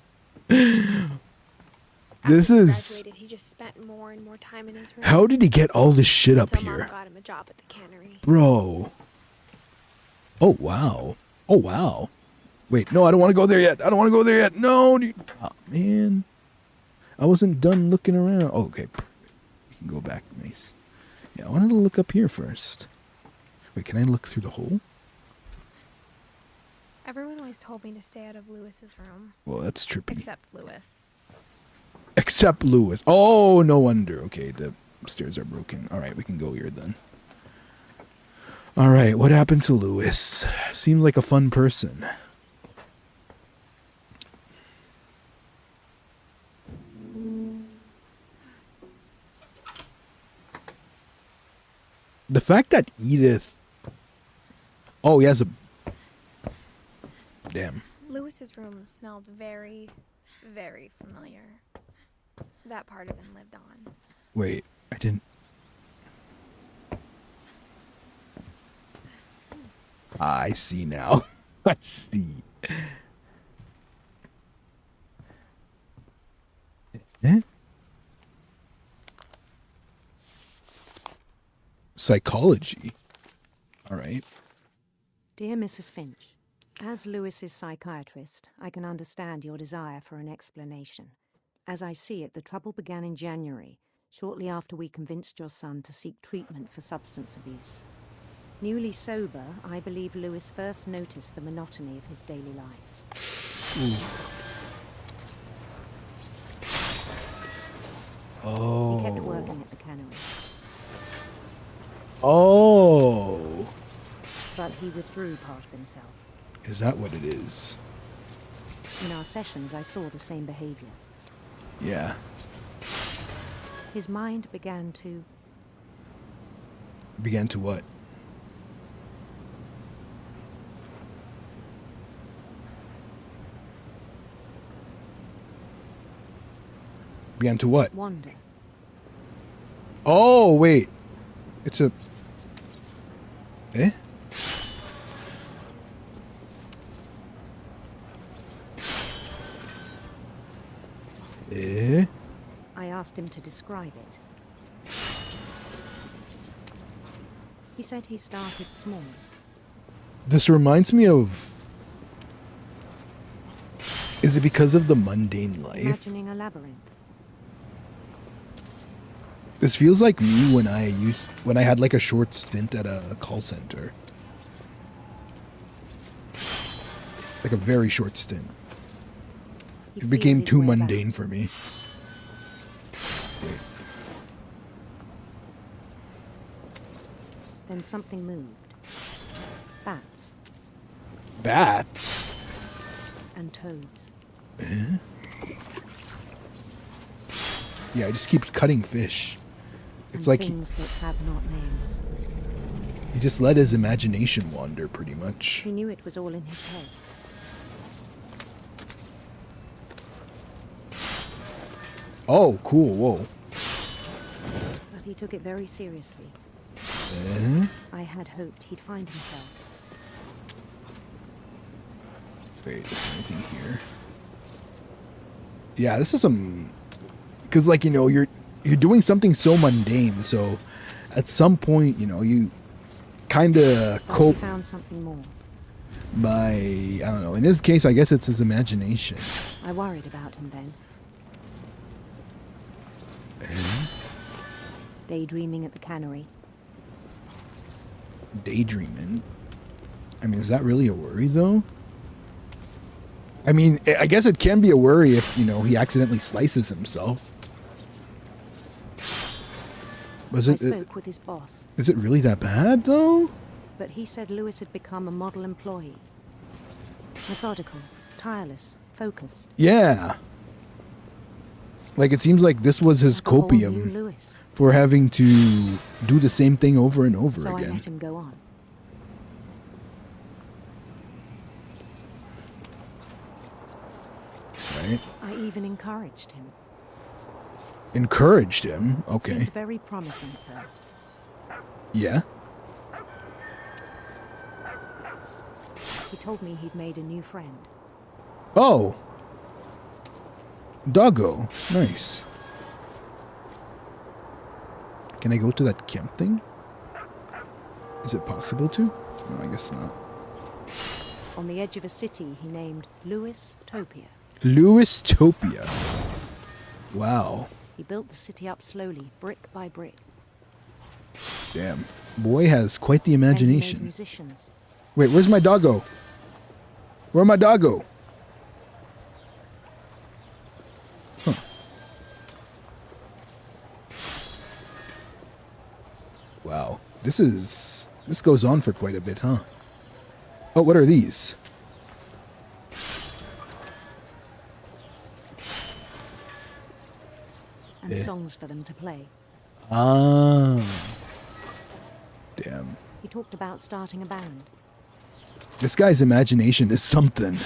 This After he is... graduated, he just spent more and more time in his room. How did he get all this shit up until Mom here? got him a job at the cannery. Bro. Oh, wow. Oh, wow. Wait, no, I don't want to go there yet. I don't want to go there yet. No. Oh, man. I wasn't done looking around. Oh, okay. We can go back. Nice. Yeah, I wanted to look up here first. Wait, can I look through the hole? Everyone always told me to stay out of Lewis's room. Well, that's trippy. Except Lewis. Except Lewis. Oh, no wonder. Okay, the stairs are broken. All right, we can go here then. All right, what happened to Lewis? Seems like a fun person. The fact that Edith... Oh, he has a... Damn. Lewis's room smelled very, very familiar. That part of him lived on. Wait, I didn't... I see now. I see. Eh? Psychology. All right. Dear Mrs. Finch, as Lewis's psychiatrist, I can understand your desire for an explanation. As I see it, the trouble began in January, shortly after we convinced your son to seek treatment for substance abuse. Newly sober, I believe Lewis first noticed the monotony of his daily life. Oh. He kept working at the cannery. Oh. But he withdrew part of himself. Is that what it is? In our sessions, I saw the same behavior. Yeah. His mind began to... Began to what? Began to what? wander. Oh, wait. It's a... Eh? Eh? I asked him to describe it. He said he started small. This reminds me of... Is it because of the mundane life? Imagining a labyrinth. This feels like me when I had like a short stint at a call center. Like a very short stint. It became too mundane for me. Wait. Then something moved. Bats Bats? and toads. Eh? Yeah, it just keeps cutting fish. It's and like things that have not names. he just let his imagination wander, pretty much. He knew it was all in his head. Oh, cool, whoa. But he took it very seriously. Eh? I had hoped he'd find himself. Wait, is there anything here? Yeah, this is some... Because, like, you know, you're doing something so mundane, so at some point, you know, you kind of cope He found something more. by, I don't know, in this case, I guess it's his imagination. I worried about him then. Eh? Daydreaming at the cannery. Daydreaming? I mean, is that really a worry, though? I mean, I guess it can be a worry if, you know, he accidentally slices himself. Was I it? spoke with his boss, Is it really that bad, though? but he said Lewis had become a model employee. Methodical, tireless, focused. Yeah. Like, it seems like this was his Like a whole new copium Lewis. for having to do the same thing over and over So I again. let him go on. Right? I even encouraged him. Encouraged him. It Okay. seemed very promising at first. Yeah. He told me he'd made a new friend. Oh. Doggo. Nice. Can I go to that camp thing? Is it possible to? No, I guess not. On the edge of a city he named Lewis Topia. Lewistopia. Wow. He built the city up slowly, brick by brick. Damn. Boy has quite the Then he made imagination. musicians. Wait, where's my doggo? Where'd my doggo? Huh. Wow. This goes on for quite a bit, huh? Oh, what are these? And songs for them to play. Ah. Damn. He talked about starting a band. This guy's imagination is something.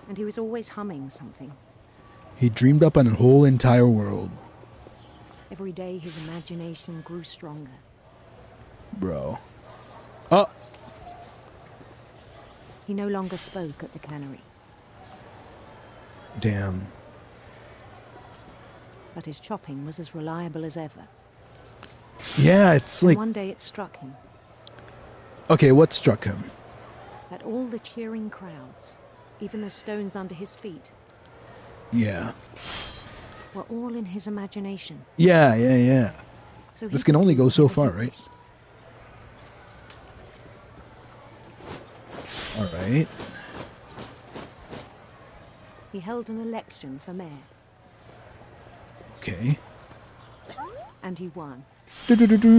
And he was always humming something. He dreamed up on a whole entire world. Every day his imagination grew stronger. Bro. Oh! He no longer spoke at the cannery. Damn. But his chopping was as reliable as ever. Yeah, it's And like... one day it struck him Okay, what struck him? that all the cheering crowds, even the stones under his feet, Yeah. were all in his imagination. Yeah. So This he can only go so never far, did. right? Alright. He held an election for mayor, Okay. and he won. They They begged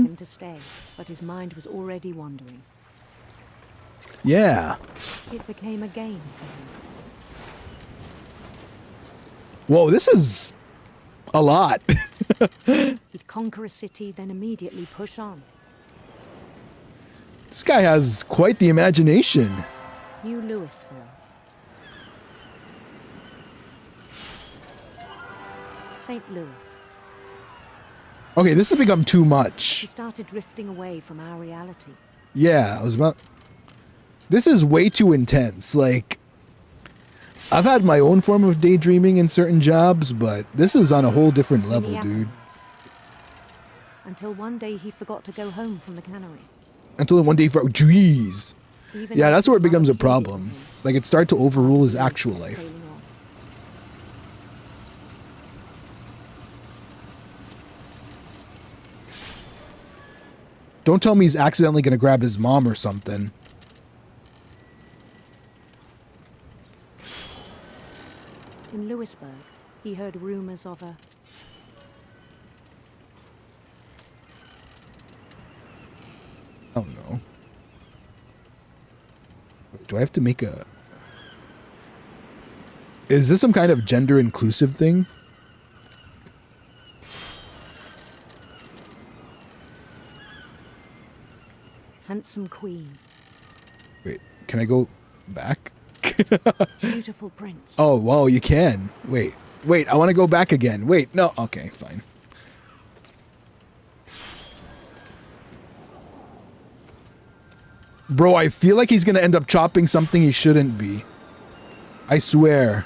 him to stay, but his mind was already wandering. Yeah. It became a game for him. Whoa, this is a lot. He'd conquer a city, then immediately push on. This guy has quite the imagination. New Louisville. St. Louis. Okay, this has become too He much. started drifting away from our reality. Yeah, I was about... This is way too intense. Like, I've had my own form of daydreaming in certain jobs, but this is on a whole different level, dude. Minneapolis. Until one day he forgot to go home from the cannery. Until one day, jeez. Even Yeah, as that's his where it becomes a mother pleaded problem. with him, Like, it started to overrule his he actual was life. sailing on. Don't tell me he's accidentally gonna grab his mom or something. In Louisburg, he heard rumors of a Oh no. Do I have to make a... Is this some kind of gender inclusive thing? handsome queen, Wait, can I go back? beautiful prince. Oh, wow, you can. Wait, I want to go back again. Wait, no, okay, fine. Bro, I feel like he's going to end up chopping something he shouldn't be. I swear.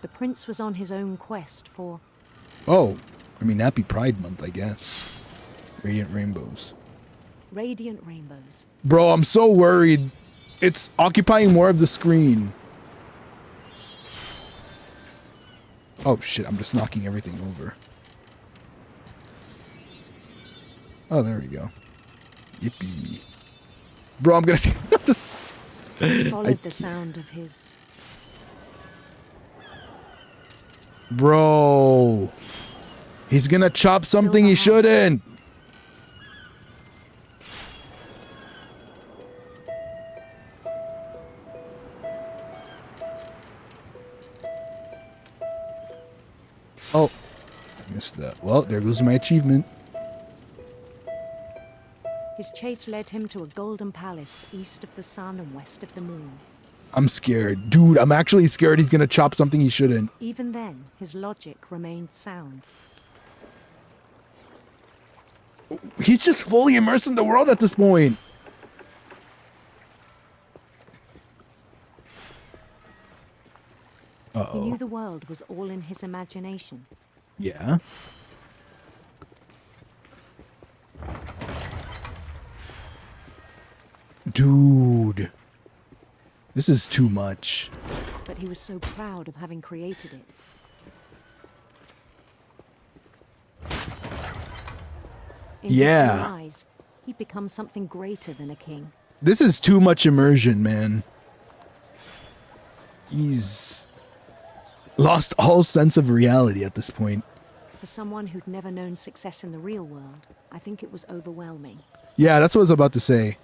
The prince was on his own quest for Oh, I mean, happy Pride Month, I guess. Radiant rainbows. radiant rainbows. Bro, I'm so worried. It's occupying more of the screen. Oh shit, I'm just knocking everything over. Oh, there we go. Yippee. Bro, I'm gonna just... Followed the sound of his... Bro. He's gonna chop something he shouldn't. Oh, I missed that. Well, there goes my achievement. His chase led him to a golden palace east of the sun and west of the moon. I'm scared. Dude, I'm actually scared he's gonna chop something he shouldn't. Even then, his logic remained sound. He's just fully immersed in the world at this point. He Uh-oh. knew the world was all in his imagination. Yeah. Dude. This is too much. But he was so proud of having created it. In Yeah. his own eyes, he'd become something greater than a king. This is too much immersion, man. He's lost all sense of reality at this point. For someone who'd never known success in the real world, I think it was overwhelming. Yeah, that's what I was about to say.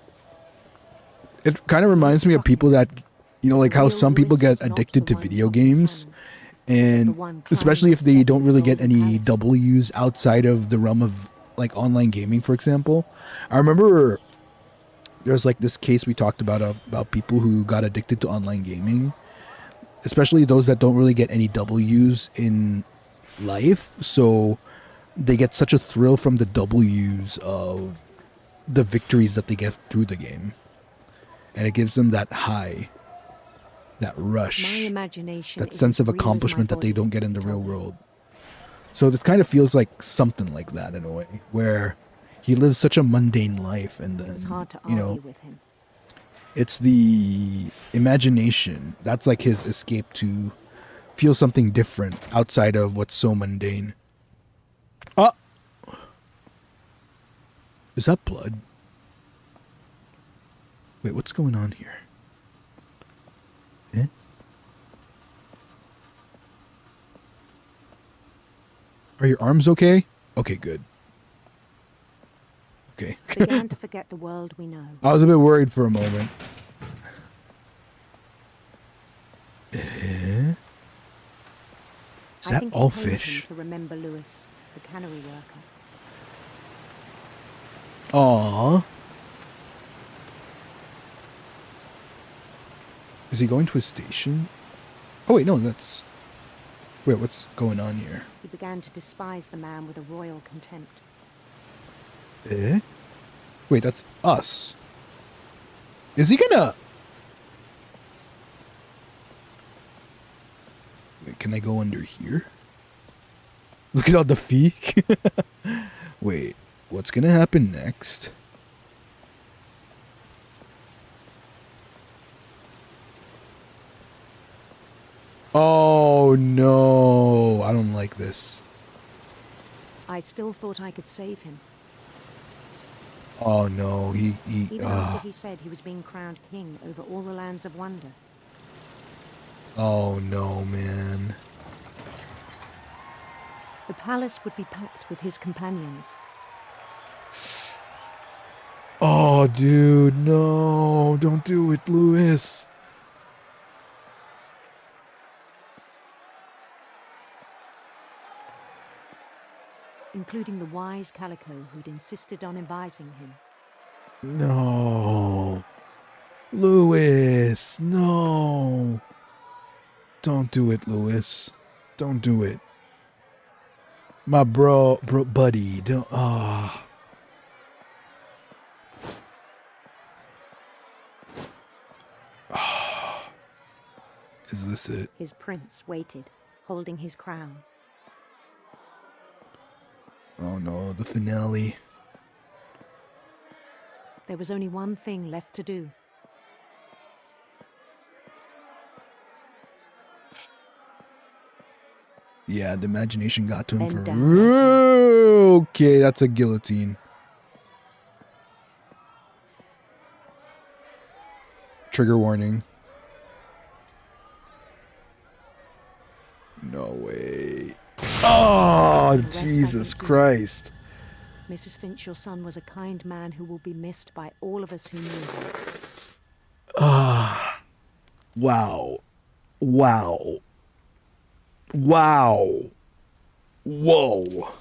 It kind of reminds me of people that, you know, like how some people get addicted to video games. And especially if they don't really get any W's outside of the realm of like online gaming, for example. I remember there's like this case we talked about people who got addicted to online gaming, especially those that don't really get any W's in life. So they get such a thrill from the W's of the victories that they get through the game. And it gives them that high, that rush, My imagination that is sense of as real as my accomplishment that they body, don't get in the he real told me. world. So this kind of feels like something like that in a way, where he lives such a mundane life, and It was then, hard to you argue know, with him. it's the imagination that's like his escape to feel something different outside of what's so mundane. Oh, is that blood? Wait, what's going on here? Eh? Are your arms okay? Okay, good. Okay. Began to forget the world we know. I was a bit worried for a moment. Eh? Is I that think all it pained him fish? to remember Lewis, the cannery worker. Aww. Is he going to a station? Oh wait, no, that's... Wait, what's going on here? He began to despise the man with a royal contempt. Eh? Wait, that's us. Is he gonna... Wait, can I go under here? Look at all the feet. Wait, what's gonna happen next? Oh no, I don't like this. I still thought I could save him. Oh no, Even after he said he was being crowned king over all the lands of wonder. Oh no, man. The palace would be packed with his companions. Oh dude, no, don't do it, Lewis. Including the wise Calico who'd insisted on advising him. No. Lewis, no. Don't do it, Lewis. Don't do it. My buddy, don't, Is this it? His prince waited, holding his crown. Oh no, the finale. There was only one thing left to do. Yeah, the imagination got to him Bend for down, real. Okay, that's a guillotine. Trigger warning. No way. Oh, Jesus Christ. Mrs. Finch, your son was a kind man who will be missed by all of us who knew him. Ah. Wow. Wow. Wow. Whoa.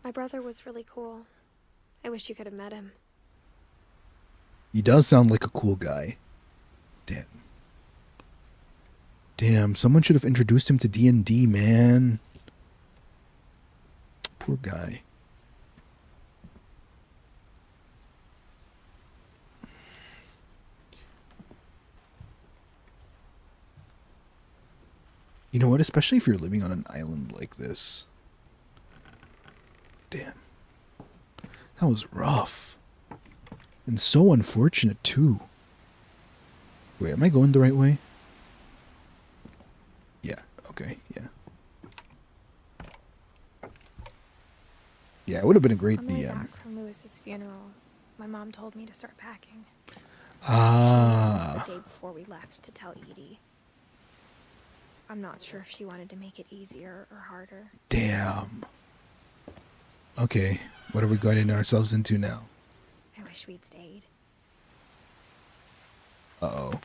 My brother was really cool. I wish you could have met him. He does sound like a cool guy. Damn. Damn, someone should have introduced him to D&D, man. Poor guy. You know what? Especially if you're living on an island like this. Damn. That was rough. And so unfortunate, too. Wait, am I going the right way? Yeah, okay, yeah. Yeah, it would have been a great On the way DM. back from Lewis's funeral, my mom told me to start packing. Ah. She waited the day before we left to tell Edie. I'm not sure if she wanted to make it easier or harder. Damn. Okay, what are we getting ourselves into now? I wish we'd stayed. Uh-oh.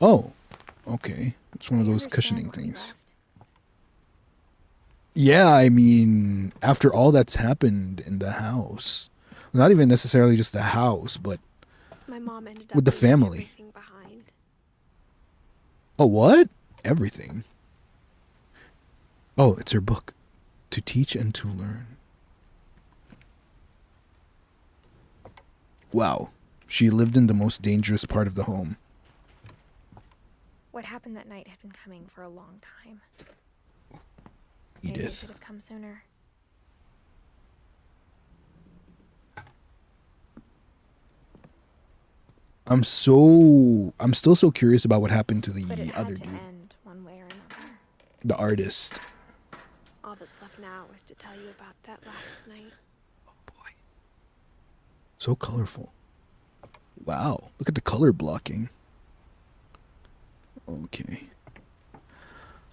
Oh, okay. It's one of I those understand cushioning why you things. left. Yeah, I mean, after all that's happened in the house, not even necessarily just the house, but My mom ended up with the leaving family. everything behind. Oh, what? Everything. Oh, it's her book. To teach and to learn. Wow. She lived in the most dangerous part of the home. What happened that night had been coming for a long time. Maybe it Edith. should have come sooner. I'm still so curious about what happened to But the it other had to dude. end one way or another. The artist. All that's left now is to tell you about that last night. So colorful. Wow. Look at the color blocking. Okay.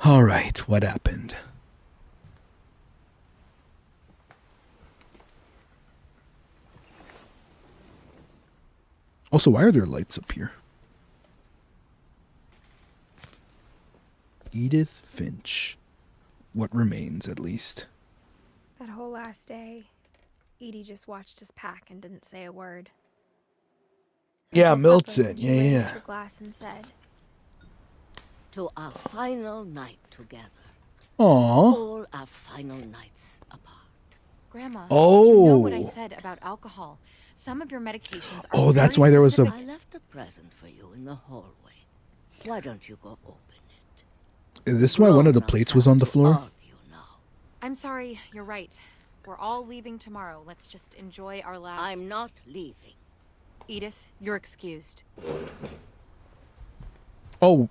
Alright, what happened? Also, why are there lights up here? Edith Finch. What remains, at least. That whole last day, Edie just watched us pack and didn't say a word. Yeah, Until supper, Milton. she Yeah, raised yeah. her glass and said, To our final night together. Aww. All our final nights apart. Grandma, Oh. you know what I said about alcohol. Some of your medications are Oh, that's very why there was specific. I left a present for you in the hallway. Why don't you go open it? Is this why one of the plates was on the floor? I'm sorry, you're right. We're all leaving tomorrow. Let's just enjoy our last... I'm not leaving. Edith, you're excused. Oh.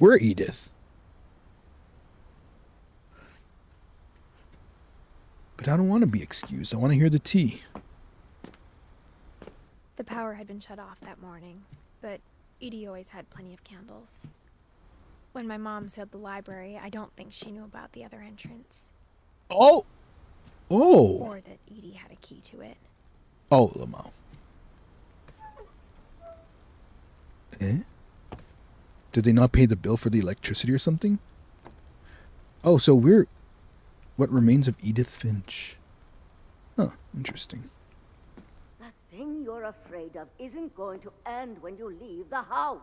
We're Edith. But I don't want to be excused. I want to hear the tea. the power had been shut off that morning, but Edie always had plenty of candles. When my mom sealed the library, I don't think she knew about the other entrance. Oh! Oh! Or that Edie had a key to it. Oh, Lamau. Eh? Did they not pay the bill for the electricity or something? Oh, so we're... What remains of Edith Finch? Huh, interesting. That thing you're afraid of isn't going to end when you leave the house.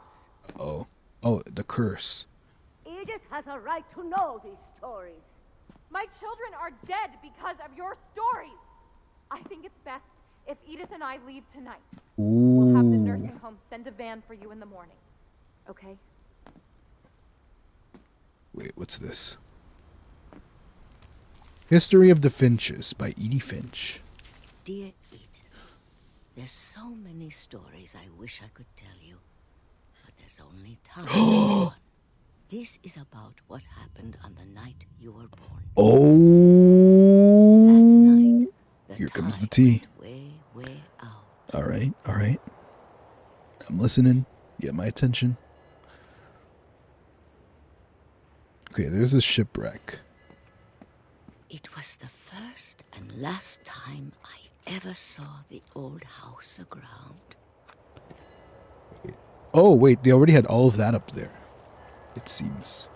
Oh. Oh, the curse. Edith has a right to know these stories. My children are dead because of your stories. I think it's best if Edith and I leave tonight. We'll have the nursing home send a van for you in the morning. Okay? Wait, what's this? History of the Finches by Edie Finch. Dear Edith, there's so many stories I wish I could tell you, but there's only time for one. This is about what happened on the night you were born. Oh! That night, Here comes the tea. way out. All right. I'm listening. Get my attention. Okay, there's a shipwreck. It was the first and last time I ever saw the old house aground. Oh, wait, they already had all of that up there, it seems.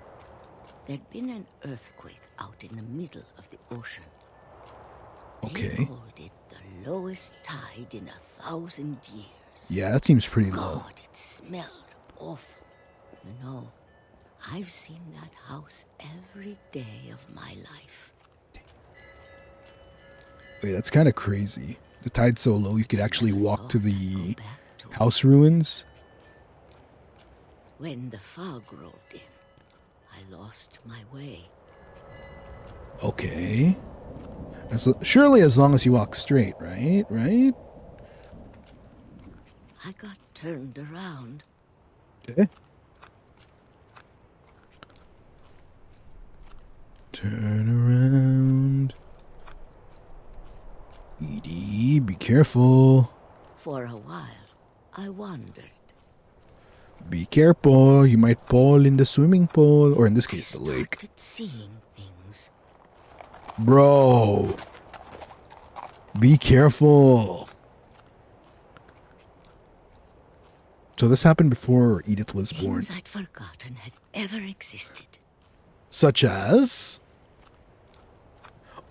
There'd been an earthquake out in the middle of the ocean. Okay. They called it the lowest tide in 1,000 years. Yeah, that seems pretty low. God, it smelled awful. You know, I've seen that house every day of my life. Wait, that's kind of crazy. The tide's so low you could actually walk to the house ruins. When the fog rolled in, I lost my way. Okay. Surely as long as you walk straight, right? Right? I got turned around. Okay. Turn around. Edie, be careful. For a while, I wandered. Be careful. You might fall in the swimming pool. Or in this case, the lake. Started seeing things. Bro. Be careful. So this happened before Edith was born. Things I'd forgotten had ever existed. Such as?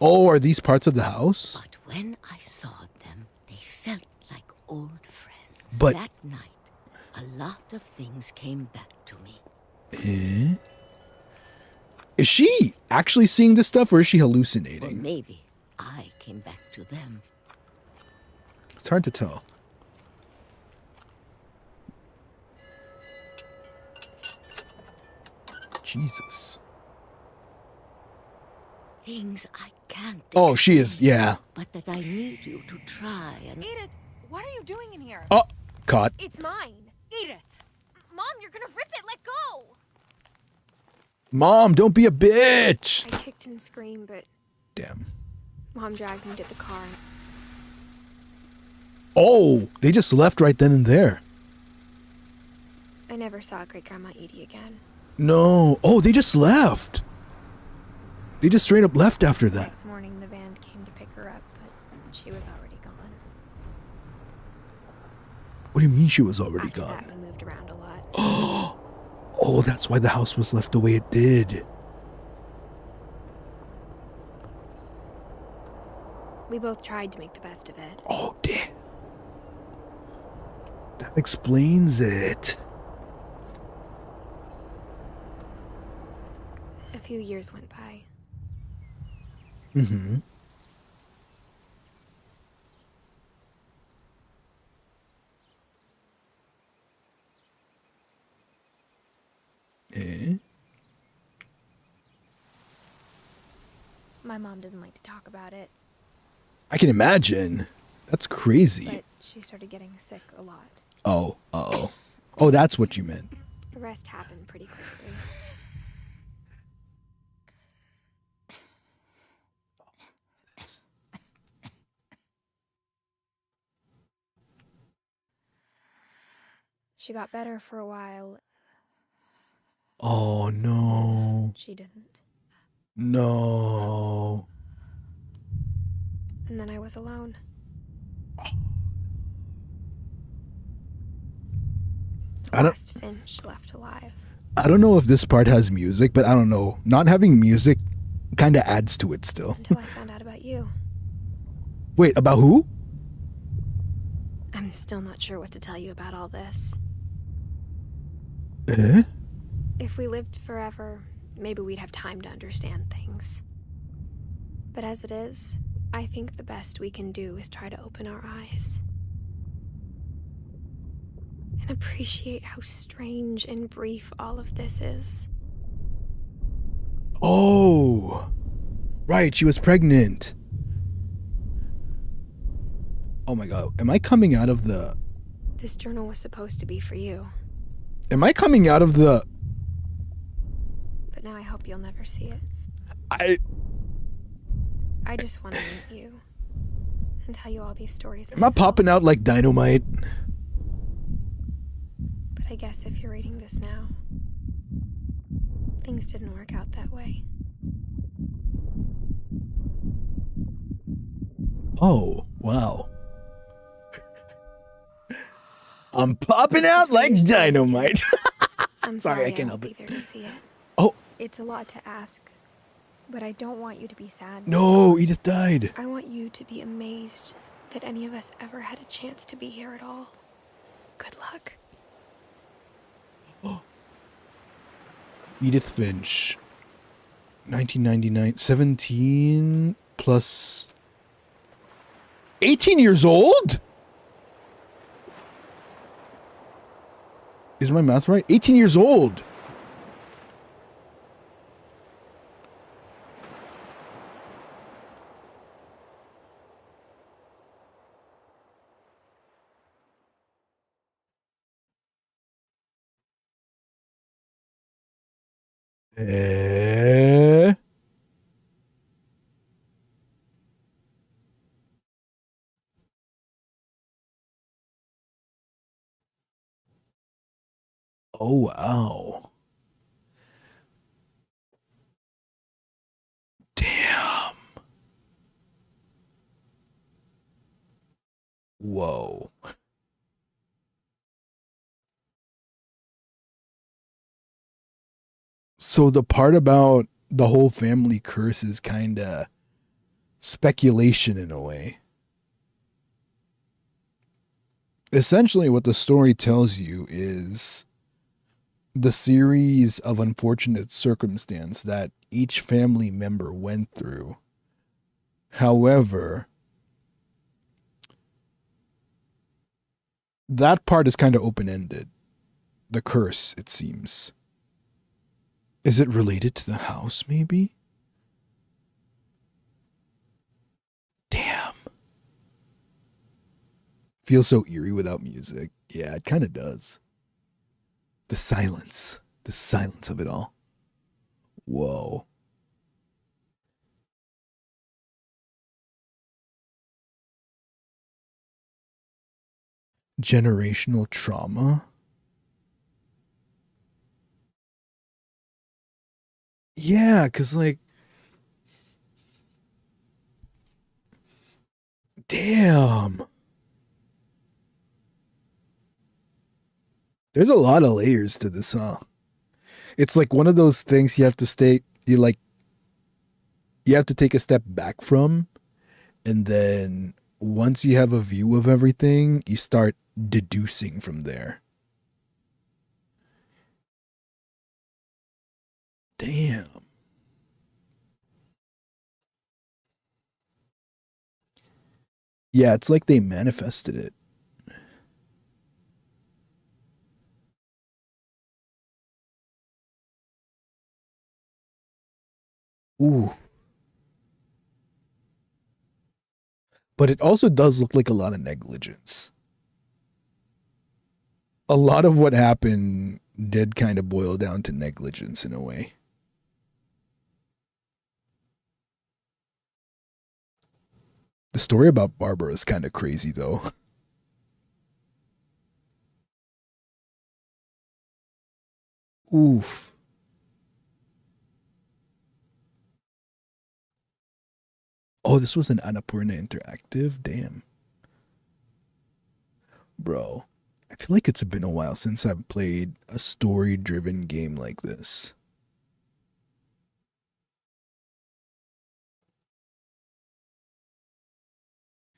Oh, are these parts of the house? But when I saw them, they felt like old friends. But- that night, a lot of things came back to me. Eh? Is she actually seeing this stuff or is she Or hallucinating? maybe I came back to them. It's hard to tell. Jesus. Things I can't Oh, she explain, is, yeah. but that I need you to try and... Edith, what are you doing in here? Oh, caught. It's mine. Edith! Mom, you're gonna rip it. Let go. Mom, don't be a bitch. I kicked and screamed, but Damn. Mom dragged me to the car. Oh, they just left right then and there. I never saw Great Grandma Edie again. No. Oh, they just left. They just straight up left after that. Next morning, the van came to pick her up, but she was already gone. What do you mean she was already After gone? that, we moved around a lot. Oh, that's why the house was left the way it did. We both tried to make the best of it. Oh, damn. That explains it. A few years went by. Mm-hmm. Eh? My mom didn't like to talk about it, I can imagine. That's crazy. but she started getting sick a lot. Oh, uh-oh. Oh, that's what you meant. The rest happened pretty quickly. She got better for a while. Oh, no. She didn't. No. And then I was alone. I don't Last Finch left alive. I don't know if this part has music, but I don't know. Not having music kind of adds to it still. Until I found out about you. Wait, about who? I'm still not sure what to tell you about all this. Eh? If we lived forever, maybe we'd have time to understand things. But as it is, I think the best we can do is try to open our eyes. And appreciate how strange and brief all of this is. Oh. Right, she was pregnant. Oh my god. Am I coming out of the... This journal was supposed to be for you, Am I coming out of the... but now I hope you'll never see it. I just want to meet you and tell you all these stories Am I popping out like dynamite? But I guess if you're reading this now, things didn't work out that way. Oh, wow. I'm popping out like dynamite. I'm Sorry, sorry, I can't won't help be it. there to see it. Oh. It's a lot to ask, but I don't want you to be sad. No, Edith died. I want you to be amazed that any of us ever had a chance to be here at all. Good luck. Edith Finch. 1999. 17 plus... 18 years old? Is my math right? 18 years old. Eh? Oh, wow. Damn. Whoa. So the part about the whole family curse is kind of speculation in a way. Essentially, what the story tells you is the series of unfortunate circumstance that each family member went through. However, that part is kind of open-ended. The curse, it seems. Is it related to the house, maybe? Damn. Feels so eerie without music. Yeah, it kind of does. The silence of it all. Whoa. Generational trauma? Yeah, because, like, damn. There's a lot of layers to this, huh? It's like one of those things you have to you have to take a step back from, and then once you have a view of everything, you start deducing from there. Damn. Yeah, it's like they manifested it. Ooh. But it also does look like a lot of negligence. A lot of what happened did kind of boil down to negligence in a way. The story about Barbara is kind of crazy, though. Oof. Oh, this was an Annapurna Interactive? Damn. Bro, I feel like it's been a while since I've played a story-driven game like this.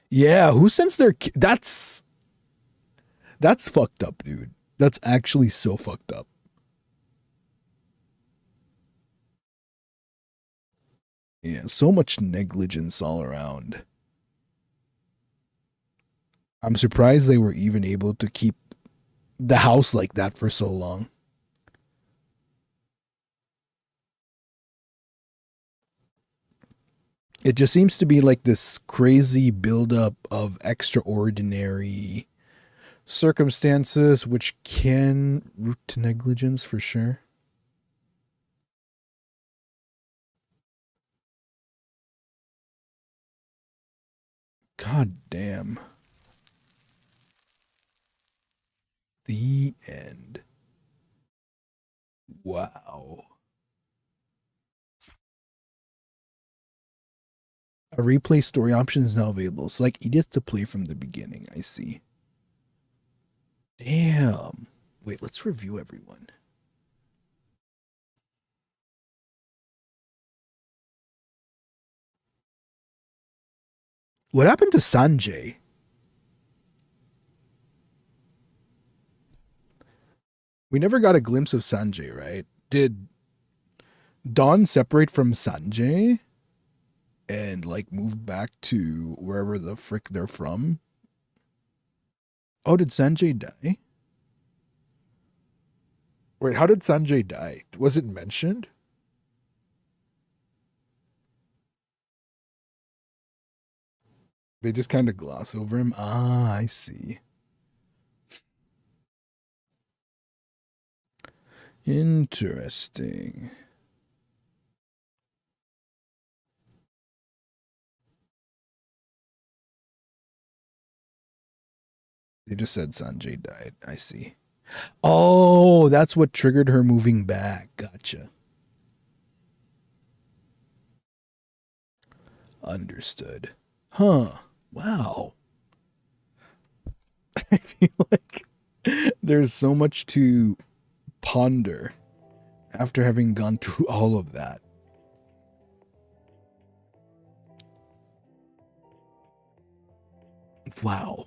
Yeah, who sends their that's fucked up, dude. That's actually so fucked up. Yeah, so much negligence all around. I'm surprised they were even able to keep the house like that for so long. It just seems to be like this crazy buildup of extraordinary circumstances, which can root to negligence for sure. God damn. The end. Wow. A replay story option is now available. Select Edith to play from the beginning. I see. Damn. Wait, let's review everyone. What happened to Sanjay? We never got a glimpse of Sanjay, right? Did Dawn separate from Sanjay and like move back to wherever the frick they're from? Oh, did Sanjay die? Wait, how did Sanjay die? Was it mentioned? They just kind of gloss over him. Ah, I see. Interesting. They just said Sanjay died. I see. Oh, that's what triggered her moving back. Gotcha. Understood. Huh. Wow. I feel like there's so much to ponder after having gone through all of that. Wow.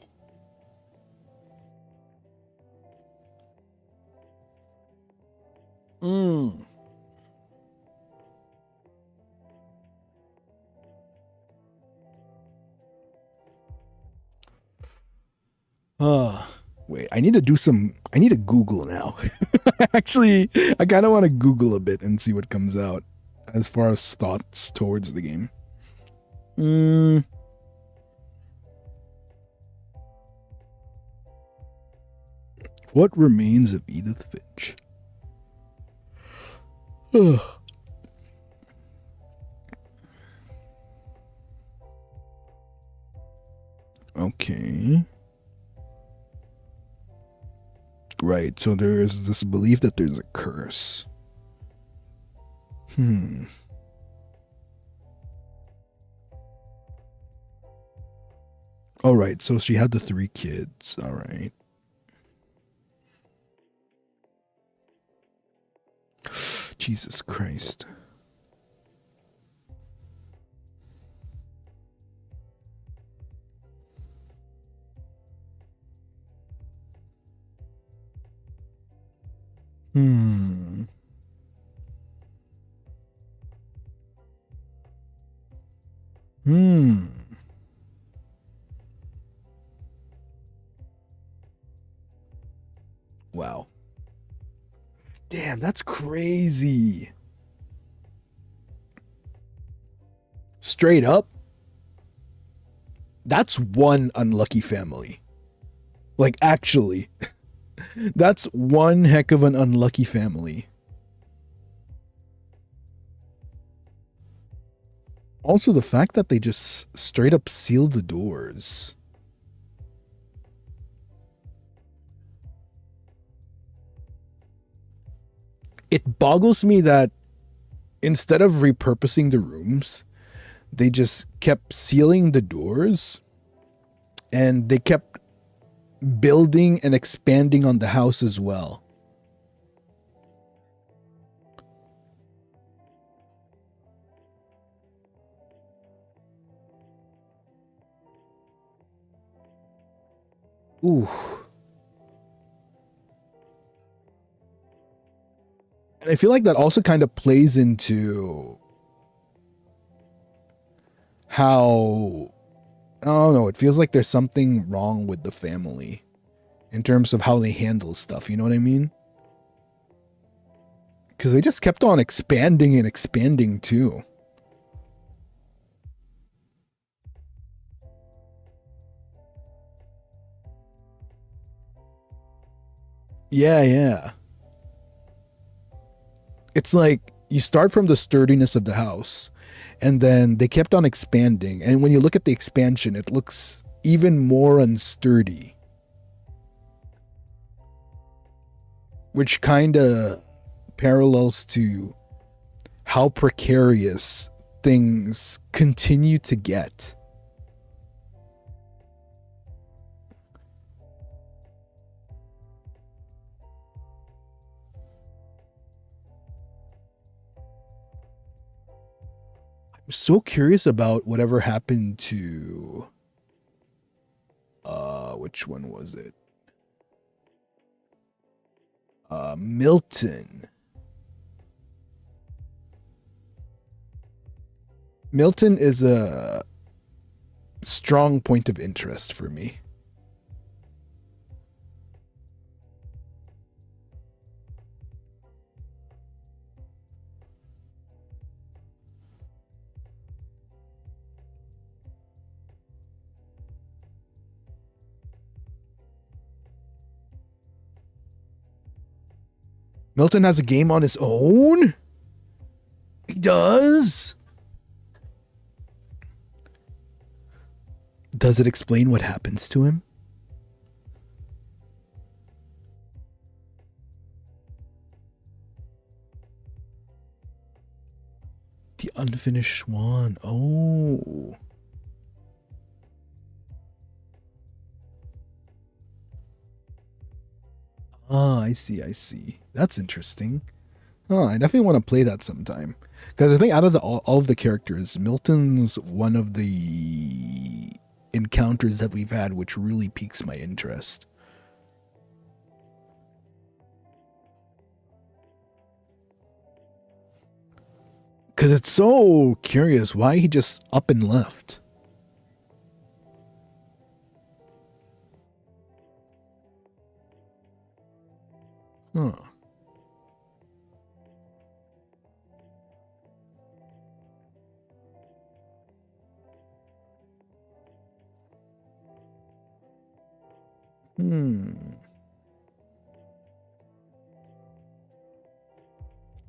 Wait, I need to Google now. Actually, I kind of want to Google a bit and see what comes out as far as thoughts towards the game. What remains of Edith Finch? Okay. Right, so there's this belief that there's a curse. Alright, so she had the 3 kids. Alright. Jesus Christ. Wow. Damn, that's crazy. Straight up, that's one unlucky family. Like, actually, that's one heck of an unlucky family. Also, the fact that they just straight up sealed the doors. It boggles me that instead of repurposing the rooms, they just kept sealing the doors and they kept building and expanding on the house as well. Ooh. And I feel like that also kind of plays into how, I don't know, it feels like there's something wrong with the family in terms of how they handle stuff, you know what I mean? Because they just kept on expanding and expanding too. Yeah. It's like you start from the sturdiness of the house and then they kept on expanding. And when you look at the expansion, it looks even more unsturdy. Which kind of parallels to how precarious things continue to get. I'm so curious about whatever happened to which one was it? Milton. Milton is a strong point of interest for me. Milton has a game on his own? He does? Does it explain what happens to him? The Unfinished Swan. Oh. Ah, I see. That's interesting. Oh, I definitely want to play that sometime. Because I think out of all of the characters, Milton's one of the encounters that we've had which really piques my interest. Because it's so curious why he just up and left. Huh.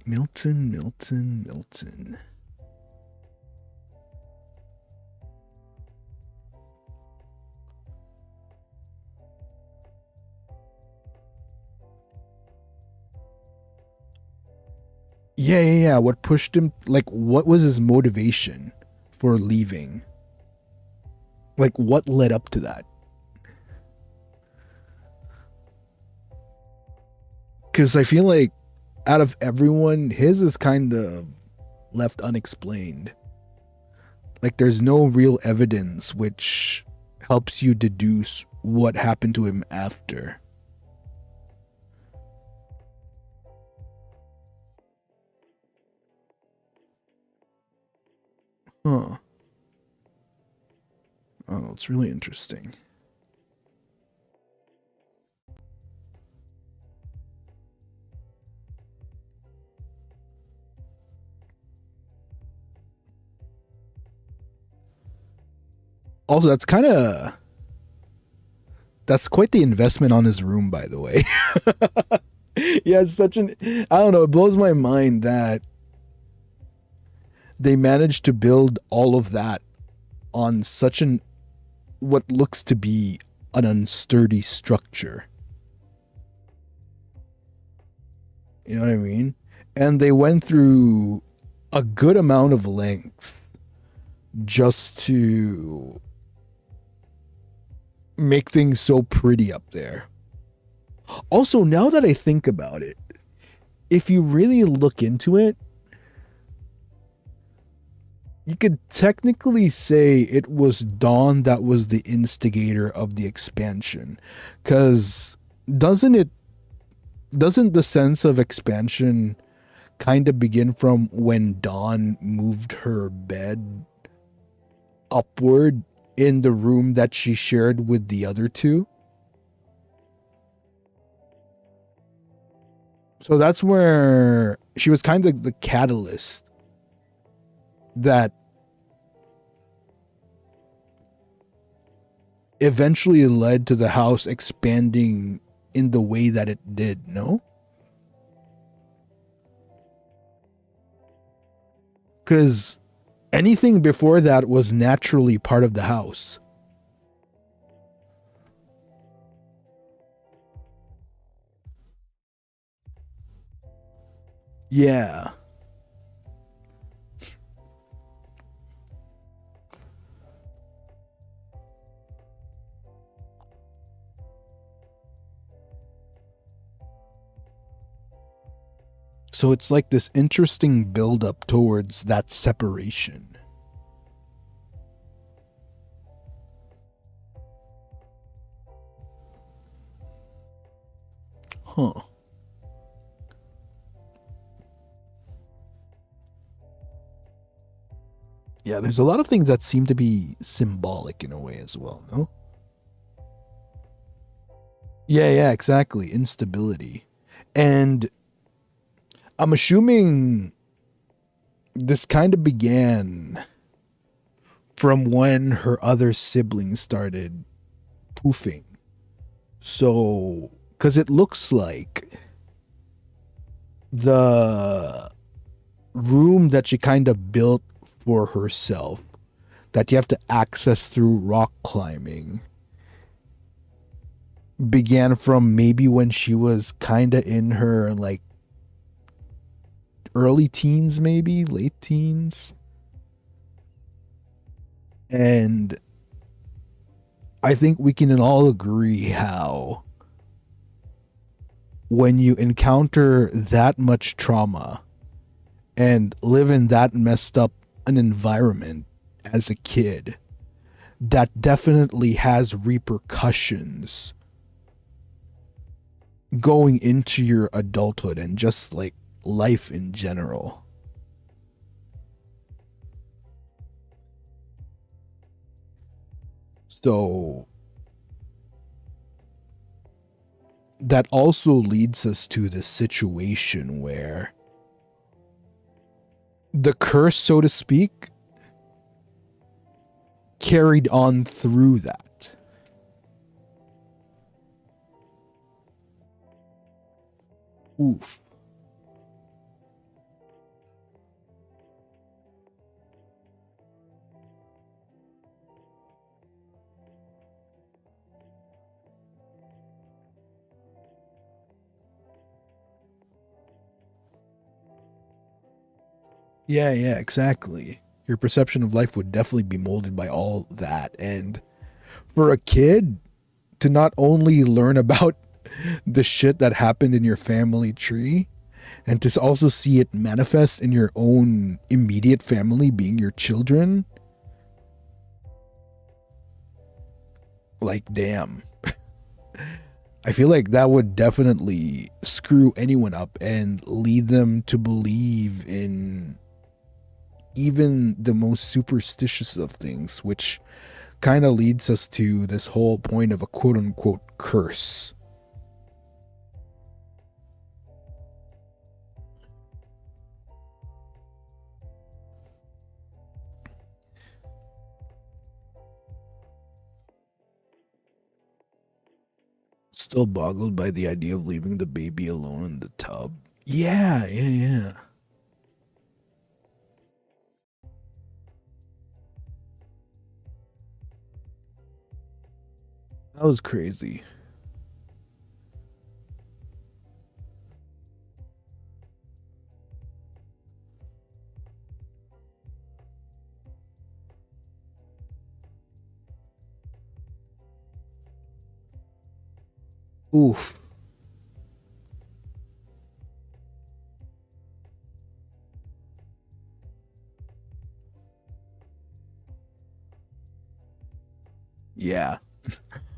Milton. Yeah. What pushed him? Like, what was his motivation for leaving? Like, what led up to that? Because I feel like out of everyone, his is kind of left unexplained. Like, there's no real evidence which helps you deduce what happened to him after. Huh. Oh, it's really interesting. Also, that's quite the investment on his room, by the way. Yeah, it's I don't know, it blows my mind that they managed to build all of that on such what looks to be an unsturdy structure. You know what I mean? And they went through a good amount of lengths just to make things so pretty up there. Also, now that I think about it, if you really look into it, you could technically say it was Dawn that was the instigator of the expansion. Because doesn't the sense of expansion kind of begin from when Dawn moved her bed upward in the room that she shared with the other two? So that's where she was kind of the catalyst that eventually led to the house expanding in the way that it did, no? Because anything before that was naturally part of the house. Yeah. So it's like this interesting build-up towards that separation. Huh. Yeah, there's a lot of things that seem to be symbolic in a way as well, no? Yeah, exactly. Instability. And I'm assuming this kind of began from when her other siblings started poofing. So, because it looks like the room that she kind of built for herself that you have to access through rock climbing began from maybe when she was kind of in her like early teens, maybe late teens. And I think we can all agree how when you encounter that much trauma and live in that messed up an environment as a kid, that definitely has repercussions going into your adulthood and just like life in general. So that also leads us to this situation where the curse, so to speak, carried on through that. Oof. Yeah, exactly. Your perception of life would definitely be molded by all that. And for a kid to not only learn about the shit that happened in your family tree, and to also see it manifest in your own immediate family, being your children, like, damn. I feel like that would definitely screw anyone up and lead them to believe in even the most superstitious of things, which kind of leads us to this whole point of a quote-unquote curse. Still boggled by the idea of leaving the baby alone in the tub. Yeah. That was crazy. Oof. Yeah.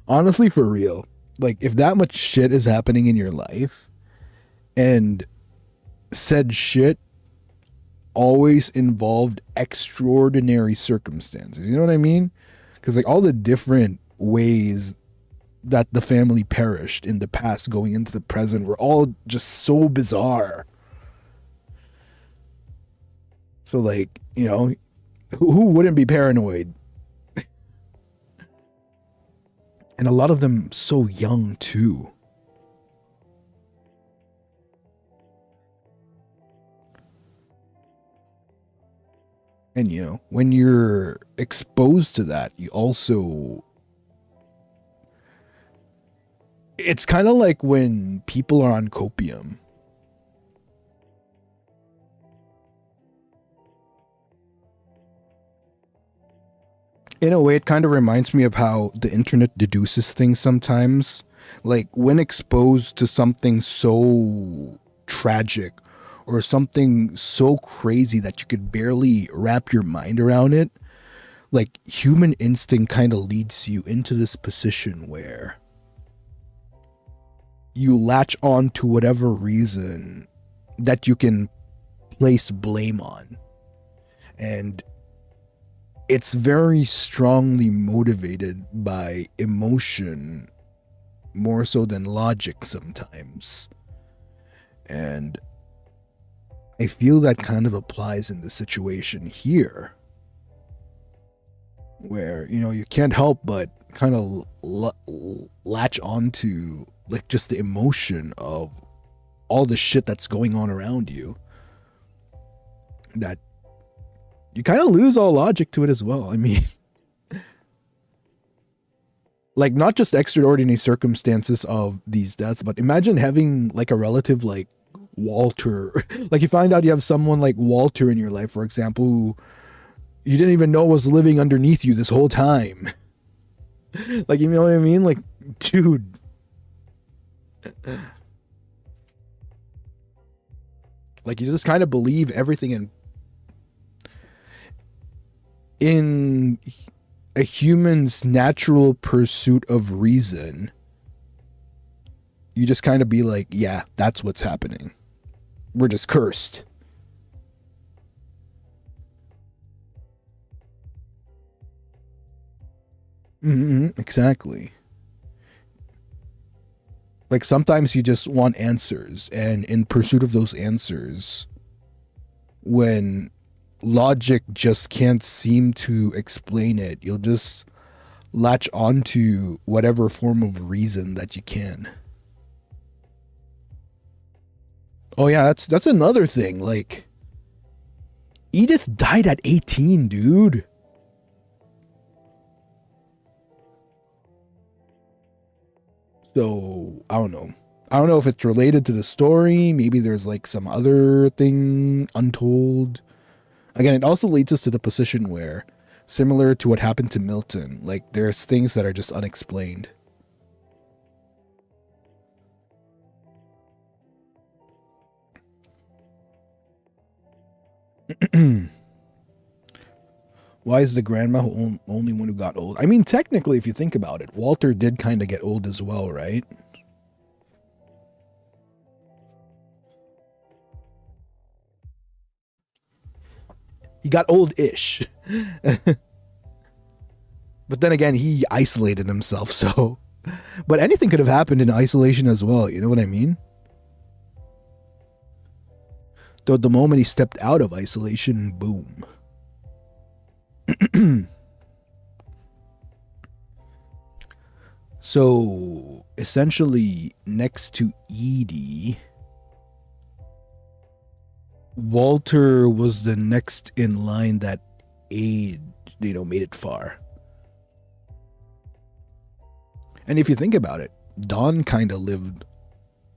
Honestly, for real. Like, if that much shit is happening in your life, and said shit always involved extraordinary circumstances, you know what I mean? Because, like, all the different ways that the family perished in the past going into the present were all just so bizarre. So, like, you know, who wouldn't be paranoid? And a lot of them so young too. And you know, when you're exposed to that, you also, it's kind of like when people are on copium. In a way, it kind of reminds me of how the internet deduces things sometimes. Like, when exposed to something so tragic or something so crazy that you could barely wrap your mind around it, like, human instinct kind of leads you into this position where you latch on to whatever reason that you can place blame on. And it's very strongly motivated by emotion, more so than logic sometimes. And I feel that kind of applies in the situation here, where, you know, you can't help but kind of latch onto, like, just the emotion of all the shit that's going on around you, that you kind of lose all logic to it as well. I mean, like, not just extraordinary circumstances of these deaths, but imagine having, like, a relative like Walter. Like, you find out you have someone like Walter in your life, for example, who you didn't even know was living underneath you this whole time. Like, you know what I mean? Like, dude. Like, you just kind of believe everything in a human's natural pursuit of reason. You just kind of be like, yeah, that's what's happening. We're just cursed. Exactly. Like sometimes you just want answers, and in pursuit of those answers, when logic just can't seem to explain it, you'll just latch onto whatever form of reason that you can. Oh yeah, that's another thing. Like, Edith died at 18, dude. So, I don't know. I don't know if it's related to the story. Maybe there's like some other thing untold. Again, it also leads us to the position where, similar to what happened to Milton, like there's things that are just unexplained. Why is the grandma only one who got old? I mean, technically, if you think about it, Walter did kind of get old as well, right? He got old-ish. But then again, he isolated himself, so... But anything could have happened in isolation as well, you know what I mean? Though the moment he stepped out of isolation, boom. So, essentially, next to Edie, Walter was the next in line that made it far. And if you think about it, Dawn kind of lived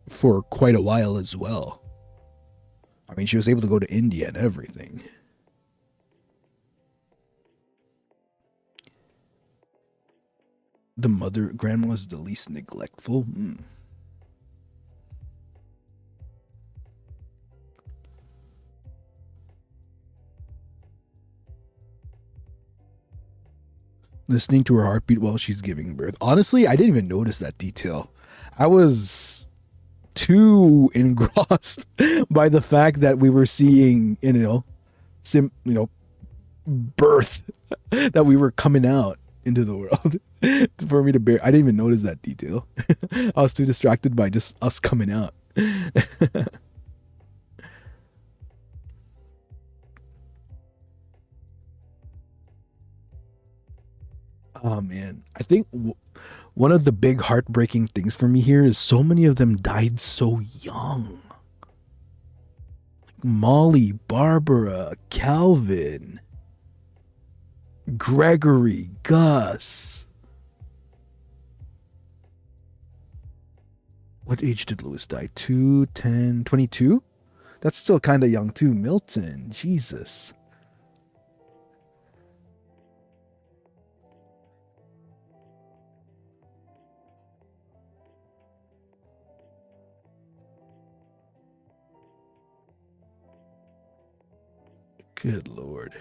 for quite a while as well. I mean, she was able to go to India and everything. The grandma was the least neglectful. Listening to her heartbeat while she's giving birth. Honestly, I didn't even notice that detail. I was too engrossed by the fact that we were seeing, birth, that we were coming out into the world for me to bear. I didn't even notice that detail. I was too distracted by just us coming out. Oh man, I think one of the big heartbreaking things for me here is so many of them died so young. Like Molly, Barbara, Calvin, Gregory, Gus. What age did Lewis die? 2, 10, 22? That's still kind of young too. Milton, Jesus. Good Lord.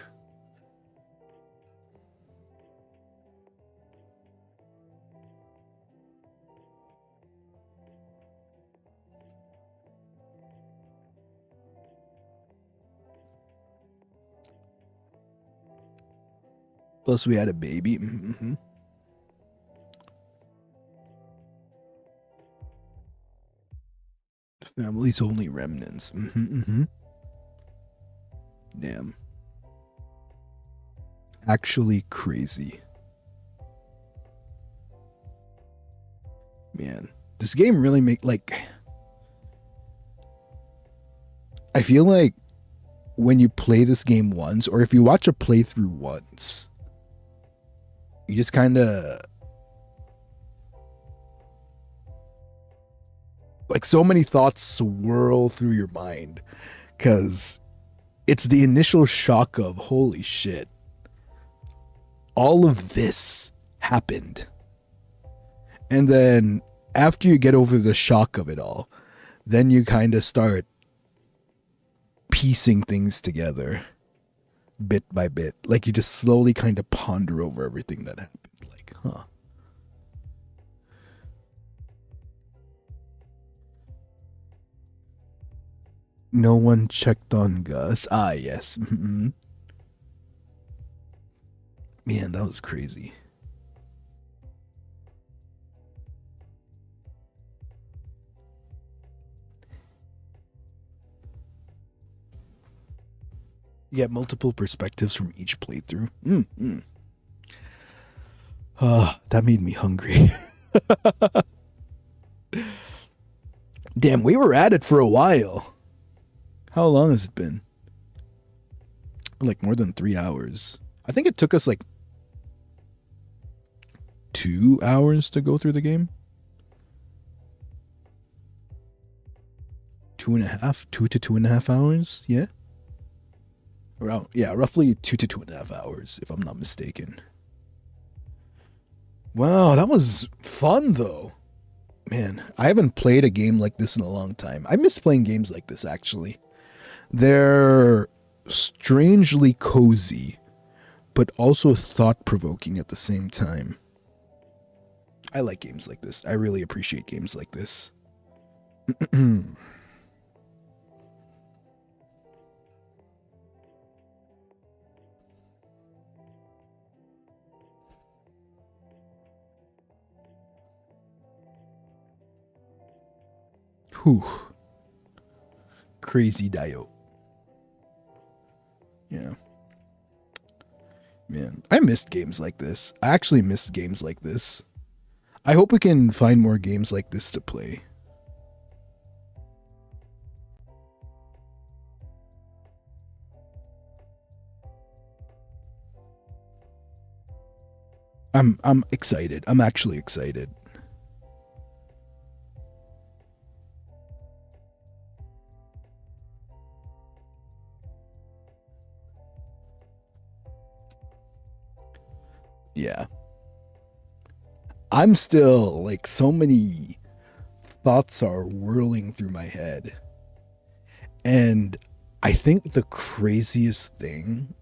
Plus we had a baby. Mm-hmm. Family's only remnants. Mm-hmm. Damn. Actually crazy. Man, this game really I feel like when you play this game once, or if you watch a playthrough once, you just kind of so many thoughts swirl through your mind, because it's the initial shock of, holy shit, all of this happened. And then after you get over the shock of it all, then you kind of start piecing things together bit by bit. Like you just slowly kind of ponder over everything that happened. Like, huh. No one checked on Gus. Ah, yes. Mm-hmm. Man, that was crazy. get multiple perspectives from each playthrough. That made me hungry. Damn, we were at it for a while. How long has it been? Like more than 3 hours. I think it took us like 2 hours to go through the game. 2.5, 2 to 2.5 hours, yeah? Around, yeah, roughly 2 to 2.5 hours, if I'm not mistaken. Wow, that was fun though. Man, I haven't played a game like this in a long time. I miss playing games like this, actually. They're strangely cozy, but also thought-provoking at the same time. I like games like this. I really appreciate games like this. Whew. Crazy Dio. Yeah. Man, I missed games like this. I actually missed games like this. I hope we can find more games like this to play. I'm excited. I'm actually excited. Yeah. I'm still, like, so many thoughts are whirling through my head. And I think the craziest thing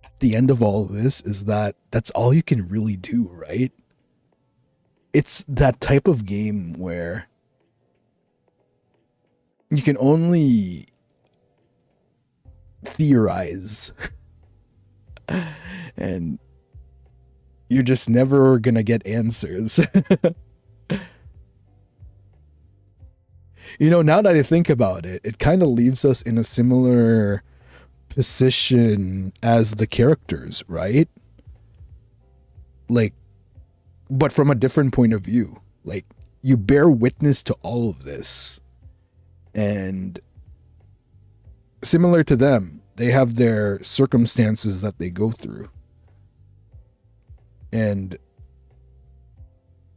at the end of all this is that that's all you can really do, right? It's that type of game where you can only theorize. And you're just never gonna get answers. You know, now that I think about it, it kind of leaves us in a similar position as the characters, right? Like, but from a different point of view. Like, you bear witness to all of this. And similar to them, they have their circumstances that they go through. And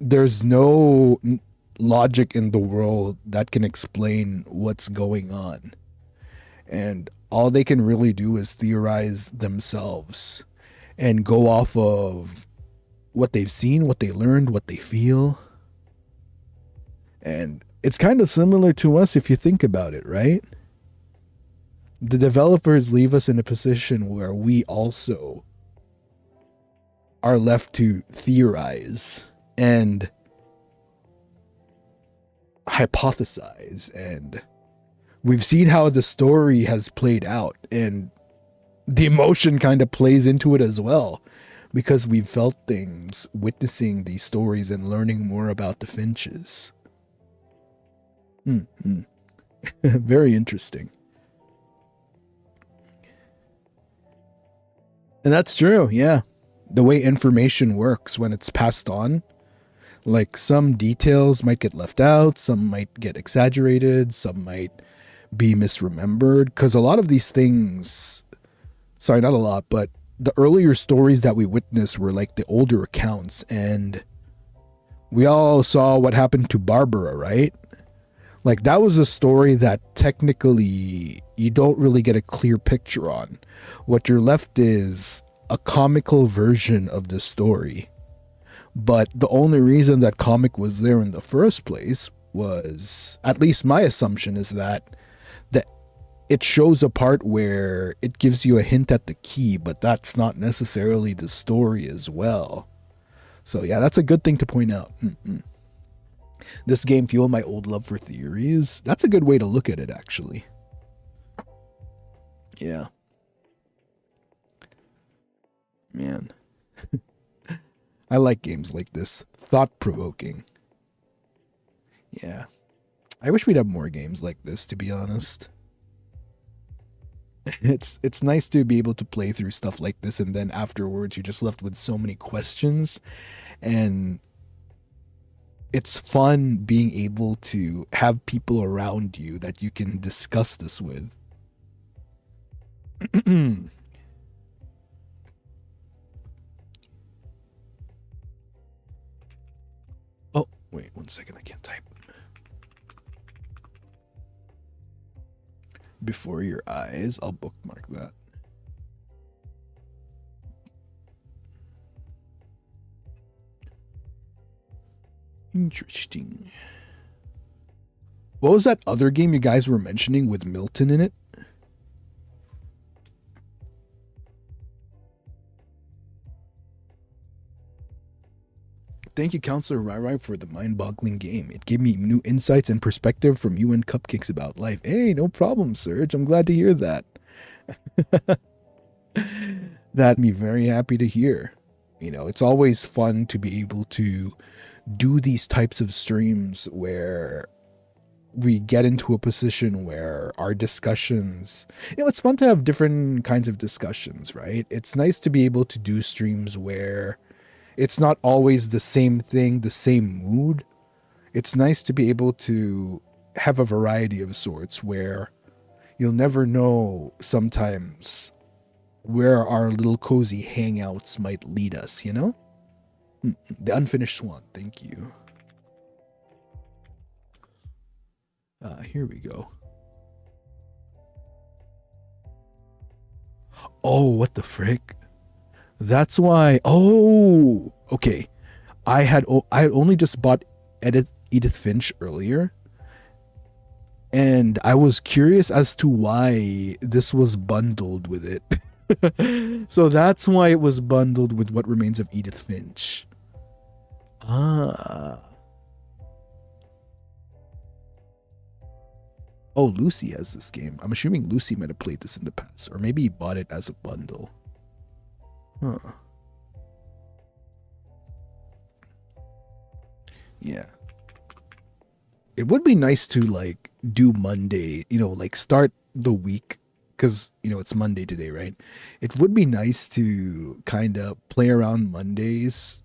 there's no logic in the world that can explain what's going on. And all they can really do is theorize themselves and go off of what they've seen, what they learned, what they feel. And it's kind of similar to us if you think about it, right? The developers leave us in a position where we also are left to theorize and hypothesize, and we've seen how the story has played out, and the emotion kind of plays into it as well, because we've felt things witnessing these stories and learning more about the Finches. Very interesting. And that's true, yeah. The way information works when it's passed on, like some details might get left out, some might get exaggerated, some might be misremembered, because a lot of these things, sorry, not a lot, but the earlier stories that we witnessed were like the older accounts, and we all saw what happened to Barbara, right? Like, that was a story that technically you don't really get a clear picture on. What you're left is a comical version of the story. But the only reason that comic was there in the first place was, at least my assumption is that it shows a part where it gives you a hint at the key, but that's not necessarily the story as well. So yeah, that's a good thing to point out. This game fueled my old love for theories. That's a good way to look at it, actually. Yeah. Man. I like games like this. Thought-provoking. Yeah. I wish we'd have more games like this, to be honest. It's nice to be able to play through stuff like this, and then afterwards you're just left with so many questions, and it's fun being able to have people around you that you can discuss this with. Oh, wait 1 second, I can't type. Before your eyes, I'll bookmark that. Interesting. What was that other game you guys were mentioning with Milton in it? Thank you, Counselor Rai, for the mind-boggling game. It gave me new insights and perspective from you and Cupcakes about life. Hey, no problem, Serge. I'm glad to hear that. That'd be very happy to hear. You know, it's always fun to be able to do these types of streams where we get into a position where our discussions, you know, it's fun to have different kinds of discussions, right? It's nice to be able to do streams where it's not always the same thing, the same mood. It's nice to be able to have a variety of sorts where you'll never know sometimes where our little cozy hangouts might lead us, you know? The Unfinished Swan, thank you. Here we go. Oh, what the frick? That's why. Oh, okay. I had only just bought Edith Finch earlier, and I was curious as to why this was bundled with it. So that's why it was bundled with What Remains of Edith Finch. Ah. Oh, Lucy has this game. I'm assuming Lucy might have played this in the past, or maybe he bought it as a bundle. Huh. Yeah. It would be nice to like do Monday, you know, like start the week, because, you know, it's Monday today, right? It would be nice to kind of play around Mondays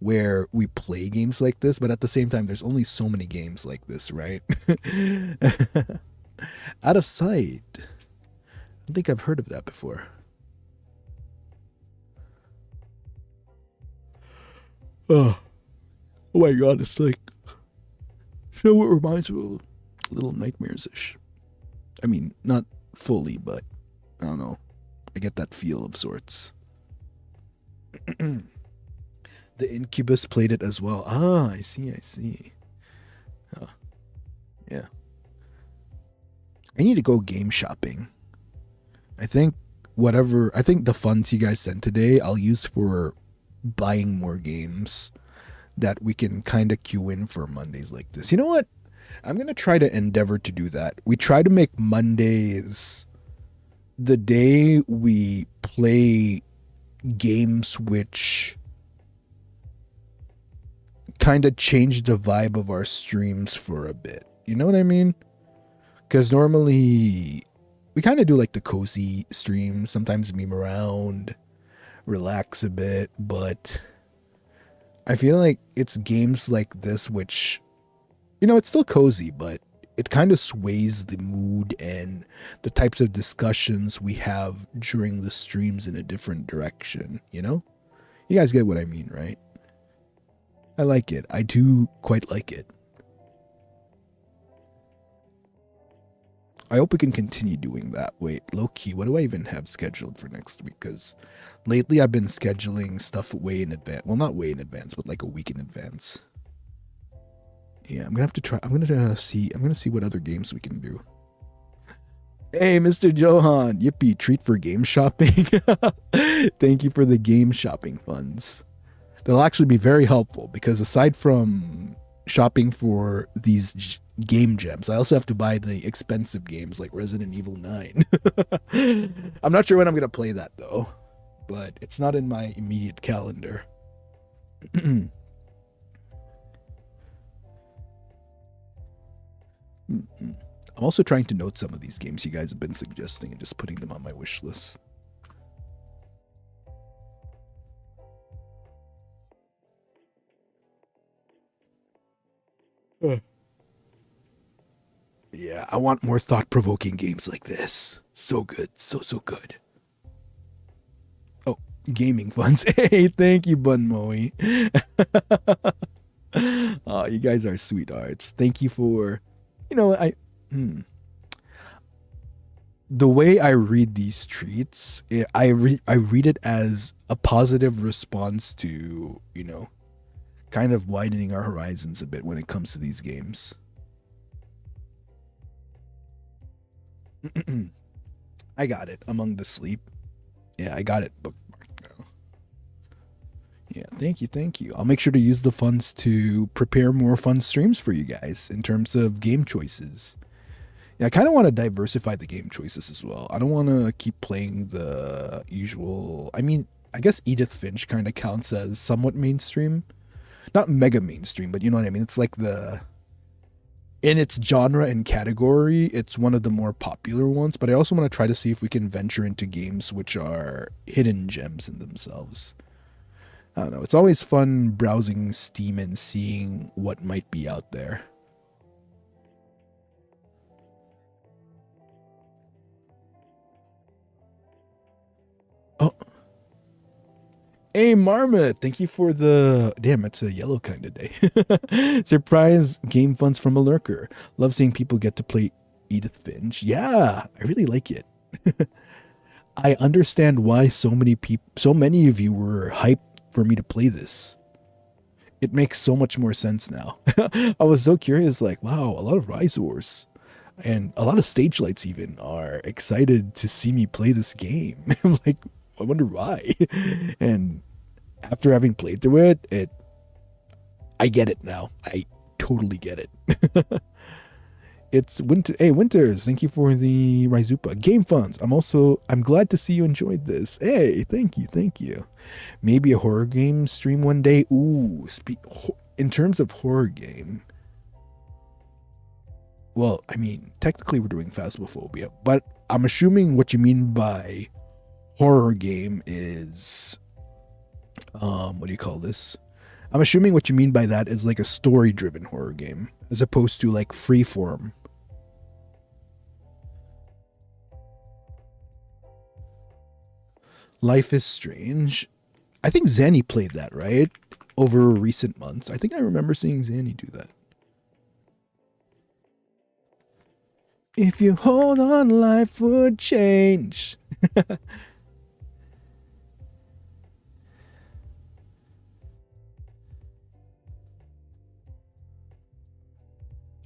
where we play games like this, but at the same time, there's only so many games like this, right? Out of Sight. I don't think I've heard of that before. Oh my god, it's like, you know, it reminds me of Little Nightmares-ish. I mean, not fully, but I don't know. I get that feel of sorts. The Incubus played it as well. Ah, I see. Yeah. I need to go game shopping. I think the funds you guys sent today, I'll use for buying more games that we can kind of queue in for Mondays like this. You know what? I'm going to try to endeavor to do that. We try to make Mondays the day we play games which kind of change the vibe of our streams for a bit. You know what I mean? Because normally we kind of do like the cozy streams, sometimes meme around, relax a bit, but I feel like it's games like this which, you know, it's still cozy, but it kind of sways the mood and the types of discussions we have during the streams in a different direction, you know? You guys get what I mean, right? I like it. I do quite like it. I hope we can continue doing that. Wait, low-key, what do I even have scheduled for next week? Because lately I've been scheduling stuff way in advance. Well, not way in advance, but like a week in advance. Yeah, I'm gonna have to try. I'm gonna see what other games we can do. Hey, Mr. Johan, yippee! Treat for game shopping. Thank you for the game shopping funds. They'll actually be very helpful because aside from shopping for these game gems, I also have to buy the expensive games like Resident Evil 9. I'm not sure when I'm gonna play that though, but it's not in my immediate calendar. I'm also trying to note some of these games you guys have been suggesting and just putting them on my wish list. Yeah, I want more thought-provoking games like this. So good. So good. Oh, gaming funds. Hey, thank you, Bun Moe. Oh, you guys are sweethearts. Thank you for, the way I read these treats, I read it as a positive response to, kind of widening our horizons a bit when it comes to these games. I got it. Among the Sleep. Yeah, I got it bookmarked now. Yeah, thank you. I'll make sure to use the funds to prepare more fun streams for you guys in terms of game choices. Yeah, I kind of want to diversify the game choices as well. I don't want to keep playing the usual. I mean, I guess Edith Finch kind of counts as somewhat mainstream. Not mega mainstream, but you know what I mean? It's like in its genre and category, it's one of the more popular ones, but I also want to try to see if we can venture into games which are hidden gems in themselves. I don't know. It's always fun browsing Steam and seeing what might be out there. Oh. Hey, Marmot, thank you for the... Damn, it's a yellow kind of day. Surprise game funds from a lurker. Love seeing people get to play Edith Finch. Yeah, I really like it. I understand why so many of you were hyped for me to play this. It makes so much more sense now. I was so curious, like, wow, a lot of Risors and a lot of Stage Lights even are excited to see me play this game. I'm like, I wonder why. And after having played through it, I get it now. I totally get it. It's Winter. Hey, Winters, thank you for the Rizupa game funds. I'm glad to see you enjoyed this. Hey, thank you. Maybe a horror game stream one day. Ooh, in terms of horror game, well, I mean, technically we're doing Phasmophobia, but I'm assuming what you mean by horror game is, what do you call this? I'm assuming what you mean by that is like a story-driven horror game, as opposed to like freeform. Life is Strange. I think Zanny played that, right? Over recent months. I think I remember seeing Zanny do that. If you hold on, life would change.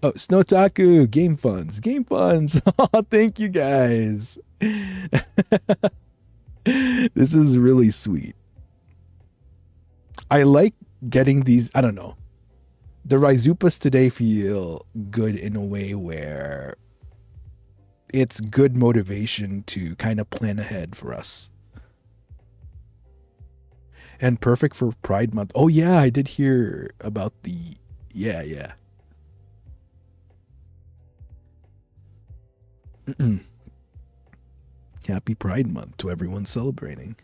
Oh, Snowtaku, game funds. Oh, thank you guys. This is really sweet. I like getting these, I don't know. The Rizupas today feel good in a way where it's good motivation to kind of plan ahead for us. And perfect for Pride Month. Oh yeah, I did hear about the, yeah. Happy Pride Month to everyone celebrating.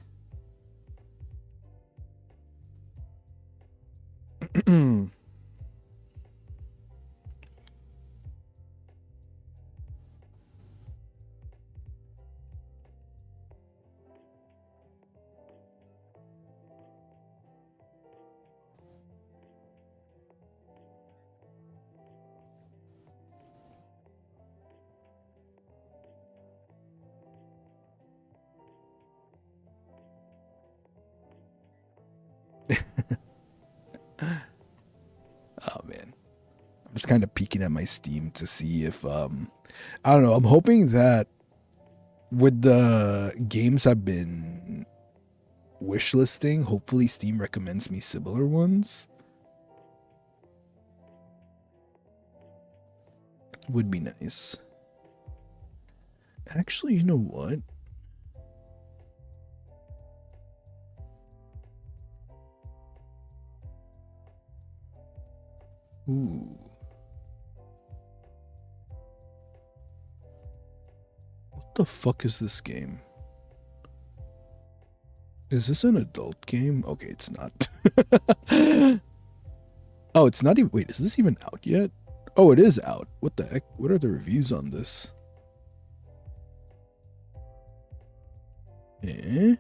Oh man, I'm just kind of peeking at my Steam to see if I don't know. I'm hoping that with the games I've been wishlisting, hopefully Steam recommends me similar ones. Would be nice. Actually, you know what? Ooh. The fuck is this game? Is this an adult game? Okay, it's not. Oh, it's not even. Wait, is this even out yet? Oh, it is out. What the heck? What are the reviews on this? Eh?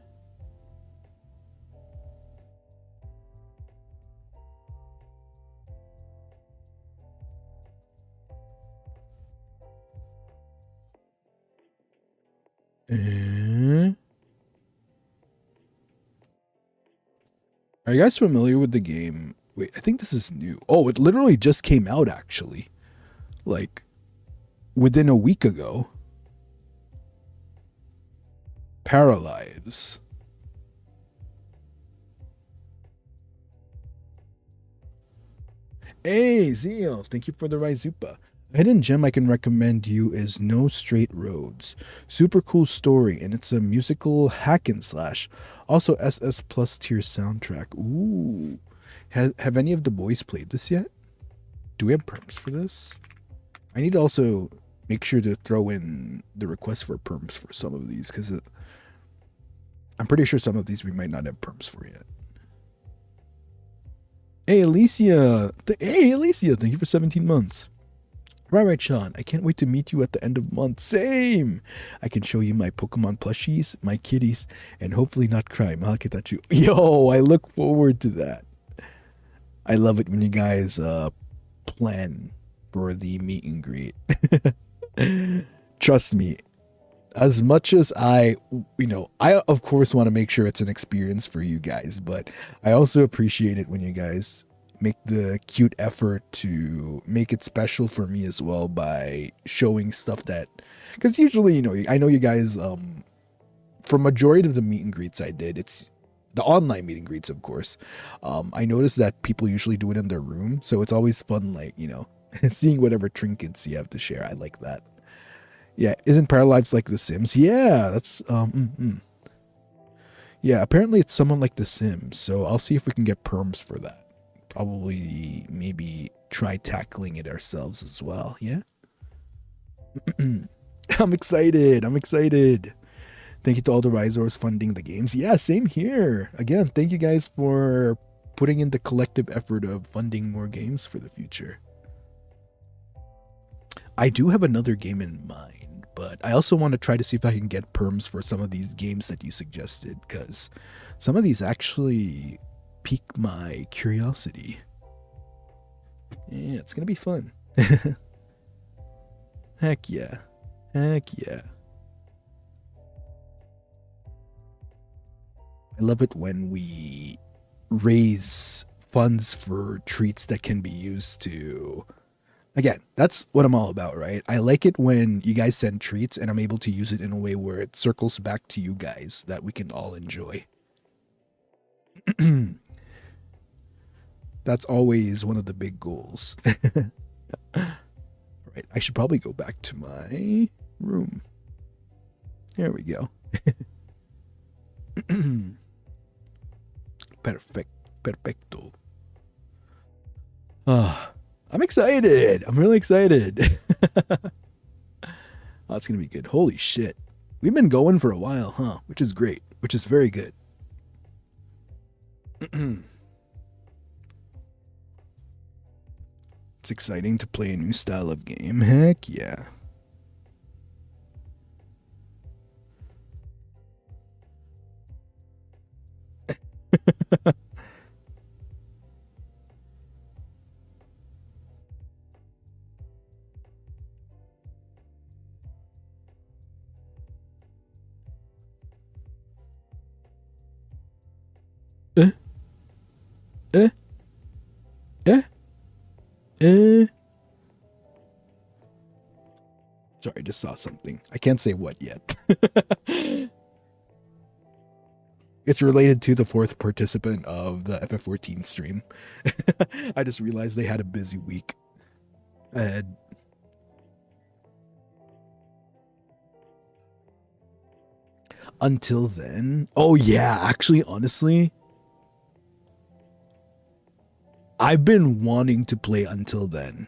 Eh? Are you guys familiar with the game? Wait, I think this is new. Oh, it literally just came out actually. Like, within a week ago. Paralyze. Hey, Zeal, thank you for the Raizupa. A hidden gem I can recommend you is No Straight Roads. Super cool story, and it's a musical hack and slash. Also SS Plus tier soundtrack. Ooh. Have any of the boys played this yet? Do we have perms for this? I need to also make sure to throw in the request for perms for some of these, because I'm pretty sure some of these we might not have perms for yet. Hey, Alicia. Hey, Alicia. Thank you for 17 months. Right, Sean. I can't wait to meet you at the end of month. Same. I can show you my Pokemon plushies, my kitties, and hopefully not cry. Malakitachu. Yo, I look forward to that. I love it when you guys plan for the meet and greet. Trust me. As much as I of course want to make sure it's an experience for you guys, but I also appreciate it when you guys make the cute effort to make it special for me as well by showing stuff that, because usually, I know you guys, for majority of the meet and greets I did, it's the online meet and greets, of course. I noticed that people usually do it in their room, so it's always fun, like, seeing whatever trinkets you have to share. I like that. Yeah, isn't Paralyzed like The Sims? Yeah, that's, yeah, apparently it's someone like The Sims, so I'll see if we can get perms for that. Probably, maybe try tackling it ourselves as well, yeah? I'm excited, Thank you to all the Risors funding the games. Yeah, same here. Again, thank you guys for putting in the collective effort of funding more games for the future. I do have another game in mind, but I also want to try to see if I can get perms for some of these games that you suggested, because some of these actually pique my curiosity. Yeah, it's gonna be fun. Heck yeah. Heck yeah. I love it when we raise funds for treats that can be used to... Again, that's what I'm all about, right? I like it when you guys send treats and I'm able to use it in a way where it circles back to you guys that we can all enjoy. That's always one of the big goals. Alright, I should probably go back to my room. There we go. Perfecto. I'm excited. I'm really excited. Oh, it's going to be good. Holy shit. We've been going for a while, huh? Which is great. Which is very good. It's exciting to play a new style of game. Heck yeah. Sorry, I just saw something. I can't say what yet. It's related to the fourth participant of the FF14 stream. I just realized they had a busy week ahead. Until then? Oh yeah, actually, honestly, I've been wanting to play Until Then.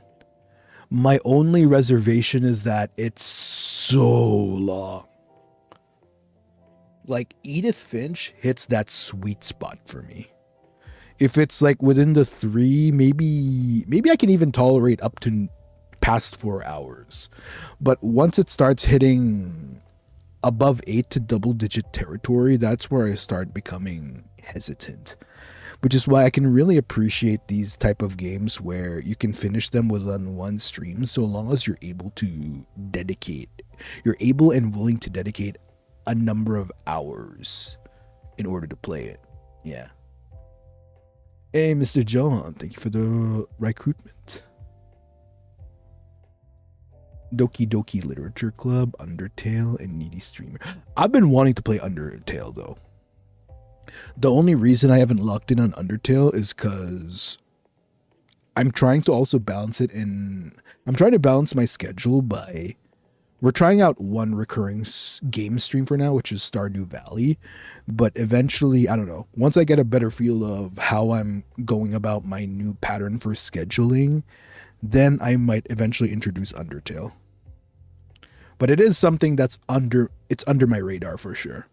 My only reservation is that it's so long. Like Edith Finch hits that sweet spot for me. If it's like within the 3, maybe I can even tolerate up to past 4 hours. But once it starts hitting above 8 to double-digit territory, that's where I start becoming hesitant. Which is why I can really appreciate these type of games where you can finish them within one stream, so long as you're able and willing to dedicate a number of hours in order to play it. Yeah. Hey, Mr. John, thank you for the recruitment. Doki Doki Literature Club, Undertale, and Needy Streamer. I've been wanting to play Undertale, though. The only reason I haven't locked in on Undertale is because I'm trying to also balance it in... I'm trying to balance my schedule by... We're trying out one recurring game stream for now, which is Stardew Valley. But eventually, I don't know, once I get a better feel of how I'm going about my new pattern for scheduling, then I might eventually introduce Undertale. But it is something that's under my radar for sure.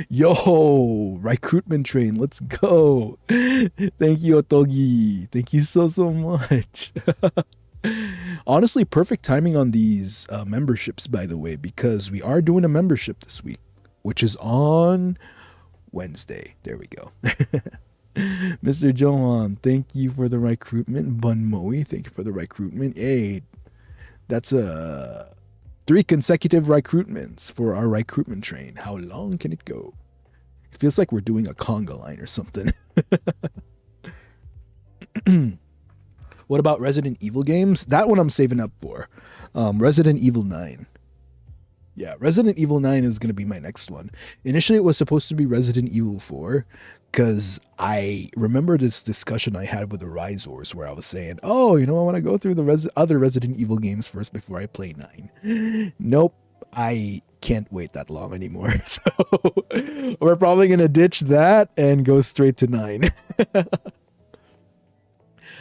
Yo, recruitment train, let's go. Thank you, Otogi. Thank you so much. Honestly, perfect timing on these memberships, by the way, because we are doing a membership this week, which is on Wednesday. There we go. Mr. Johan, thank you for the recruitment. Bun Moe, thank you for the recruitment. Hey, that's 3 consecutive recruitments for our recruitment train. How long can it go? It feels like we're doing a conga line or something. What about Resident Evil games? That one I'm saving up for. Resident Evil 9. Yeah, Resident Evil 9 is going to be my next one. Initially, it was supposed to be Resident Evil 4, because I remember this discussion I had with the Risors where I was saying, oh, I want to go through the other Resident Evil games first before I play 9. Nope, I can't wait that long anymore. So we're probably going to ditch that and go straight to 9.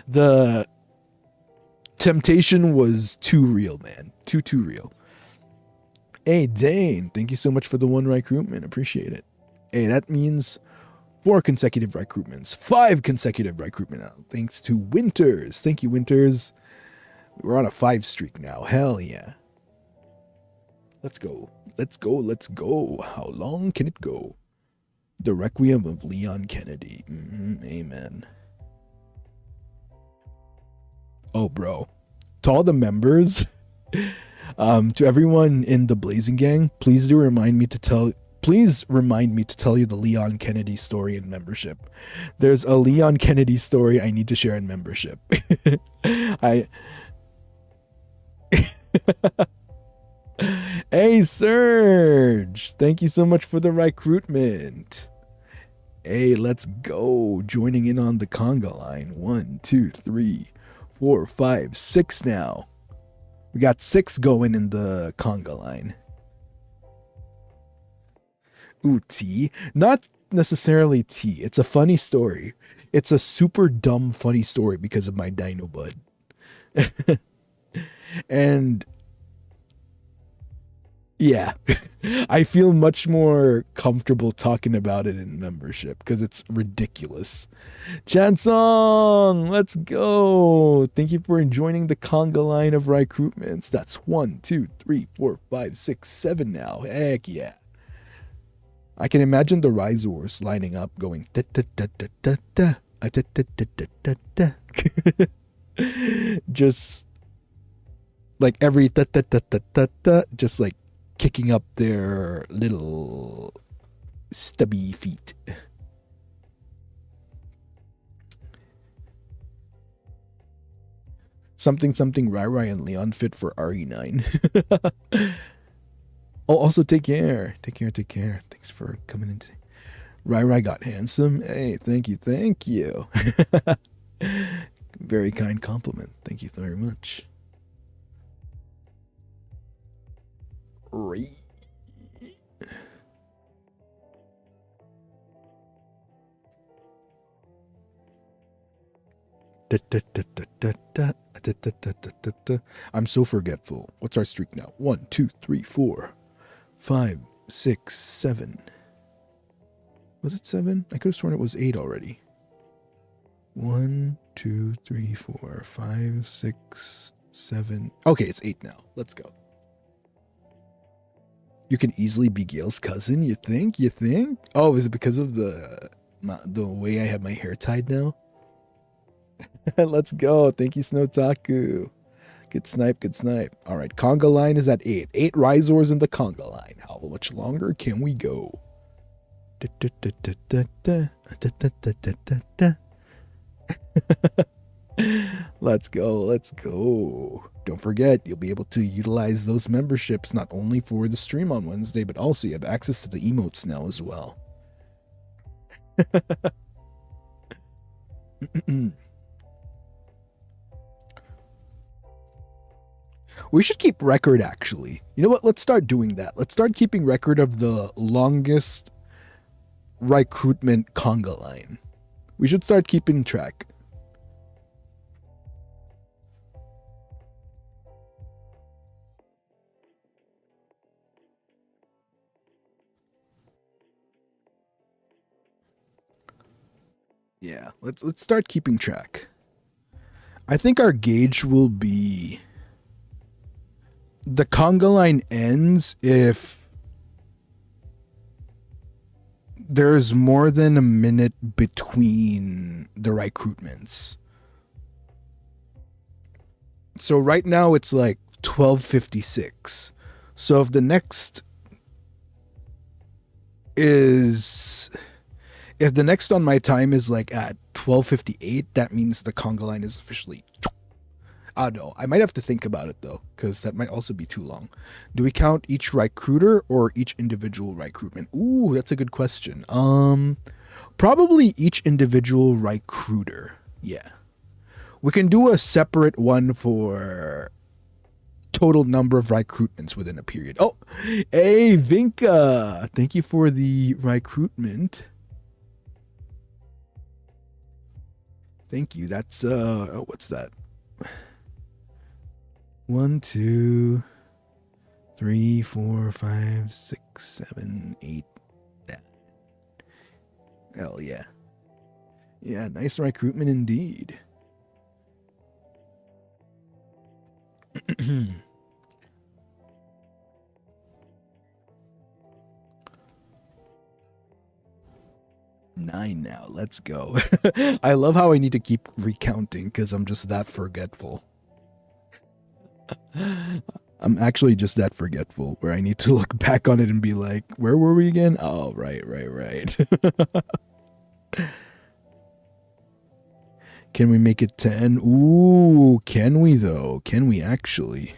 The temptation was too real, man. Too real. Hey, Dane, thank you so much for the 1 recruitment. Appreciate it. Hey, that means 4 consecutive recruitments. 5 consecutive recruitment now. Thanks to Winters. Thank you, Winters. We're on a 5 streak now. Hell yeah. Let's go. Let's go. Let's go. How long can it go? The Requiem of Leon Kennedy. Amen. Oh, bro. To all the members, to everyone in the Blazing Gang, please remind me to tell you the Leon Kennedy story in membership. There's a Leon Kennedy story I need to share in membership. Hey, Serge! Thank you so much for the recruitment. Hey, let's go. Joining in on the conga line. 1, 2, 3, 4, 5, 6 now. We got 6 going in the conga line. Ooh, tea. Not necessarily tea. It's a funny story. It's a super dumb funny story because of my dino bud. And yeah, I feel much more comfortable talking about it in membership because it's ridiculous. Chansong, let's go. Thank you for joining the conga line of recruitments. That's 1, 2, 3, 4, 5, 6, 7 now. Heck yeah. I can imagine the Risors lining up going da da da da da da da da da da. Just like every da da da da da da, just like kicking up their little stubby feet. Something Rai and Leon fit for RE9. Oh, also take care. Take care. Thanks for coming in today. Rai got handsome. Hey, thank you. Very kind compliment. Thank you very much. Rai. I'm so forgetful. What's our streak now? 1, 2, 3, 4, 5, 6, 7. Was it 7? I could have sworn it was 8 already. 1, 2, 3, 4, 5, 6, 7. Okay, it's 8 now. Let's go. You can easily be Gail's cousin, you think? You think? Oh, is it because of the way I have my hair tied now? Let's go. Thank you, Snowtaku. Good snipe, good snipe. All right, conga line is at 8. 8 Rhizors in the conga line. How much longer can we go? Let's go, let's go. Don't forget, you'll be able to utilize those memberships not only for the stream on Wednesday, but also you have access to the emotes now as well. We should keep record, actually. You know what? Let's start doing that. Let's start keeping record of the longest recruitment conga line. We should start keeping track. Yeah, let's start keeping track. I think our gauge will be the conga line ends if there's more than a minute between the recruitments. So right now it's like 12:56. So if the next on my time is like at 12:58, that means the conga line is officially. I don't know. I might have to think about it though, because that might also be too long. Do we count each recruiter or each individual recruitment? Ooh, that's a good question. Probably each individual recruiter. Yeah. We can do a separate one for total number of recruitments within a period. Oh, hey, Vinka. Thank you for the recruitment. Thank you. That's, what's that? 1, 2, 3, 4, 5, 6, 7, 8, 9. Hell yeah. Yeah, nice recruitment indeed. 9 now. Let's go. I love how I need to keep recounting because I'm just that forgetful. I'm actually just that forgetful where I need to look back on it and be like, where were we again? Oh, right. Can we make it 10? Ooh, can we though? Can we actually?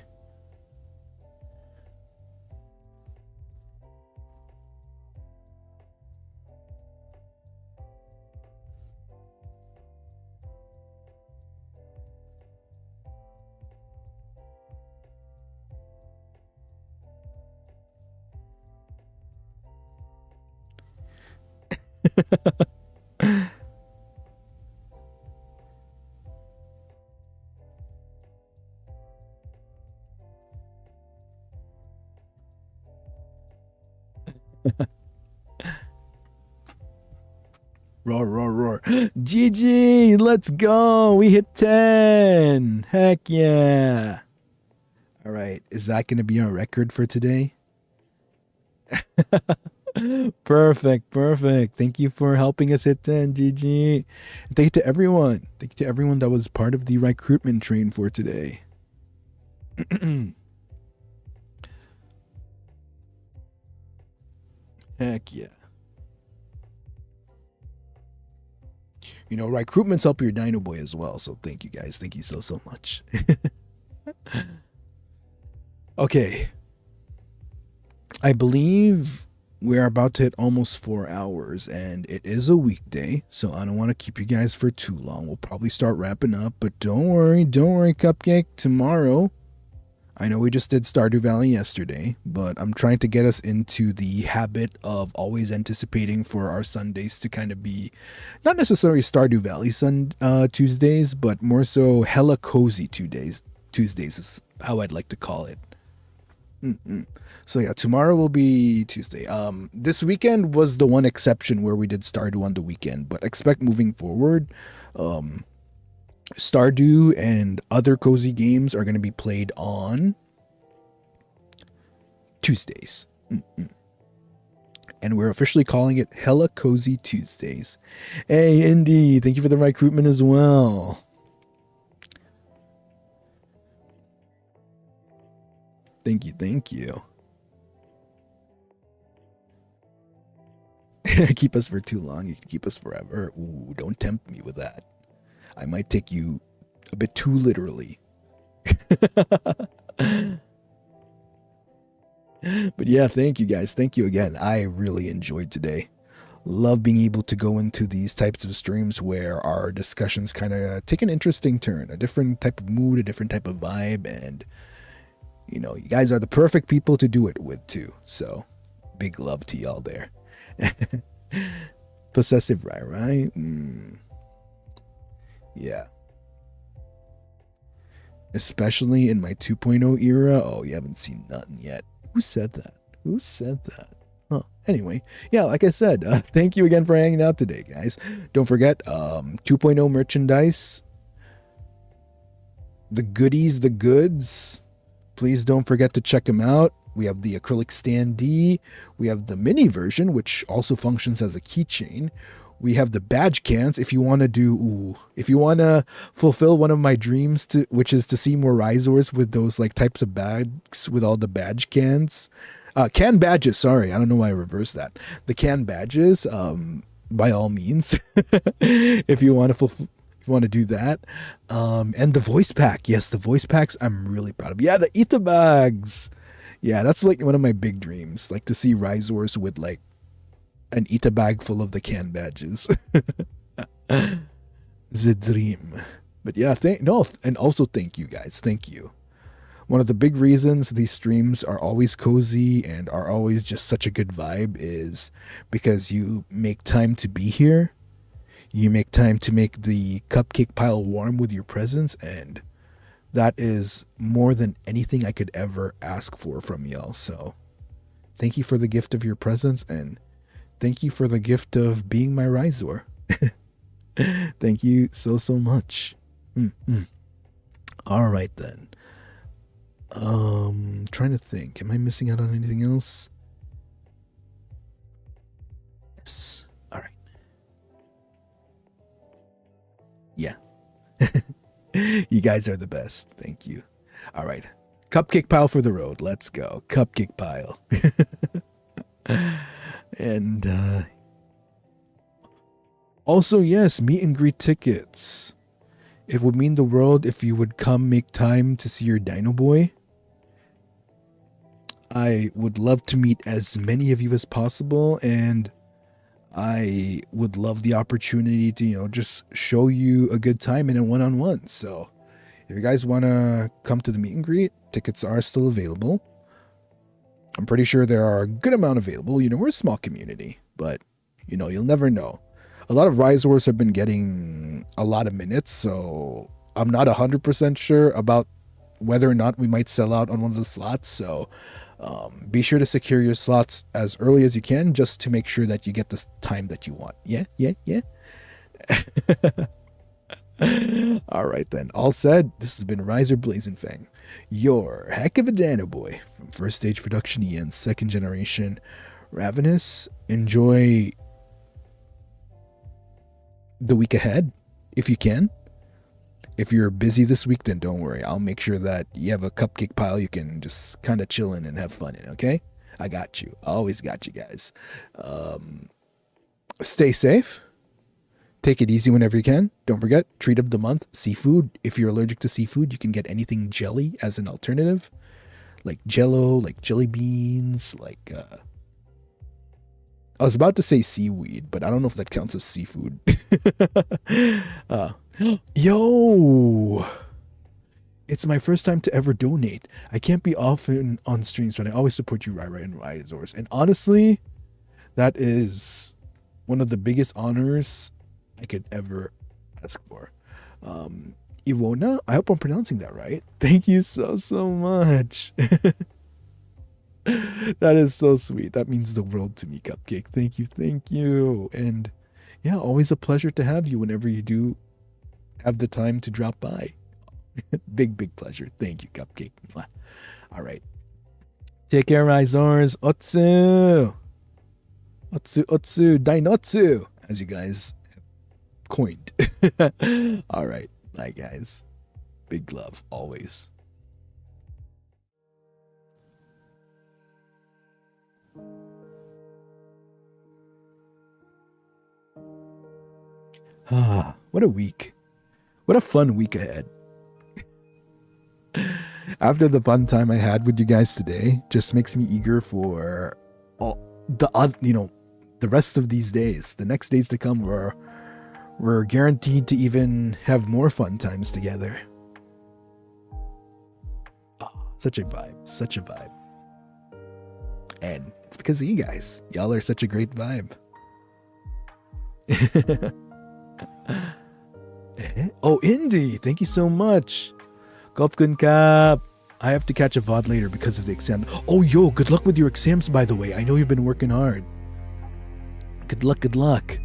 Roar. GG, let's go. We hit 10. Heck yeah. All right. Is that going to be our record for today? Perfect. Thank you for helping us hit 10, GG. And thank you to everyone. Thank you to everyone that was part of the recruitment train for today. Heck yeah. You know, recruitments help your Dinoboi as well. So thank you guys. Thank you so much. Okay. I believe we're about to hit almost 4 hours and it is a weekday. So I don't want to keep you guys for too long. We'll probably start wrapping up. But don't worry, Cupcake. Tomorrow, I know we just did Stardew Valley yesterday, but I'm trying to get us into the habit of always anticipating for our Sundays to kind of be not necessarily Stardew Valley Tuesdays, but more so hella cozy Tuesdays is how I'd like to call it. So yeah, tomorrow will be Tuesday. This weekend was the one exception where we did Stardew on the weekend, but expect moving forward, Stardew and other cozy games are going to be played on Tuesdays. And we're officially calling it Hella Cozy Tuesdays. Hey, Indy, thank you for the recruitment as well. Thank you. Keep us for too long. You can keep us forever. Ooh, don't tempt me with that. I might take you a bit too literally. But yeah, thank you guys. Thank you again. I really enjoyed today. Love being able to go into these types of streams where our discussions kind of take an interesting turn, a different type of mood, a different type of vibe, and you know, you guys are the perfect people to do it with too. So, big love to y'all there. Possessive, right? Yeah. Especially in my 2.0 era. Oh, you haven't seen nothing yet. Who said that? Huh. Anyway, yeah, like I said, thank you again for hanging out today, guys. Don't forget, 2.0 merchandise. The goodies, the goods. Please don't forget to check them out. We have the acrylic standee. We have the mini version, which also functions as a keychain. We have the badge cans. If you want to fulfill one of my dreams, which is to see more Rhizors with those like types of bags with all the badge cans, can badges. Sorry, I don't know why I reversed that. The can badges. By all means, if you want to do that. And the voice pack. Yes, the voice packs I'm really proud of. Yeah, the Ita bags. Yeah, that's like one of my big dreams. Like to see Rhizors with like an Ita bag full of the can badges. The dream. But yeah, and also thank you guys. Thank you. One of the big reasons these streams are always cozy and are always just such a good vibe is because you make time to be here. You make time to make the cupcake pile warm with your presence, and that is more than anything I could ever ask for from y'all. So thank you for the gift of your presence, and thank you for the gift of being my Rhizor. Thank you so much. All right then. Trying to think. Am I missing out on anything else? Yes. All right. Yeah. You guys are the best. Thank you. All right. Cupcake pile for the road. Let's go. Cupcake pile. And also, yes, meet and greet tickets. It would mean the world if you would come make time to see your Dinoboi. I would love to meet as many of you as possible, and I would love the opportunity to, just show you a good time in a one-on-one. So if you guys want to come to the meet and greet, tickets are still available. I'm pretty sure there are a good amount available. We're a small community, but you'll never know. A lot of Rhizors have been getting a lot of minutes, so I'm not 100% sure about whether or not we might sell out on one of the slots. So be sure to secure your slots as early as you can, just to make sure that you get the time that you want. Yeah. All right then. All said, this has been Riser Blazingfang, your heck of a Dinoboi from First Stage Production and Second Generation Ravenous. Enjoy the week ahead if you can. If you're busy this week, then don't worry. I'll make sure that you have a cupcake pile you can just kind of chill in and have fun in, okay? I got you. I always got you guys. Stay safe. Take it easy whenever you can. Don't forget, treat of the month, seafood. If you're allergic to seafood, you can get anything jelly as an alternative. Like Jello, like jelly beans, like... I was about to say seaweed, but I don't know if that counts as seafood. Yo! It's my first time to ever donate. I can't be often on streams, but I always support you, Rai and Rhizors. And honestly, that is one of the biggest honors I could ever ask for. Iwona, I hope I'm pronouncing that right. Thank you so much. That is so sweet. That means the world to me, Cupcake. Thank you, thank you. And yeah, always a pleasure to have you whenever you do have the time to drop by. Big pleasure. Thank you, Cupcake. Mwah. All right. Take care, Rizors. Otsu. Otsu, Dainotsu, as you guys have coined. All right. Bye, guys. Big love, always. Ah, what a week. What a fun week ahead. After the fun time I had with you guys today, just makes me eager for the rest of these days. The next days to come, we're guaranteed to even have more fun times together. Oh, such a vibe. And it's because of you guys. Y'all are such a great vibe. Oh, Indy, thank you so much. Kopkun Kap. I have to catch a VOD later because of the exam. Oh, yo, good luck with your exams, by the way. I know you've been working hard. Good luck.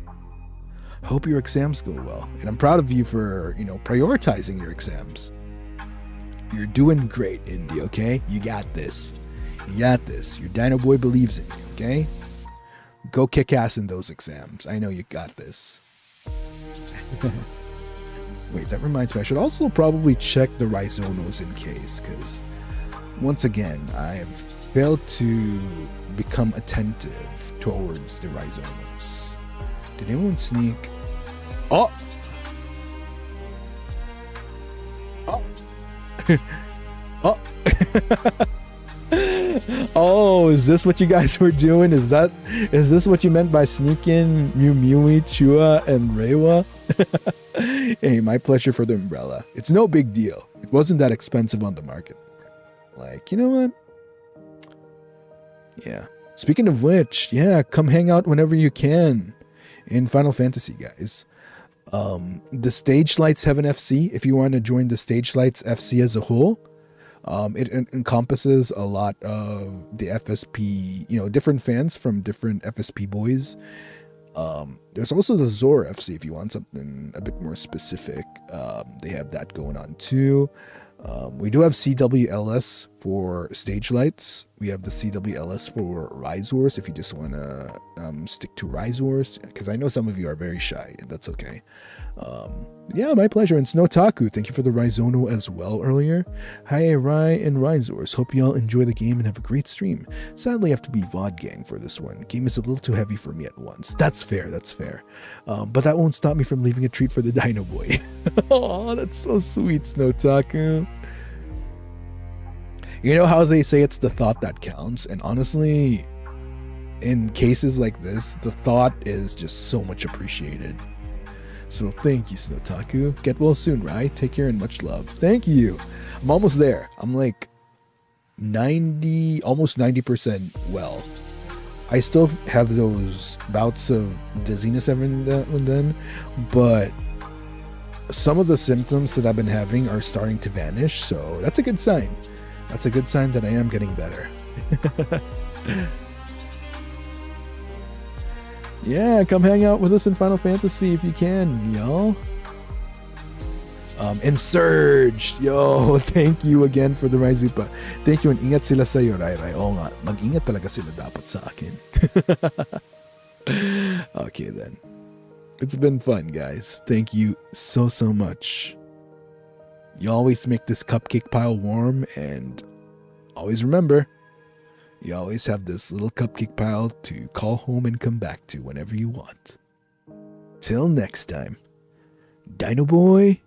I hope your exams go well. And I'm proud of you for, prioritizing your exams. You're doing great, Indy, okay? You got this. Your Dinoboi believes in you, okay? Go kick ass in those exams. I know you got this. Wait, that reminds me. I should also probably check the Rhizonos in case, because once again, I've failed to become attentive towards the Rhizonos. Did anyone sneak? Oh! Oh! Oh, is this what you guys were doing? Is this what you meant by sneaking Mew Mewy, Chua, and Reiwa? Hey, my pleasure for the umbrella. It's no big deal. It wasn't that expensive on the market. Like, you know what? Yeah. Speaking of which, yeah, come hang out whenever you can in Final Fantasy, guys. The Stage Lights Heaven FC, if you want to join the Stage Lights FC as a whole, it encompasses a lot of the FSP, different fans from different FSP boys. There's also the Zor FC if you want something a bit more specific. They have that going on too. We do have CWLS for Stage Lights. We have the CWLS for Rise Wars if you just want to stick to Rise Wars, because I know some of you are very shy, and that's okay. Yeah, my pleasure. And Snowtaku, thank you for the Rhizono as well earlier. Hi, Rai and Rizors. Hope you all enjoy the game and have a great stream. Sadly, I have to be VOD gang for this one. Game is a little too heavy for me at once. That's fair. But that won't stop me from leaving a treat for the Dinoboi. Oh, that's so sweet, Snowtaku. You know how they say it's the thought that counts? And honestly, in cases like this, the thought is just so much appreciated. So thank you, Snowtaku. Get well soon, right? Take care and much love. Thank you. I'm almost there. I'm like almost 90% well. I still have those bouts of dizziness every now and then, but some of the symptoms that I've been having are starting to vanish, so that's a good sign. That's a good sign that I am getting better. Yeah, come hang out with us in Final Fantasy if you can, y'all. And Surge, yo, thank you again for the Raizupa. Thank you, and ingat sila sa'yo, Rai. Oo nga, mag-ingat talaga sila dapat sa akin. Okay then. It's been fun, guys. Thank you so much. You always make this cupcake pile warm, and always remember, you always have this little cupcake pile to call home and come back to whenever you want. Till next time, Dinoboi